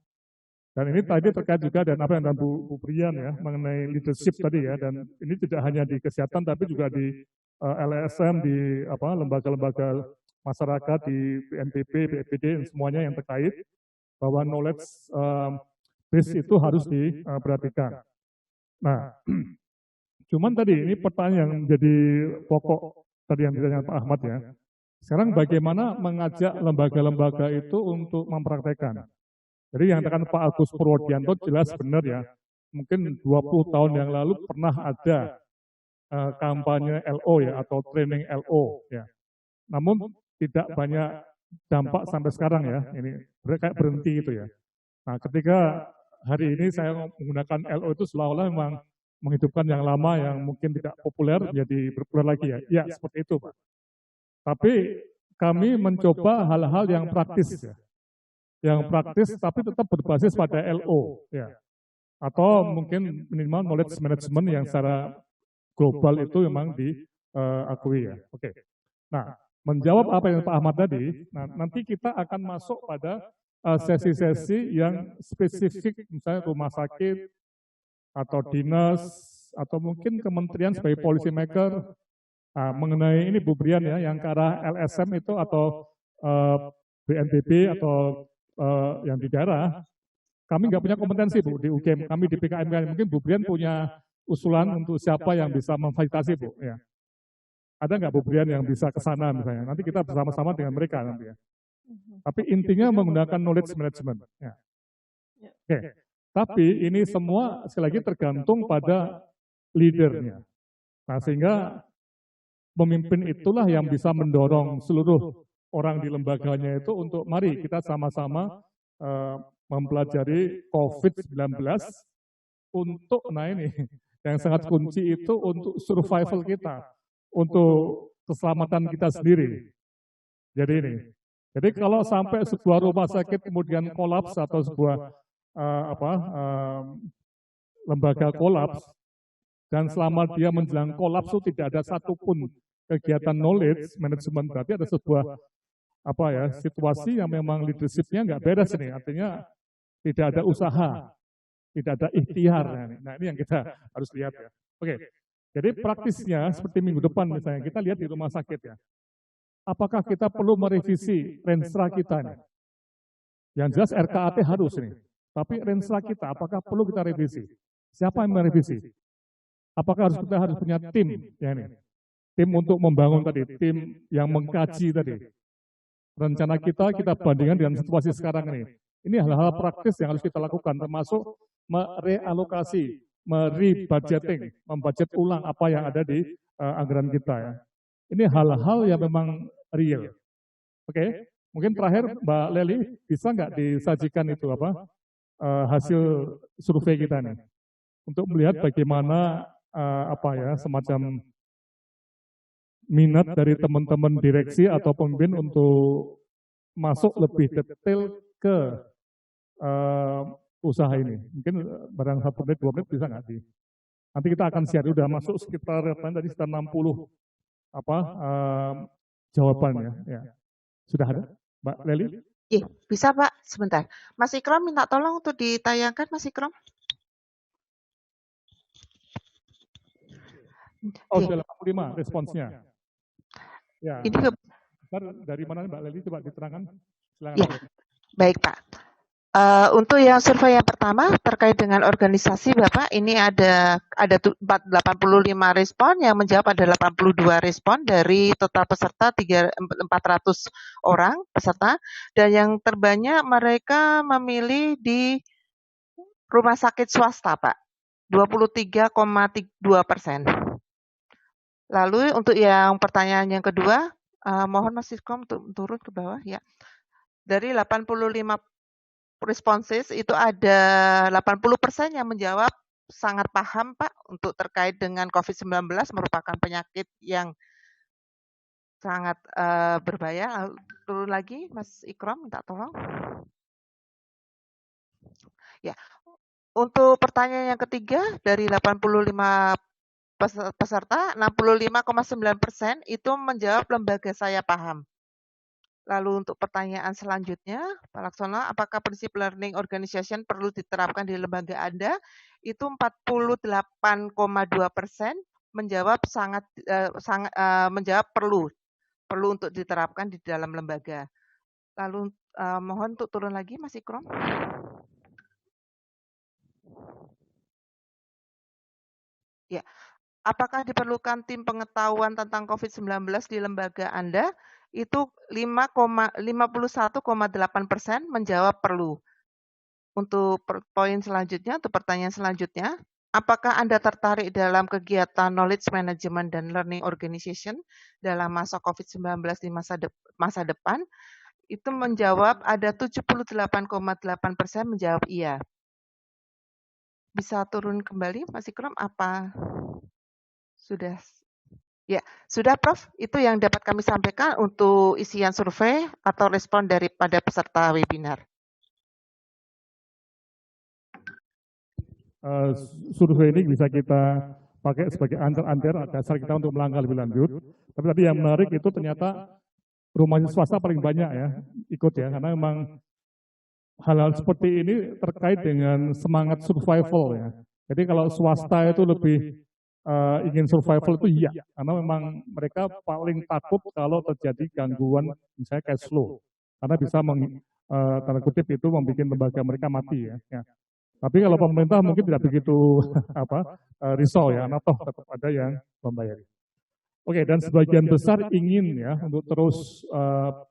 Dan ini tadi terkait juga dan apa yang Bu Brian ya mengenai leadership tadi ya, dan ini tidak hanya di kesehatan tapi juga di LSM, di lembaga-lembaga masyarakat, di BNPB, BPD dan semuanya yang terkait bahwa knowledge base itu harus diperhatikan. Nah, cuman tadi ini pertanyaan yang menjadi pokok tadi yang ditanya Pak Ahmad ya. Sekarang bagaimana mengajak lembaga-lembaga itu untuk mempraktekkan. Jadi yang dikatakan Pak Agus Purwodianto jelas benar ya. Mungkin 20 tahun yang lalu pernah ada kampanye LO ya atau training LO ya. Namun tidak banyak dampak sampai sekarang ya. Ini kayak berhenti itu ya. Nah, ketika hari ini saya menggunakan LO itu seolah-olah memang menghidupkan yang lama yang mungkin tidak populer jadi populer lagi ya. Ya, seperti itu Pak. Tapi kami mencoba hal-hal yang praktis ya. Yang praktis tapi tetap berbasis pada LO ya. Atau mungkin minimal knowledge management yang secara global itu memang diakui ya. Oke. Nah, menjawab apa yang Pak Ahmad tadi, nanti kita akan masuk pada sesi-sesi yang spesifik misalnya rumah sakit atau dinas, atau mungkin kementerian sebagai policy maker mengenai ini Bu Brian ya, yang ke arah LSM itu atau BNPB atau yang di daerah, kami nggak punya kompetensi Bu di UGM, kami di PKM, mungkin Bu Brian punya usulan untuk siapa yang bisa memfasilitasi Bu ya. Ada nggak Bu Brian yang bisa ke sana misalnya, nanti kita bersama-sama dengan mereka nanti ya. Tapi intinya menggunakan knowledge management ya. Oke. Tapi ini semua sekali lagi tergantung pada leadernya. Nah, sehingga pemimpin itulah yang bisa mendorong seluruh orang di lembaganya itu untuk mari kita sama-sama mempelajari COVID-19 untuk, nah ini yang sangat kunci itu untuk survival kita, untuk keselamatan kita sendiri. Jadi ini. Jadi kalau sampai sebuah rumah sakit kemudian kolaps atau sebuah lembaga kolaps, dan selama dia menjelang kolaps itu tidak ada satupun kegiatan knowledge management, berarti ada sebuah situasi yang memang leadership-nya nggak beres nih, artinya tidak ada usaha, tidak ada ikhtiar. Nah ini yang kita harus lihat ya. Oke, jadi praktisnya seperti minggu depan misalnya kita lihat di rumah sakit ya. Apakah kita perlu merevisi renstra kita nih? Yang jelas RKAT harus nih. Tapi renstra kita apakah perlu kita revisi? Siapa yang merevisi? Apakah kita harus punya tim ya nih? Tim untuk membangun tadi, tim yang mengkaji tadi. Rencana kita bandingkan dengan situasi sekarang ini. Ini hal-hal praktis yang harus kita lakukan, termasuk merealokasi, merebudgeting, membudget ulang apa yang ada di anggaran kita ya. Ini hal-hal yang memang real. Oke, mungkin terakhir Mbak Leli bisa nggak disajikan itu hasil survei kita nih untuk melihat bagaimana semacam minat dari teman-teman direksi atau pemimpin untuk masuk lebih detail ke usaha ini. Mungkin barang 1 menit, 2 menit bisa nggak sih? Nanti kita akan share, udah masuk sekitar tadi sekitar 60 jawabannya. Ya. Sudah ada, Mbak Leli? Iya, bisa Pak, sebentar. Mas Ikram minta tolong untuk ditayangkan, Mas Ikram. Oh, sudah 85 responsnya. Ya. Ini dari mana Mbak Leli, coba diterangkan. Silakan. Ya, baik Pak. Untuk yang survei yang pertama terkait dengan organisasi Bapak, ini ada 85 respon, yang menjawab ada 82 respon dari total peserta 400 orang peserta, dan yang terbanyak mereka memilih di rumah sakit swasta Pak, 23,2%. Lalu untuk yang pertanyaan yang kedua, mohon Mas Iskom untuk turun ke bawah ya. Dari 85 responses itu ada 80% yang menjawab sangat paham Pak untuk terkait dengan COVID-19 merupakan penyakit yang sangat berbahaya. Turun lagi Mas Ikram, minta tolong. Ya, untuk pertanyaan yang ketiga dari 85 peserta, 65,9% itu menjawab lembaga saya paham. Lalu untuk pertanyaan selanjutnya, Pak Laksono, apakah prinsip learning organization perlu diterapkan di lembaga Anda? Itu 48,2% menjawab menjawab perlu untuk diterapkan di dalam lembaga. Lalu mohon untuk turun lagi, Mas Ikram. Ya. Apakah diperlukan tim pengetahuan tentang COVID-19 di lembaga Anda? Itu 51,8% menjawab perlu. Untuk poin selanjutnya, untuk pertanyaan selanjutnya, apakah Anda tertarik dalam kegiatan knowledge management dan learning organization dalam masa COVID-19 di masa depan? Itu menjawab ada 78,8% menjawab iya. Bisa turun kembali, Mas Ikram, apa? Sudah. Ya, sudah Prof. Itu yang dapat kami sampaikan untuk isian survei atau respon daripada peserta webinar. Survei ini bisa kita pakai sebagai antar dasar kita untuk melangkah lebih lanjut. Tapi tadi yang menarik itu ternyata rumah swasta paling banyak ya ikut ya, karena memang hal-hal seperti ini terkait dengan semangat survival ya. Jadi kalau swasta itu lebih ingin survival itu iya, karena memang mereka paling takut kalau terjadi gangguan misalnya cash flow, karena bisa tanda kutip itu membuat lembaga mereka mati ya. Tapi kalau pemerintah mungkin tidak begitu risau ya, karena toh tetap ada yang membayar. Oke, dan sebagian besar ingin ya untuk terus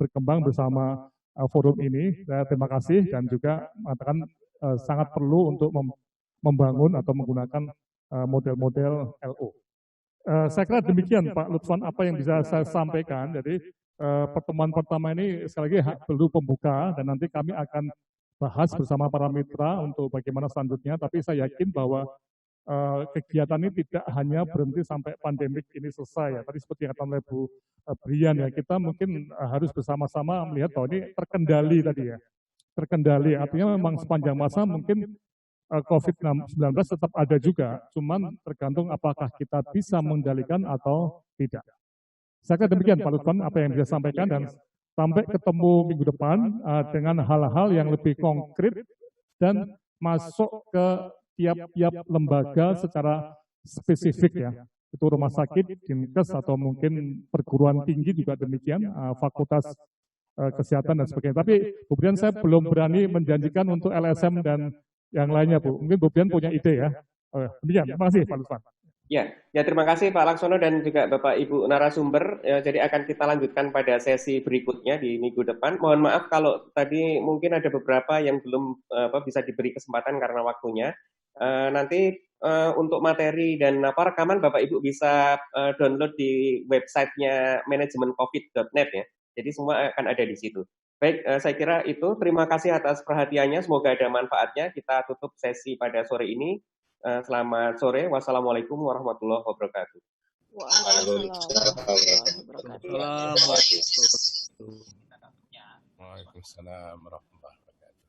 berkembang bersama forum ini. Saya terima kasih dan juga mengatakan sangat perlu untuk membangun atau menggunakan model-model LO. Saya kira demikian Pak Lutfan apa yang bisa saya sampaikan. Jadi pertemuan pertama ini sekali lagi perlu pembuka dan nanti kami akan bahas bersama para mitra untuk bagaimana selanjutnya. Tapi saya yakin bahwa kegiatan ini tidak hanya berhenti sampai pandemik ini selesai ya. Tadi seperti yang kata oleh Bu Brian ya, kita mungkin harus bersama-sama melihat bahwa ini terkendali tadi ya. Terkendali artinya memang sepanjang masa mungkin COVID-19 tetap ada juga, cuman tergantung apakah kita bisa mengendalikan atau tidak. Saya kira demikian Pak Lutfan apa yang bisa sampaikan dan sampai ketemu minggu depan dengan hal-hal yang lebih konkret dan masuk ke tiap-tiap lembaga secara spesifik ya. Itu rumah sakit, Dinkes, atau mungkin perguruan tinggi juga demikian, fakultas kesehatan dan sebagainya. Tapi Bu Brian saya belum berani menjanjikan untuk LSM dan yang lainnya Bu. Mungkin Bu Brian punya ide ya. Demikian, terima kasih Pak Lutfan. Ya, terima kasih Pak Laksono dan juga Bapak Ibu narasumber. Jadi akan kita lanjutkan pada sesi berikutnya di minggu depan. Mohon maaf kalau tadi mungkin ada beberapa yang belum bisa diberi kesempatan karena waktunya. Nanti untuk materi dan rekaman Bapak Ibu bisa download di websitenya manajemencovid.net ya. Jadi semua akan ada di situ. Baik, saya kira itu. Terima kasih atas perhatiannya. Semoga ada manfaatnya. Kita tutup sesi pada sore ini. Selamat sore. Wassalamualaikum warahmatullahi wabarakatuh. Waalaikumsalam warahmatullahi wabarakatuh.